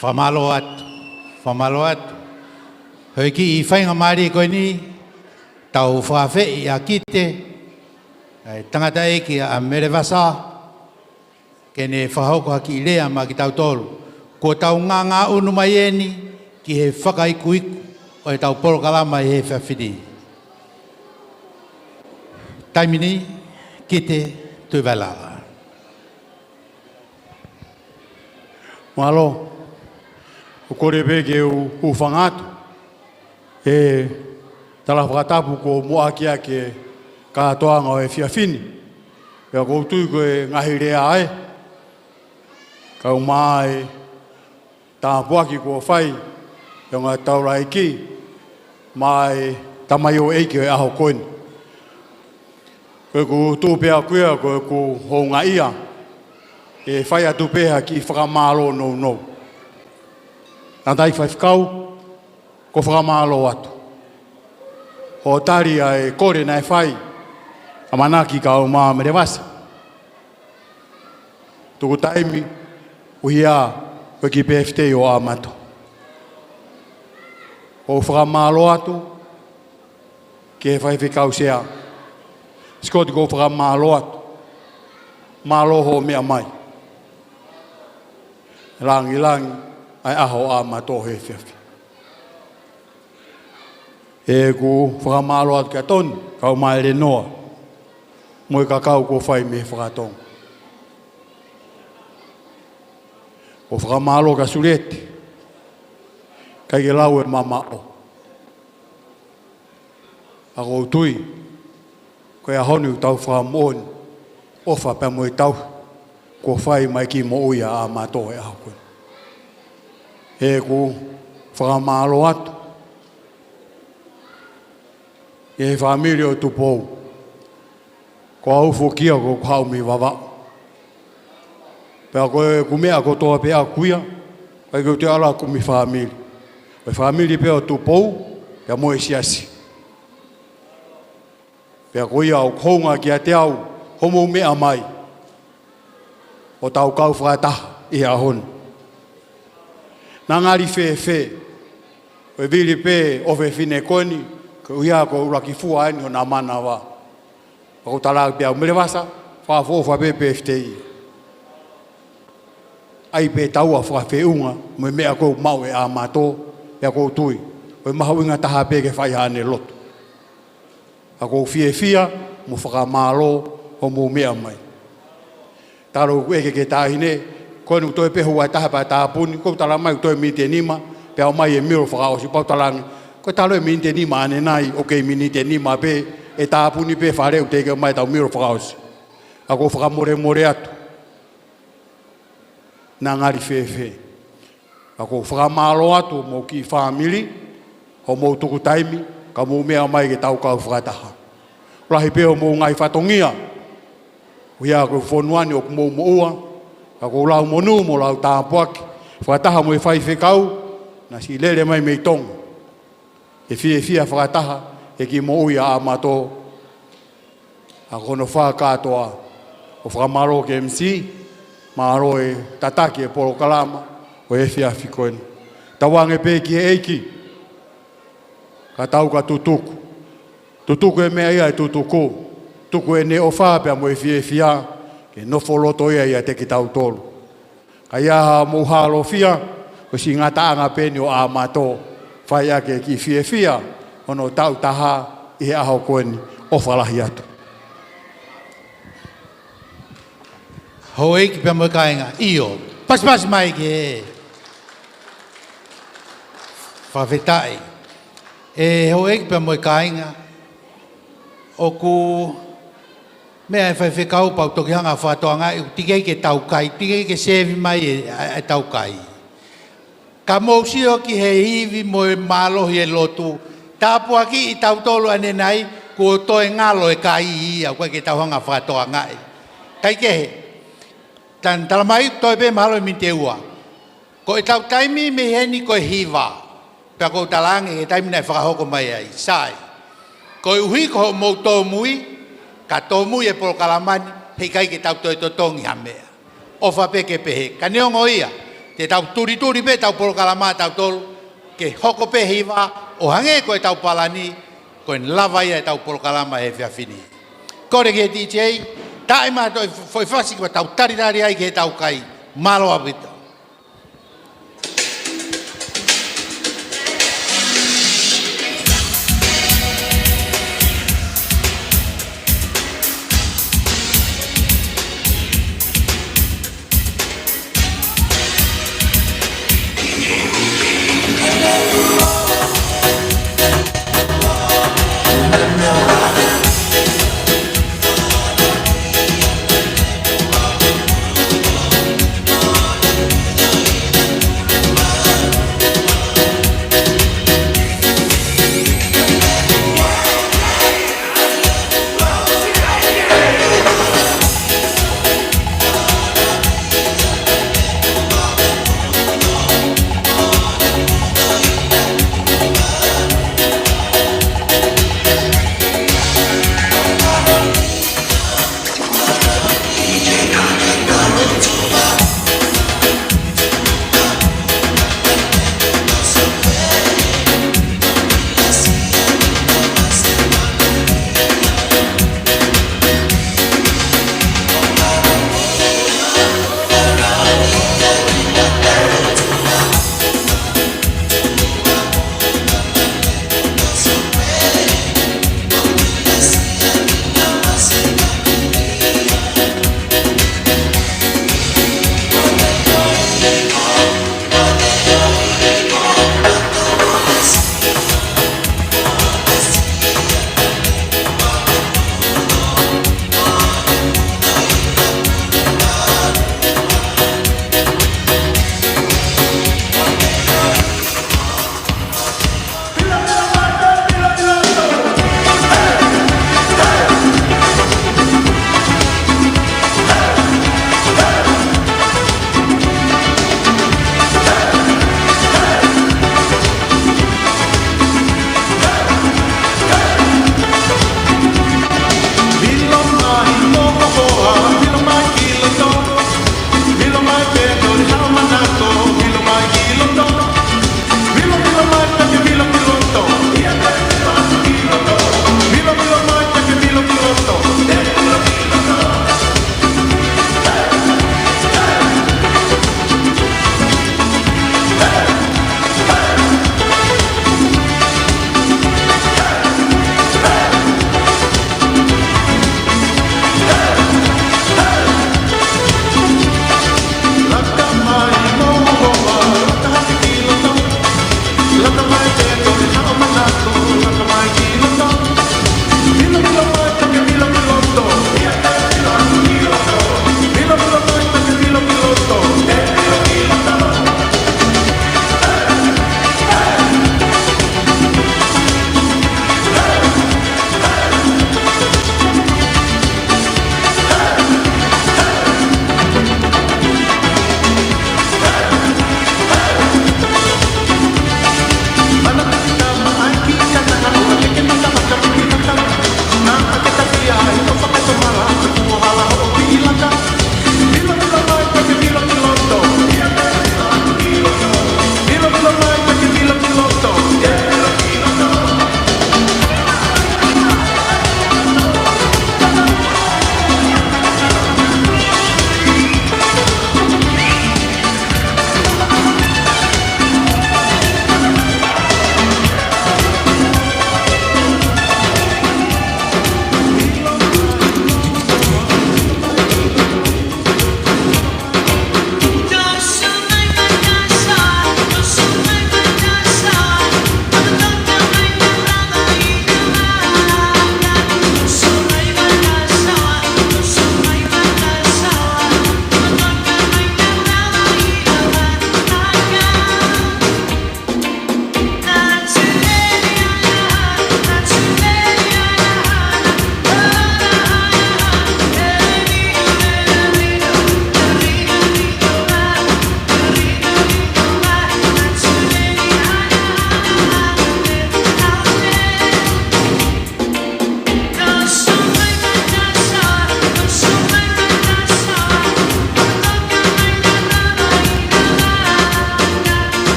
Whamalo atu. Hoi ki I whainga maari koe ni, tau whawhi I a kite, tangata eki a mere wasa, kene whahoko haki I lea ma ki tau tolu. Ko tau ngā unu mai eni, ki he whakaiku iku, o e tau poro kalama I he whawhiri. Taimini, kite, tui walaga. Malo, o kore peke u whangatu, e tala whakatapu ko mua kia ke kātoanga o e whiawhini. Pea koutu ko e ngahi rea ai, kau mai tāpuaki ko whai, e ngā taura iki, mai tamai o eiki o e aho koini. Koe ku tūpea kuia koe ku hounga ia, e whai atu peha ki whakamālo no. Nātai whaifkau, ko whakamālo atu. Ho tari ai kore nai whai, a manaki ka o maa mere wasa. Tuku taimi, uhia, koe ki PFT o Amato. Ho whakamālo atu, ke whaifkau sea. Skoti ko whakamālo atu, mālo ho mea mai. Langi, ai aho Amato he whiawhi. E ku whakamālo atu kia tonu, kau mai re noa. Moi ka kau ko whai me whakatong. O whakamālo ka surete, kai ke lau e mamao. Ako tui, koe a honu tau whakamoni, ofa pia moi tau, ko whai mai ki mo uia a Amato e aho koe. E ku whakamālo atu. E he whamiri o tupou. Ko au whokia ko kau mi wawa. Pea koe kumea ko toa pea kuia. Kai ko te ala ku mi whamiri. Koe whamiri pea o tupou. Pea moe siasi. Pea ko ia o kounga ki a te au. Homo mea mai. O tau kau whakataha I a honu. Nā ngāri whewhe, koe viri pē o whine koni, ko uia ko uraki fua eni o nā mana wā. Ko talāk pēau mere wasa, whawhofa pē PFTI. Ai pē taua whawheunga, me mea kou mau e Amato, pēa kou tui. Koe mahauinga taha pē ke whai hane loto. A kou whiewhia, mo whakamālo, ho mō mea mai. Taro eke ke tāhine, koe nuk toi pehu ai taha pai tāpuni, koe tala mai toi mite nima, pea o mai e miro whakaosi pau talangi. Koe talo e mite nima ane nai, o kei minite nima pe, e tāpuni pe whareu teke mai tau miro whakaosi. A ko whakamore atu. Nā ngari whewhe. A ko whakamālo atu mo ki whamiri, ho mou tuku taimi, ka mou mea mai ke tau kau whakataha. Rahi peo mou ngai whatongia, uia ko whonuani o kumou mo ua, ka ko lau monu mo lau tāpuaki, whakataha mo e whaifekau, na si lere mai mei tonga. E whia whakataha, e ki mo ui a Amato, a kono whakatoa, o whakamaro ke MC, maaro e tataki e poro kalama, o e whia whikoeni. Tawange pē ki e eiki, ka tau ka tutuku. Tutuku e mea ia e tutuku, tuku e ne o whapea mo e whia, ke nofo loto ia te ki tau tolu. Ka iaha mou halo whia, ko si ngataanga pēni o Amato, whai ake ki whia, ono tau taha I he aho koeni o whalahi atu. Ho eiki pia mo kainga, io, pas mai ke whawhetai. E ho eiki pia mo kainga, o ku mea e whaiwhekau pau toki hanga whatoanga, tikei ke taukai, tikei ke sevi mai e taukai. Ka mousio ki he hivi mo e mālohi e lotu, tāpua ki I tautolu ane nai, ko toe ngalo e kai ia, koe ke tauhanga whatoanga e. Kai ke he, tan talamai toi pe mālo I minte ua. Ko e tau taimi me heni ko e hiva, pia ko talangi e taimi nai whakahoko mai ai, sai. Ko e uhi ko mou tō mui, ka tō mui e polo kalamani, hei kai ke tau toi totongi ha mea. O whapeke pehe, ka neongo ia, te tau turi pe tau polo kalama tau tolu, ke hoko pe hiwa, o hange koe tau palani, koe lava ia tau polo kalama he whiawhini. Kore ke DJ, tae mātou foi whasi koe tau taritari ai ke tau kai, malo apita.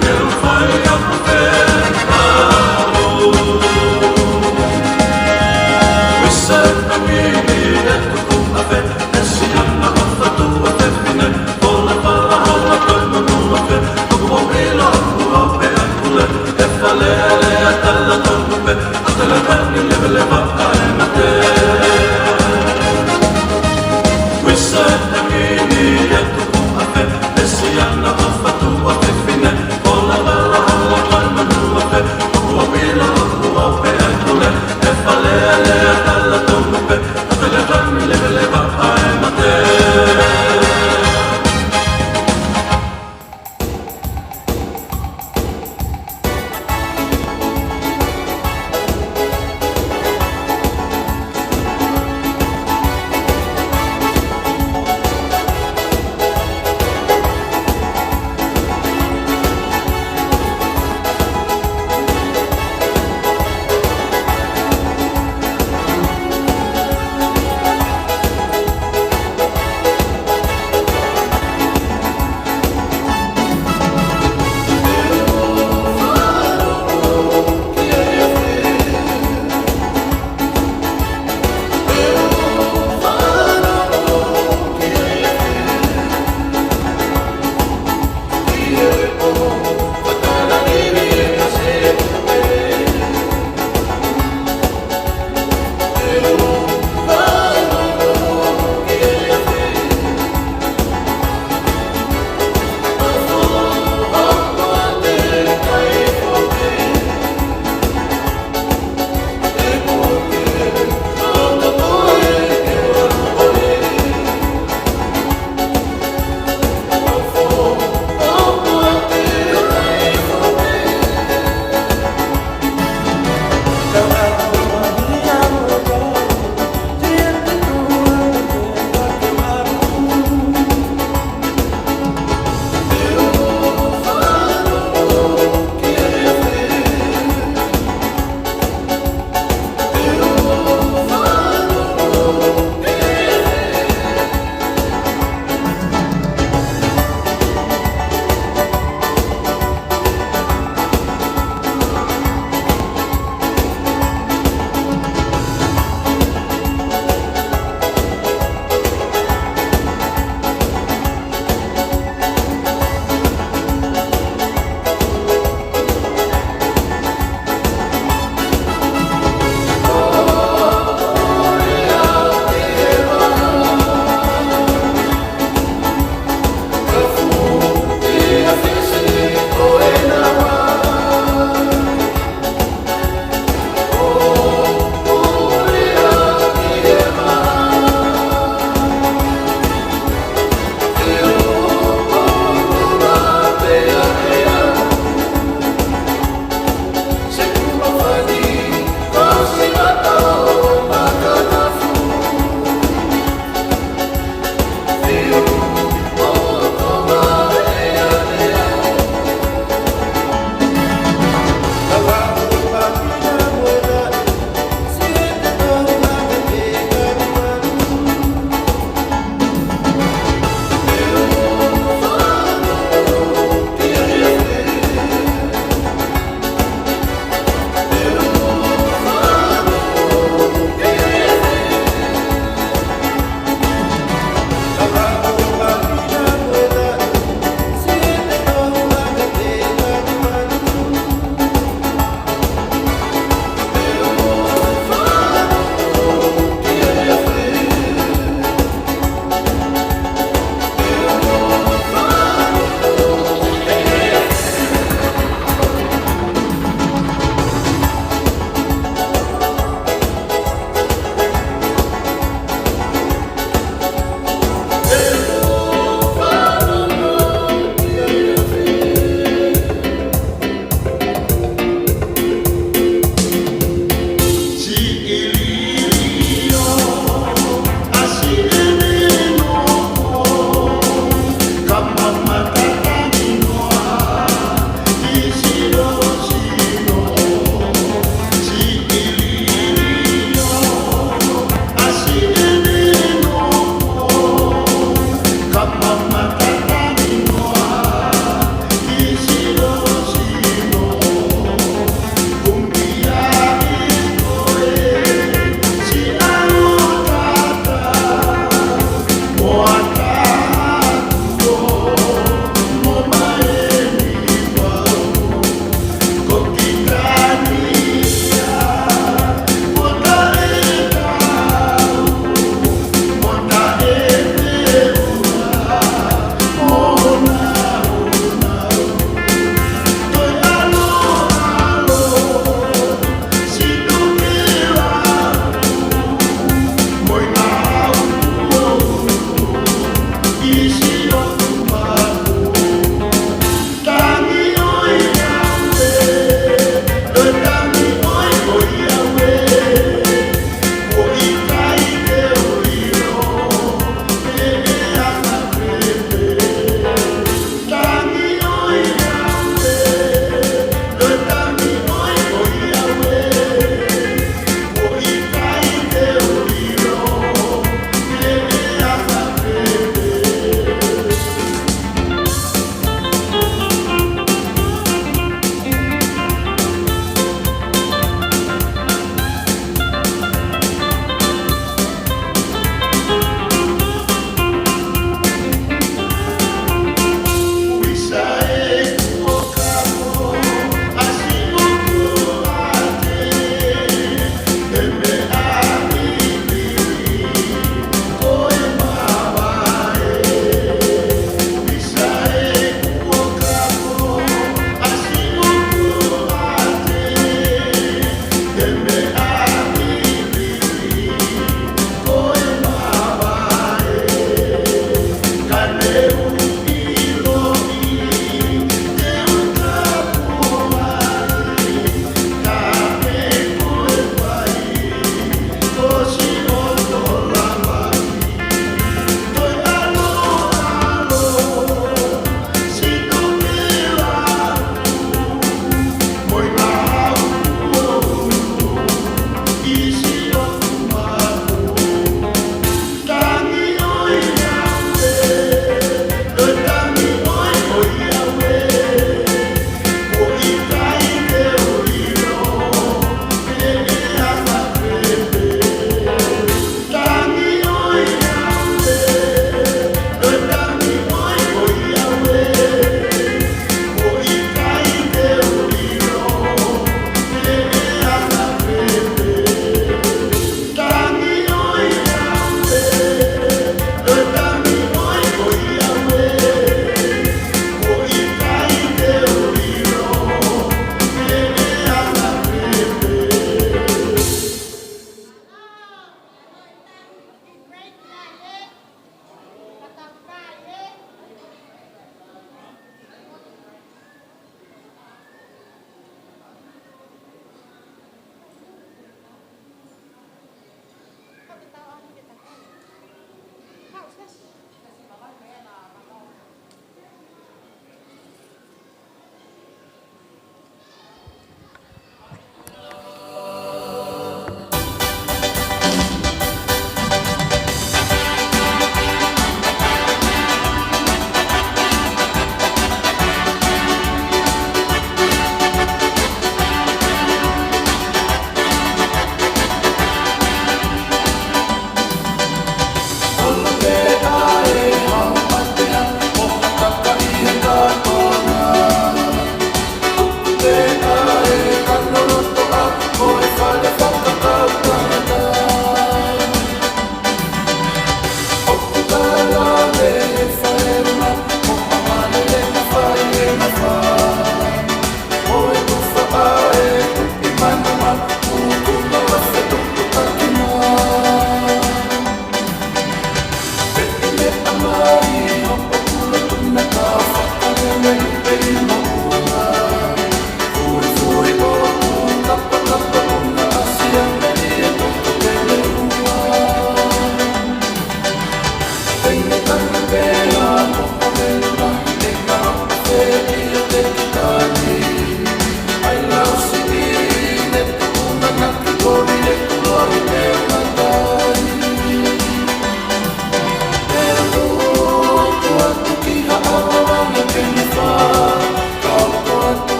Quero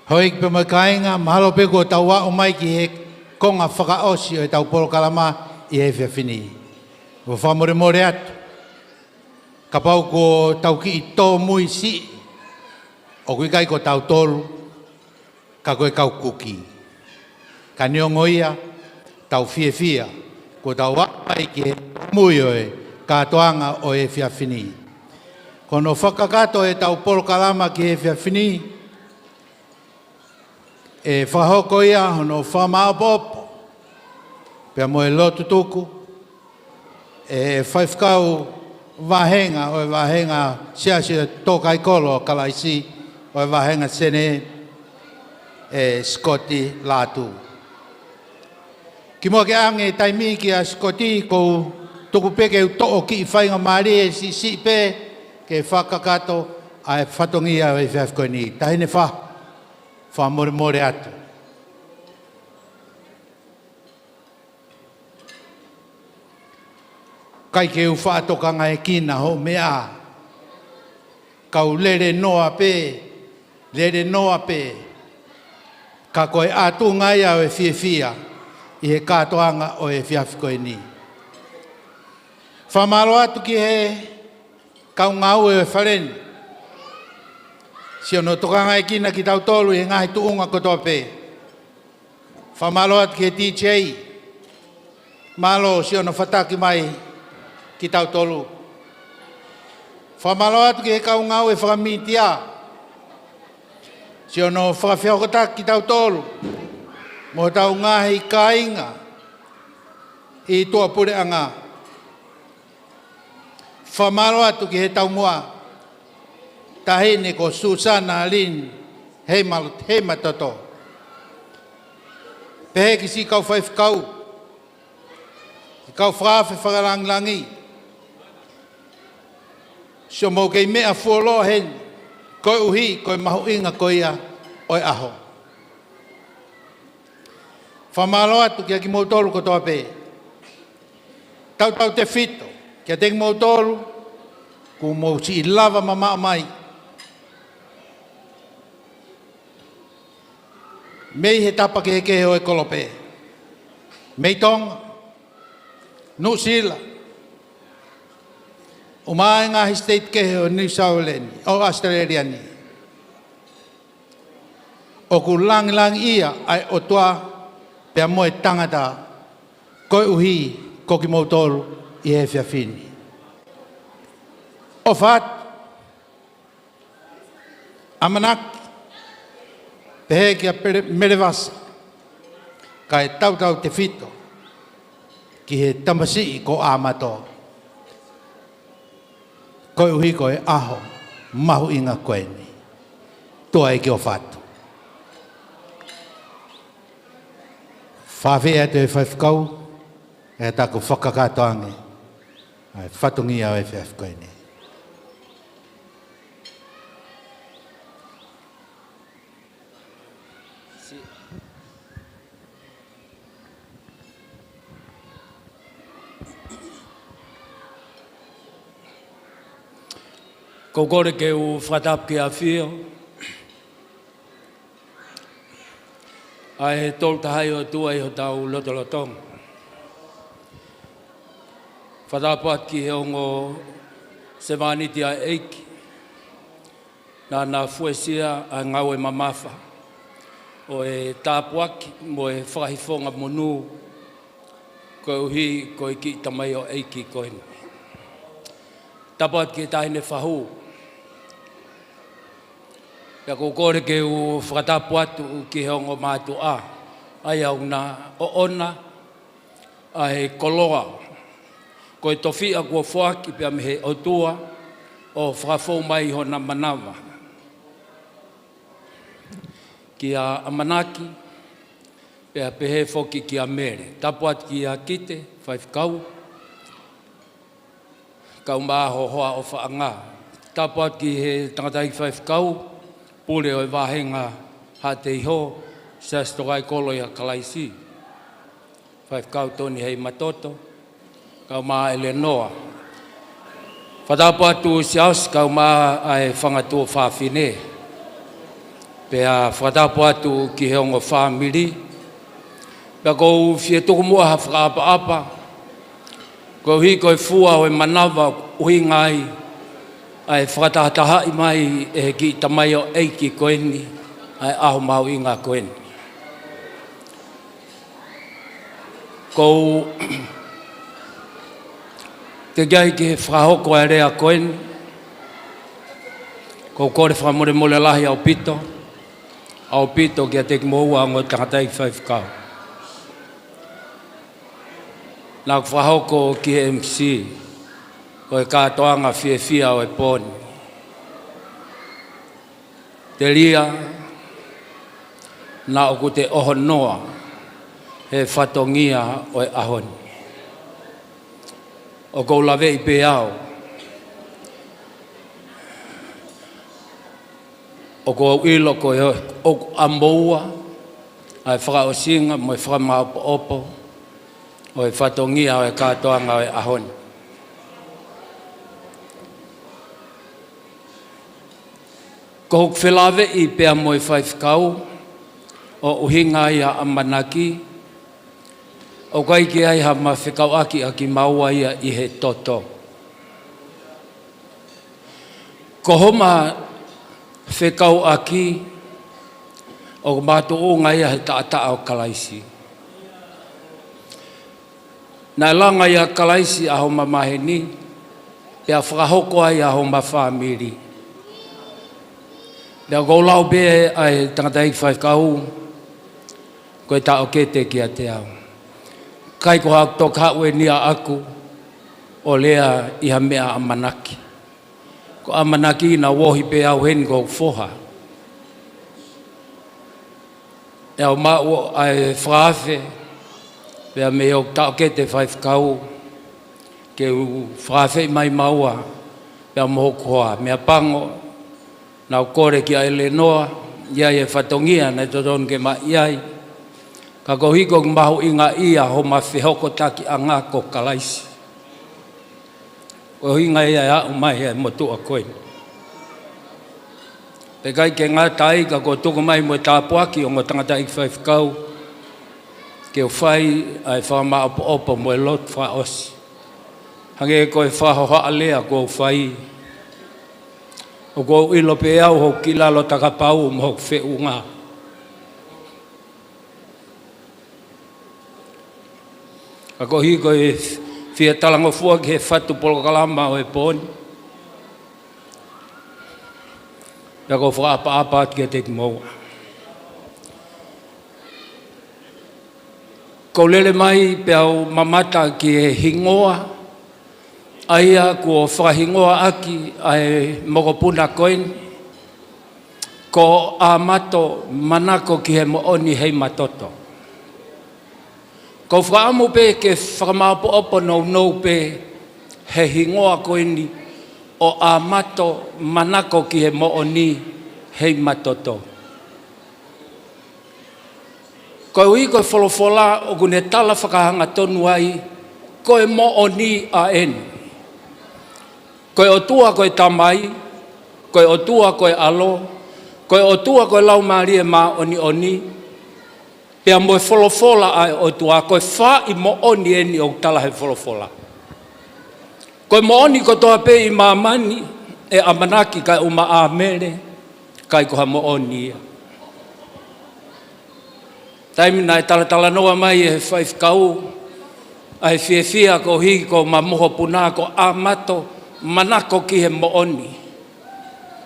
Hoik pe makainga mahalo pe ko tawa o mai ki he konga whakaosi o tau polo kalama I he whiawhini. Wa whamore more atu. Ka pau ko tau ki I tō mui si. O kui kai ko tau tolu. Ka koe kau kuki. Ka neongo ia tau fia. Ko tau wapai ki he mui oe. Ka toanga o he whiawhini. Kono whakakato e tau polo kalama ki he whiawhini. E whahoko ia hono whamaapopo, pia mo e lotu tuku, e whaifkau wahenga, o e wahenga sia tōkai kolo kalaisi, o e wahenga sene e Scotty lātu. Ki mua ke ange taimi ki a Scotty, ko tuku peke u to'o ki I whainga maari e si pe, ke whakakato a e whatongia e whiafkoe ni. Tahine wha. Whamore atu. Kai ke u whaatokanga e kina ho mea. Kau lere noa pe. Ka koe atu ngai au e fia. I he kātoanga o e whiawhikoe ni. Whamaro atu ki he kau ngau e whareni. Si ono tokanga e kina ki tau tolu I ngahi tuunga kotoa pe. Whamalo atu ki he DJ. Malo si ono whataki mai ki tau tolu. Whamalo atu ki he kau ngau e whakamitia. Si ono whakawhiaokotaki ki tau tolu. Mo tau ngahi kainga. I tua pure anga. Whamalo atu ki he tau mua. Tahine ko Susana Lin Heimatoto. Pehe ki si kau whaifkau. Si kau whawhi whakaranglangi. So mo kei mea fuolo hen. Koe uhi, koe mahu inga koia oi aho. Whamalo atu kia ki mautolu kotoa pe. Tau te fito. Kia teki mautolu. Ku mo si lava mama mai. Mei he tapa ke heke o e kolope. Mei tonga. New Zealand. O mai ngahi state ke o New South Wales. O Australia ni. O ku lang ia ai o toa pia moe tangata. Koe uhi koki mautolu I he whiawhini. O what. Amanak. Pehe kia merewasa, ka e tau te fito, ki he tamasi ko Amato. Koe uhi koe aho, mahu inga koe ni. Tua e ki o whatu. Whawhea te e whaifkau, e taku whakakatoange, ai whatungia o e whiafkoe ni. Ko kore ke u whatap ki a whio. Ai he tol tahai o tua I ho tau lotolotong. Whatapat ki he ongo se vaniti a eiki. na fuesia a ngau e mamafa. O e tāpuaki mo e whakahifonga monu. Ko uhi ko i ki tamai o eiki koina. Tapat ki tahine whahu. Pea ko kore ke u whakatapu atu ki hongo mātu a. Ai au na o ona a he koloa. Ko e tofia kua whaki pea me he otua o whakafou mai ho na manawa. Ki a amanaki, pea pehe foki ki a mere. Tapuat ki a kite, whaifkau. Kau maaho hoa o whaanga. Tapuat ki he tangatai whaifkau, pule o e wahenga ha te iho, sa stokai kolo i a kalaisi. Whaifkau Tony Heimatoto, kau maa Eleanor. Whatapuatu siaus kau maa ai whangatua whawhine. Pea whatapuatu ki heongo whamiri. Pea kou fie tuku mua ha whakaapa-apa. Kou hi koi fua o e manawa ui ngai. Ai whakatahataha i mai e ki tamai o eiki koeni. Ai aho mau i ngā koeni. Kou te gai ki he whahoko e rea koeni. Kou kore whamore mole lahi au pito. Au pito ki a te kimoua ango tangatai whaifkau. Nā whahoko ki he MC. O e kātoanga whia o e pōni. Te ria. Nā oku te oho noa. He whatongia o e ahoni. O kou lawe i pe au. O kou ilo ko e o amboua. Ai whakaosinga mo e whakamaupo opo. O e whatongia o e kātoanga o e ahoni. Ko whelawe i pea mo e whaifkau. O uhinga ia amanaki. O kai ki ai ha ma whikau aki aki maua ia i he toto. Ko homa whikau aki o mātu o ngai he taata o kalaisi. Nā langa ia kalaisi a homa maheni, pea whakahoko ai a homa whamiri. Pea gaulau be ai tangatai whaikau, koe ta o kete ki a te au. Kai ko hak tok hawe nia aku o lea iha mea amanaki. Ko amanaki na wohi pe au hen ko foha. E au mao ai whaafe pea me o tau ke te whaifkau ke u whaafe mai maua pea moho koa. Mea pango na u kore ki a Eleanor iai e whatongia na toton ke ma iai. Ka ko hiko mahu inga ia ho ma whihoko taki a ngā ko kalaisi. Ko hinga ia a umai e motu a koe. Pe kai ke ngā tai ka ko tuku mai mo e tāpuaki o mo tangata i whaifkau. Ke o whai ai whama opo opo mo e lot wha osi. Hange ko e whahoha alea ko o whai. O ko ilo pe au ho kilalo takapau mo ho wheu ngā. Ako hiko e whia talango fua ki he whatu polokalama o e pōni. Ako whaapa-apa ki a te kimoa. Ko lele mai pe au mamata ki e hingoa. Aia ko whakahingoa aki ai mokopuna koini. Ko Amato manako ki he mooni Heimatoto. Ko whaamu pe ke whakamaupo opo nou pe he hingoa koini o Amato manako ki he mooni Heimatoto. Ko ui koe wholofola o kune tala whakahanga tonu ai koe mooni a eni. Koe o tua koe tamai, koe o tua koe alo, koe o tua koe lau marie ma oni. Pea mo e wholofola ai o tua, koe wha i mo oni eni o tala he wholofola. Koe mo oni ko toa pe i mamani e amanaki kai uma a mere, kai ko ha mo oni. Taimi nai tala noa mai e whaif kau, ai fia ko hi ko mamoho puna ko Amato manako ki he mo oni.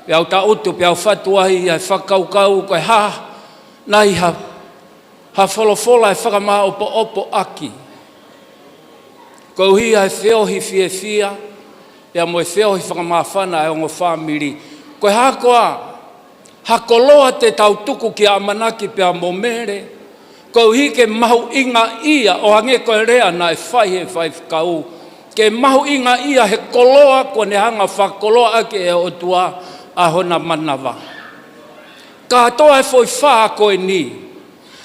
Piau ta utu, piau fatuai, ai whakaukau ko nai ha wholofola e whakama opo aki. Ko hi ai whiohi fia, pia mo e whiohi whakama whana e ongo whamiri. Ko ha koloa te tautuku ki amanaki pia mo mere, ko hi ke mahu inga ia o hange ko rea na e whai kau. Ke mahu inga ia he koloa ko ne hanga whakoloa ake e o tua a hona manawa. Ka toa e foi wha ko e ni.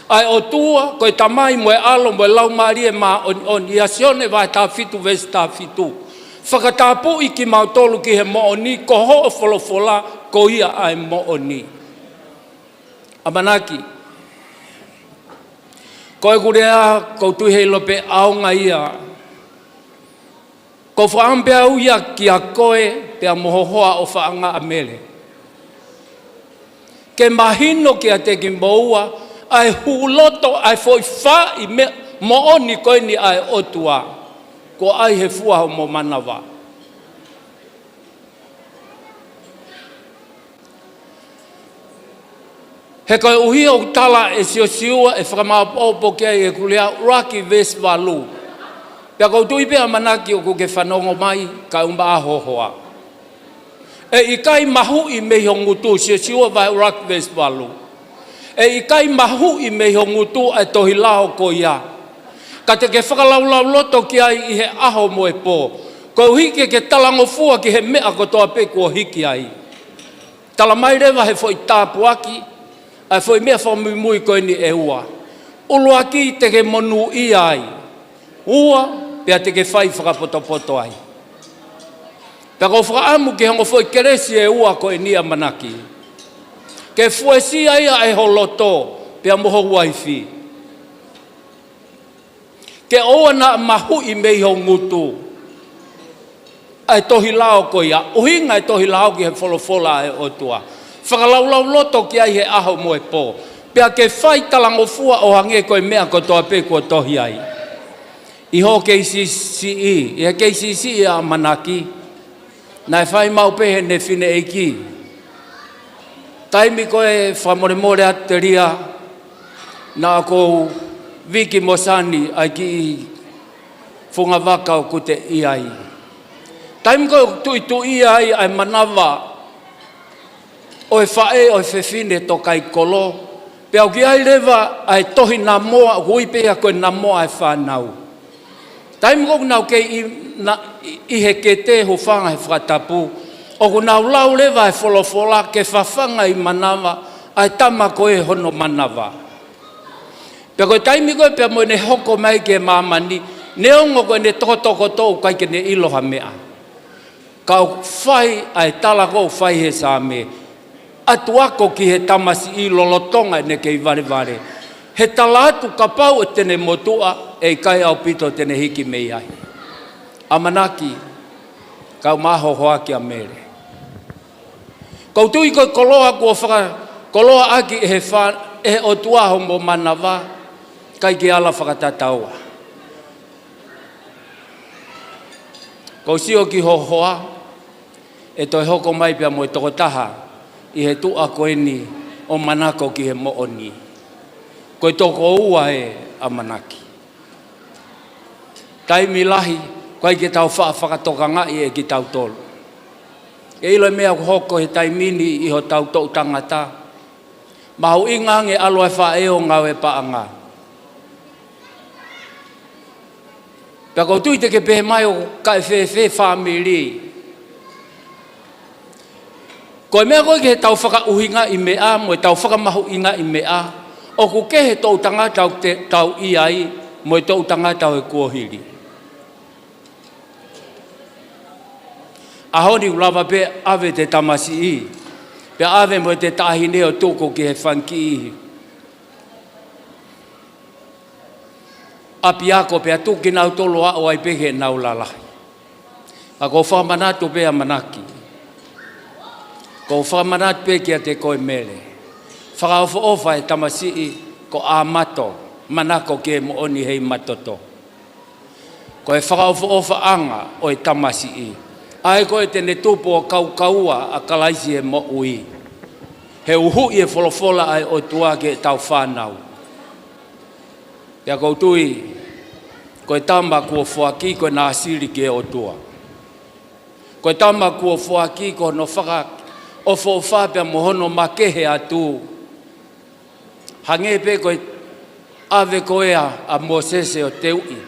Ai o tua ko e tamai mo e alo mo e lau maari e ma on ia sione vai ta fitu vesi ta fitu. Whakatapu i ki mautolu ki he mo o ni ko ho o wholofola ko ia ai mo o ni. Amanaki. Ko e kurea, ko tuhe lope aonga ia. Ko whaampea uia ki a koe, pea mohohoa o whaanga amele. Ke mahino ki a te ki moua, ai huloto, ai foi wha i mooni koe ni ai otua. Ko ai he fuaho mo manawa. He koe uhi o tala e siosiua e whakamaapopo kia e kulea raki ves valu. Pea kou tui pea manaki o kuke whanongo mai ka umba ahohoa. E i kai mahu i mehi o ngutu siosiua vai raki ves valu. E i kai mahu i mehi o ngutu e tohi lao ko ia. Ka te ke whakalaulau loto ki ai i he aho mo e pō. Kou hike ke talango fua ki he mea ko toa peku o hiki ai. Tala mai rewa he foi tāpu aki. Ai foi mea whamui mui koe ni e ua. Ulu aki te ke monu i ai. Ua, pia te ke whai whakapoto ai. Pia ko whakaamu ki hango foi keresi e ua koe ni a manaki. Ke fuesi ai a e holoto, pia moho waifi. Ke oa na mahu i mei ho ngutu. Ai tohi lao koe ia. Uhinga ai tohi lao ki he wholofola e otua. Whakalaulau loto ki ai he aho mo e pō. Pea ke whai talango fua o hange koe mea ko toa pe kua tohi ai. I ho KCCE, i he KCCE a manaki, nai whai mau pehe ne whine eiki. Taimi koe whamore a te ria, na ko Viki Mosani ai ki whunga wakau ko te iai. Taimi koe tui ai ai manawa, o e whae o e whewhine to kai kolo, pe au ki ai rewa ai tohi na moa, hui pea koe na moa e whanau. Taimi koe nau ke i he ke te ho whanga he whakatapu, o ku nau lau rewa e wholofola ke whawhanga i manawa, ai tama koe hono manawa. Pe koe taimi koe pea mo ne hoko mai ke mamani, ne ongo koe ne toko tō kai ke ne iloha mea. Kau whai ai tala kou whai he sa me. Atu ako ki he tamasi i lolotonga ne kei vare. He tala atu kapau e tene motua e kai au pito tene hiki mei ai. Amanaki, kau maho hoa ki a mere. Kau tui koe koloa kua koloa aki e o tuaho mo manawa, kai ki ala whakatataua. Kau sio ki hohoa, e toi hoko mai pia mo e toko taha, i he tua koe ni o manako ki he mooni. Koe toko ua e a manaki. Taimi lahi, koe ki tau whakatoka ngai e ki tau tolu. E ilo mea hoko he taimini i ho tau tau tangata. Mahu ingange aloe whaeo ngau e paanga. Pea kou tui te ke pehe mai o kai whewhe whamiri. Koe mea koe ke he tau whakauhinga i mea, mo e tau whakamahu inga i mea, o ku ke he tau tangata tau iai, mo e tau tangata e kuohiri. Ahoni ulawa pe ave te tamasi i, pe ave mo te tahine o toko ki he whanki i. Api ako pe atuki nau tolo a o ai pehe nau lalahi. Ako whamanatu pe a manaki. Ko whamanat pe kia te koe mele. Whakaofa ofa e tamasi ko Amato manako ke mo oni hei matoto. Ko e whakaofa ofa anga o e tamasi ai ko e tene tupo o kaukaua a kalaisi e mo ui. He uhu i e wholofola ai o tua ke tau whanau. Pea koutui, ko e tamba kua whuaki ko e nā siri ke o tua. Ko e tamba kua whuaki ko no whaka o whawhapea mohono makehe atu. Hange pe ko e ave koea a Mosese o te ui.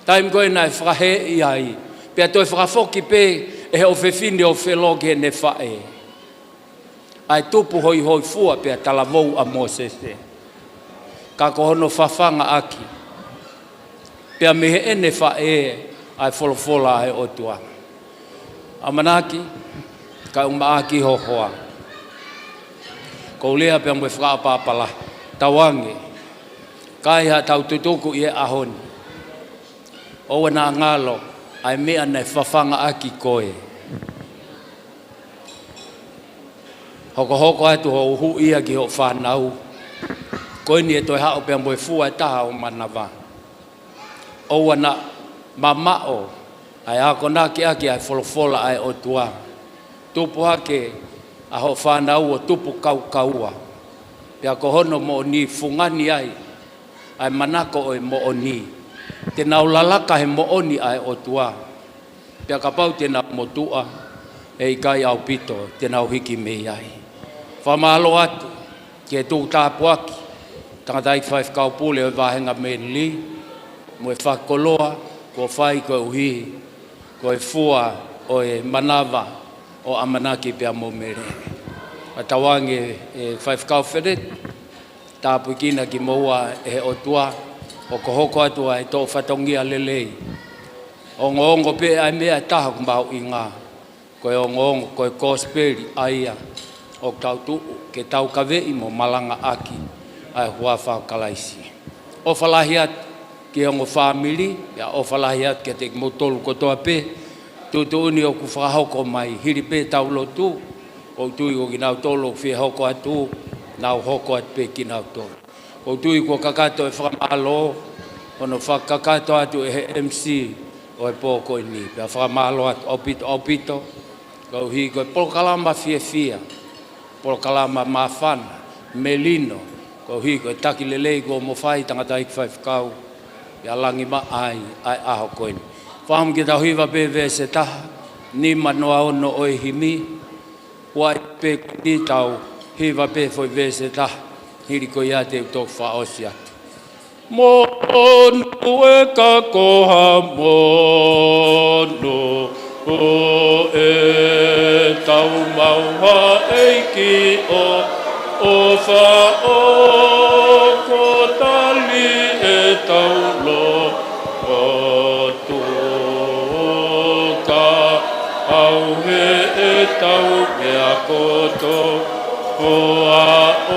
Taim koe nai whakahe i ai. Pea toi whakafoki pe e he o whewhine o wheloge ne whae. Ai tupu hoi hoi fua pea talavou a Mosese. Ka kohono whawhanga aki. Pea mehe ene whae ai wholofola ai o tua. Amanaki, ka umaaki hohoa. Ko lea pea mwe whakapapala. Tawange. Kai ha tau tutuku i e ahoni. Owa nā ngalo. Ai mea nei whawhanga aki koe. Hoko atu ho uhu ia ki ho whanau. Koe ni e toi hao pia mwe fua e taha o manawa. Owa na mamao. Ai ako naki aki ai wholofola ai o tua. Tupu hake a ho whanau o tupu kaukaua. Pia ko hono mo ni fungani ai. Ai manako o e mo ni. Te nau lalaka he mo oni ai o tua. Pia ka pau te nau motua. E kai au pito te nau hiki mei ai. Whamalo atu. Ke tū tāpu aki. Tangata i whai whakaupule o wāhenga menli. Mo e whakoloa. Ko whai ko uhi. Ko e fua o e manawa. O amanaki pia mo mere. A tawange e whai whakaupere. Tāpu kina ki moua e o tua. O ko hoko atua e tō whatongia lelei. O ngongo pe ai mea taha kumbau i ngā. Ko e o ngongo, ko e kosperi aia. O tau tu ke tau kawei mo malanga aki. Ai hua whao kalaisi. O whalahi atu ki ongo whamiri. Ya o whalahi atu ke te motolu kotoa pe. Tutu uni o ku whahoko mai. Hiri pe tau lotu. O tui o ki nau tolo whia hoko atu. Nau hoko atu pe ki nau tolo. O tui ko kakato e whakamalo, ono whakakato atu e he MC o e pōko i ni. Pea whakamalo atu opito, kau hi ko e polokalama fia, polokalama mawhana, melino, kau hi ko e taki lelei ko mo whai tangata ik whai whakau, pea langi ma ai aho koini. Whaham ki tau hiwa pewe se taha, ni manoa ono o e himi, wai pe ni tau hiwa pewe ve se taha, hiri ko ia te utok whaosi atu. Monu e ka koha mono, o e tau mauha eiki o whao ko tali e tau lo, o tuka au he e tau mea koto, o a o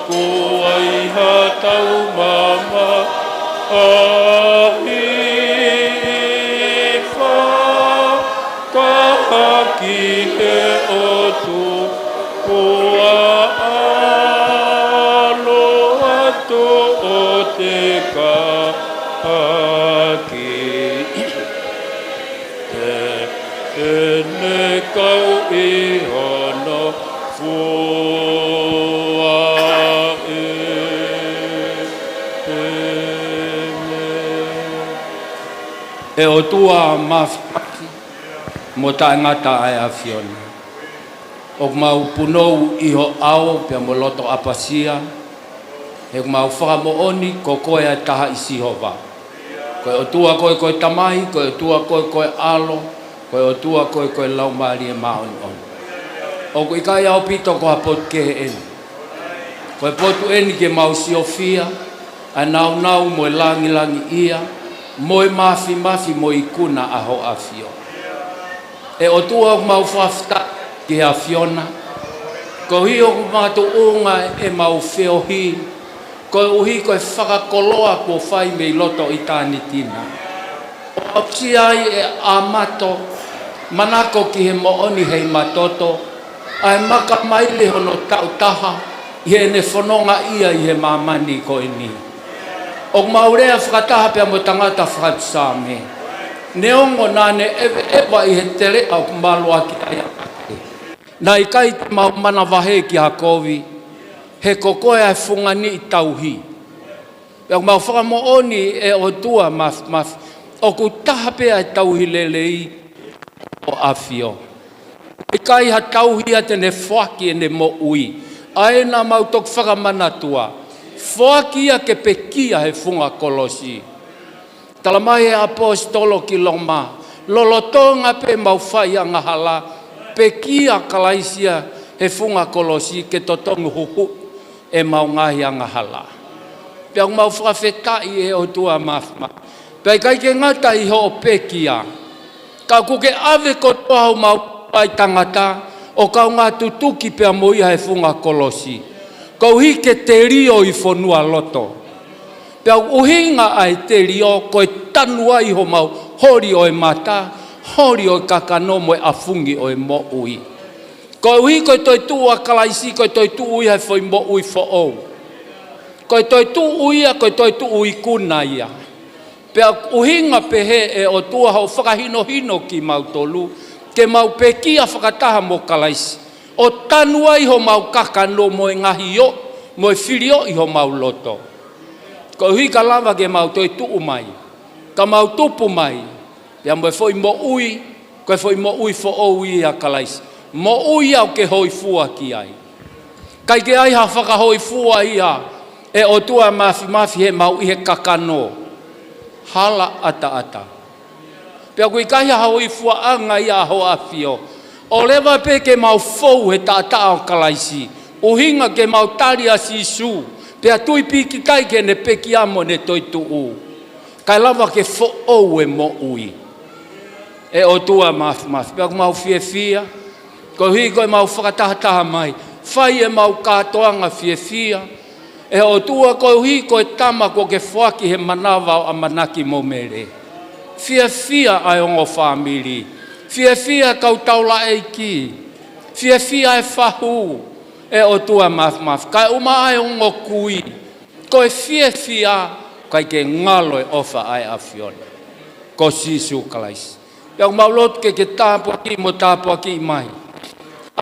kuai ha tau mama ahi wha ka haki he o tu kua alo atu o te ka haki e ne kau i hono e o tua mawhaki mo ta ngata ai a Fiona. O mau punou iho ao pia mo loto apasia. E mau whakamooni ko koe a taha i sihova. Koe o tua koe koe tamai, koe o tua koe koe alo, koe o tua koe koe laumari e maoni on. O koe kai au pito ko hapot kehe eni. Koe potu eni ke mau siofia, a nau mo e langi ia, mo e mafi mo i kuna aho a Fio. E o tua mau whafta ki a Fiona, ko hi o kumatu unga e mau whiohi, ko uhi koe whakakoloa ko whai mei loto i tāni tina. O apsi ai e Amato, manako ki he mooni Heimatoto, ai maka mai le hono tautaha, i he ne whanonga ia i he mamani ko ni. O maurea whakataha pia mo tangata whakatusame. Ne ongo nane ewa i he tere au kumalua ki aia. Na i kai te mau mana wahe ki hakovi, he kokoe ai whungani i tauhi. Pia mau whakamooni e o tua maf, o ku taha pia e tauhi lelei o awhio. I kai ha tauhi a tene whaki e ne mo ui. Aena mau tok whakamanatua. Whaki a ke pekia he whunga kolosi. Talamai e apostolo ki loma. Lolotonga pe mau whai a ngahala. Pekia kalaisia he whunga kolosi ke totongu huhu e mau ngahi a ngahala. Pia mau whakawhetai e o tua mafma. Pia kai ke ngata i ho pekia. Ka kuke ave ko tohau mau ai tangata. O kau ngā tutuki pia mo ia he whunga kolosi. Kau hike te rio i whonua loto. Pia uhinga ai te rio koe tanua i ho mau hori o e mata, hori o e kakano mo e afungi o e mo ui. Koe uhi koe toi tua kalaisi, koe toi tu ui hai whoi mo ui fo ou. Koe toi tu uia, koe toi tu ui kuna ia. Pia uhinga pehe e o tua hau whakahino hino ki mautolu, ke mau pekia whakataha mo kalaisi. O tanua i ho mau kakano mo e ngahi o, mo e whirio i ho mau loto. Ko hui ka lava ke mau toi tuu mai, ka mau tupu mai, pia mo e foi mo ui, ko e foi mo ui fo ou i a kalaisi. Mo ui au ke hoi fua ki ai. Kai ke ai ha whaka hoi fua i a, e o tua mafi he mau i he kakano. Hala ata. Pia kui kahia hoi fua anga i a ho a fio. O lewa pe ke mau fou he tata o kalaisi. Uhinga ke mau tari a sisu. Pia tui piki kai ke ne peki amo ne toi tuu. Kai lava ke fo ou e mo ui. E o tua mafi. Pia ku mau fia. Ko hui koe mau whakataha mai. Whai e mau katoanga fia. E o tua ko hui koe tama ko ke whaki he manawa o amanaki mo mere. Fia ai ongo family. Fia kau taula e ki. Fia e whahu. E o tua maf. Kai uma ai ongo kui. Koe fia kai ke ngalo e ofa ai afiona. Ko sisu kalais. Yang maulot ke tapu aki mo tapu aki mai.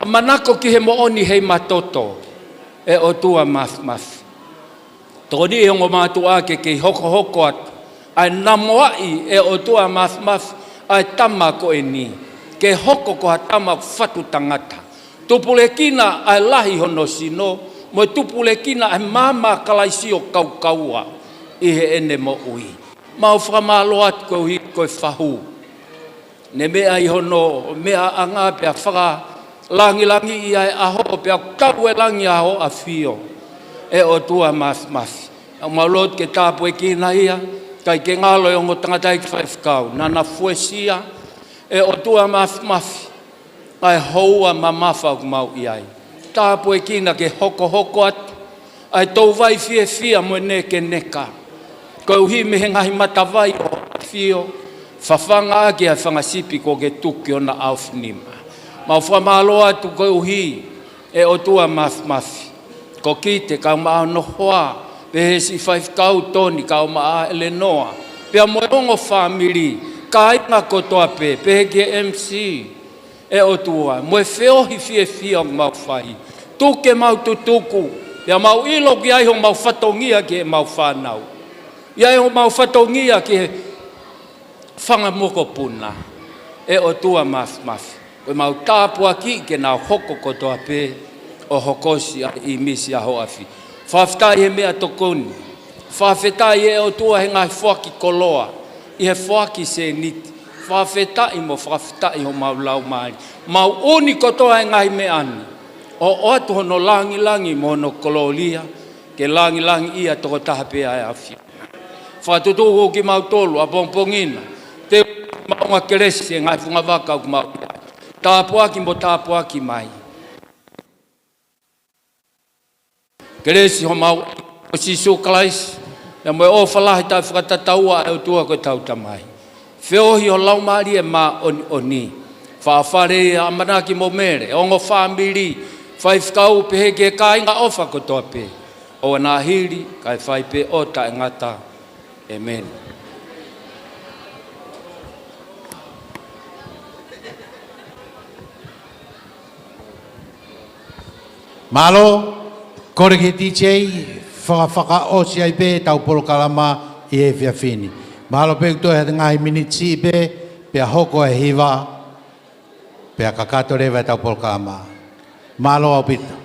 Manako ki he mooni Heimatoto. E o tua maf. Toni e ongo matua ke hoko atu. Ai namoai e o tua maf ai tama ko e ni. Ke hoko ko ha tama fatu tangata. Tupule kina ai lahi hono sino. Mo tupule kina ai mama kalaisi o kaua. I he ene mo ui. Mau whamalo atu ko hi koe whahu. Ne mea i hono mea anga pia whaka langi i ai aho pia kau e langi aho a fio. E o tua maf. Maulot ke tapu e kina ia. Kai ke ngalo e ongo tangatai ki whaifkau. Nana fuesia e o tua maf. Ai houa mamafa ku mau iai. Tāpu e kina ke hoko atu. Ai tau vai fia mo ne ke neka. Ko uhi me he ngahi matawai o fio. Whawhanga ake ai whangasipi ko ke tuki o na aufnima. Mau whamalo atu ko uhi e o tua maf. Ko kite kau maa nohoa. Pehe si whaifkau toni kau maa Eleanor. Pea mo ongo family. Ka inga kotoa pehe ke MC. E o tua. Mo e whiohi fia mau whai. Tuke mau tutuku. Pea mau ilo ki ai ho mau whatongia ki e mau whanau. Iai ho mau whatongia ki e whangamoko puna. E o tua maf. Koe mau tāpua ki ke nau hoko kotoa pe. O hokosi i misi a hoafi. Whawhetai he mea tokoni. Whawhetai e o tua he ngai whaki koloa. I he whaki se niti. Whawhetai whawhetai ho mau lau maari. Mau uni kotoa he ngai me ani. O atu hono langi mo hono kololia. Ke langi ia toko taha pea e awhia. Whatutuhu ki mau tolu a pongpongina. Te maunga keresi e ngai whunga waka ku mau. Tāpuaki mo tāpuaki mai. Keresi ho mau o sisu kalais. Ya mo o falahi tai whakatataua e o tua koe tau tamai. Whiohi o laumari e mā oni. Whaafare a manaki mo mere, ongo whaamiri, whaifkau pehe ke kāinga ofa kotoa pe. O nā hiri, kai whai pe o ta ngata. Amen. Malo, kore ke DJ, whaka o si ai pe, tau polo kalama i e whia whini. Malo pe kuto e ngai minitsi pe, pe a hoko e hiwa, pe a kakato rewa e tau polo kalama. Malo au pita.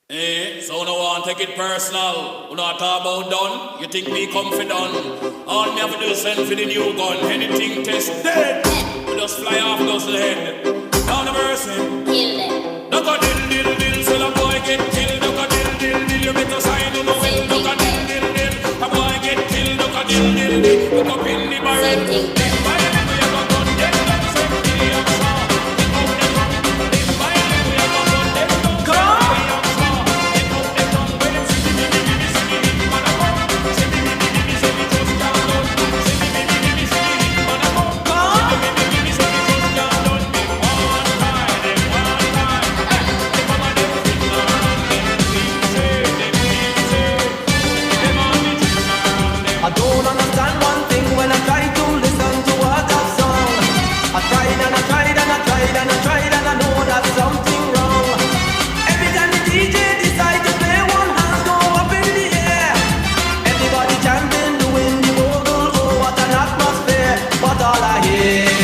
So no one take it personal. We not talk about done. You think me come for done? All me have to do is send for the new gun. Anything test dead. We just fly off those head. Down the mercy. Kill them. Duck a dill dill dill. So the boy get killed. Duck a dill dill dill. You better sign on the way. Duck a dill dill dill. The boy get killed. Duck a dill dill dill. Look up in the barrel. I don't understand one thing when I try to listen to what I've sung. I tried and I tried and I tried and I tried and I know that something wrong. Every time the DJ decide to play, one hand go up in the air. Everybody chanting, doing the vocal, oh what an atmosphere. But all I hear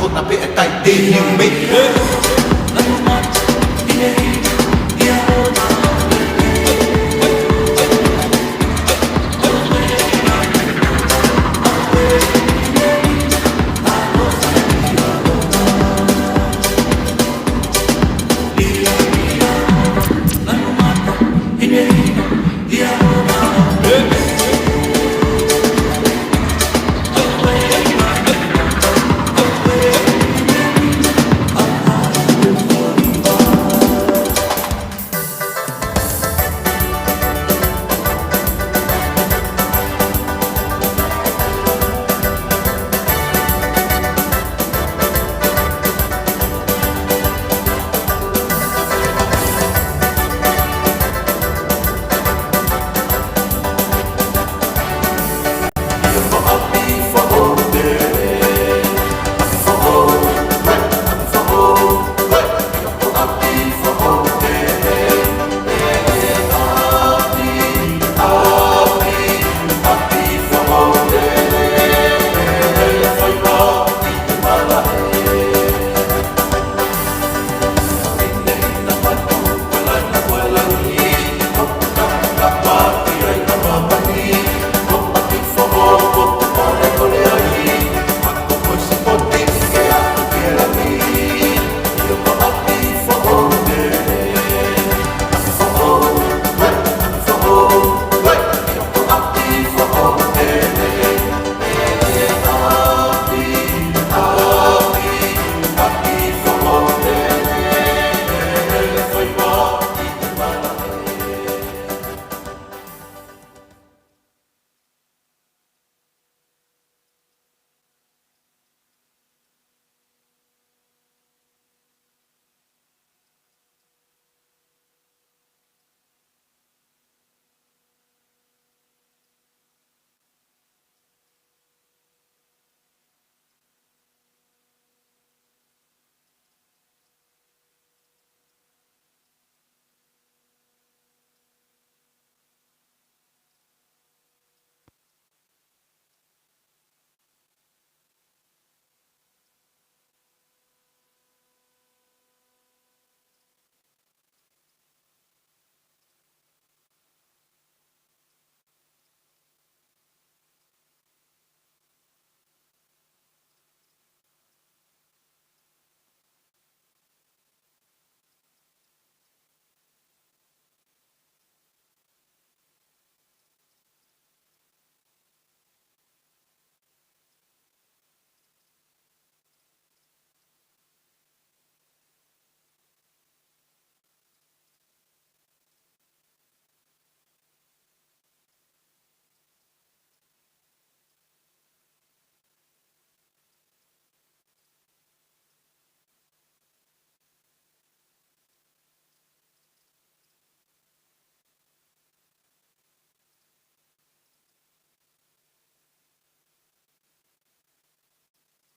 hốt na pe tai te hiu me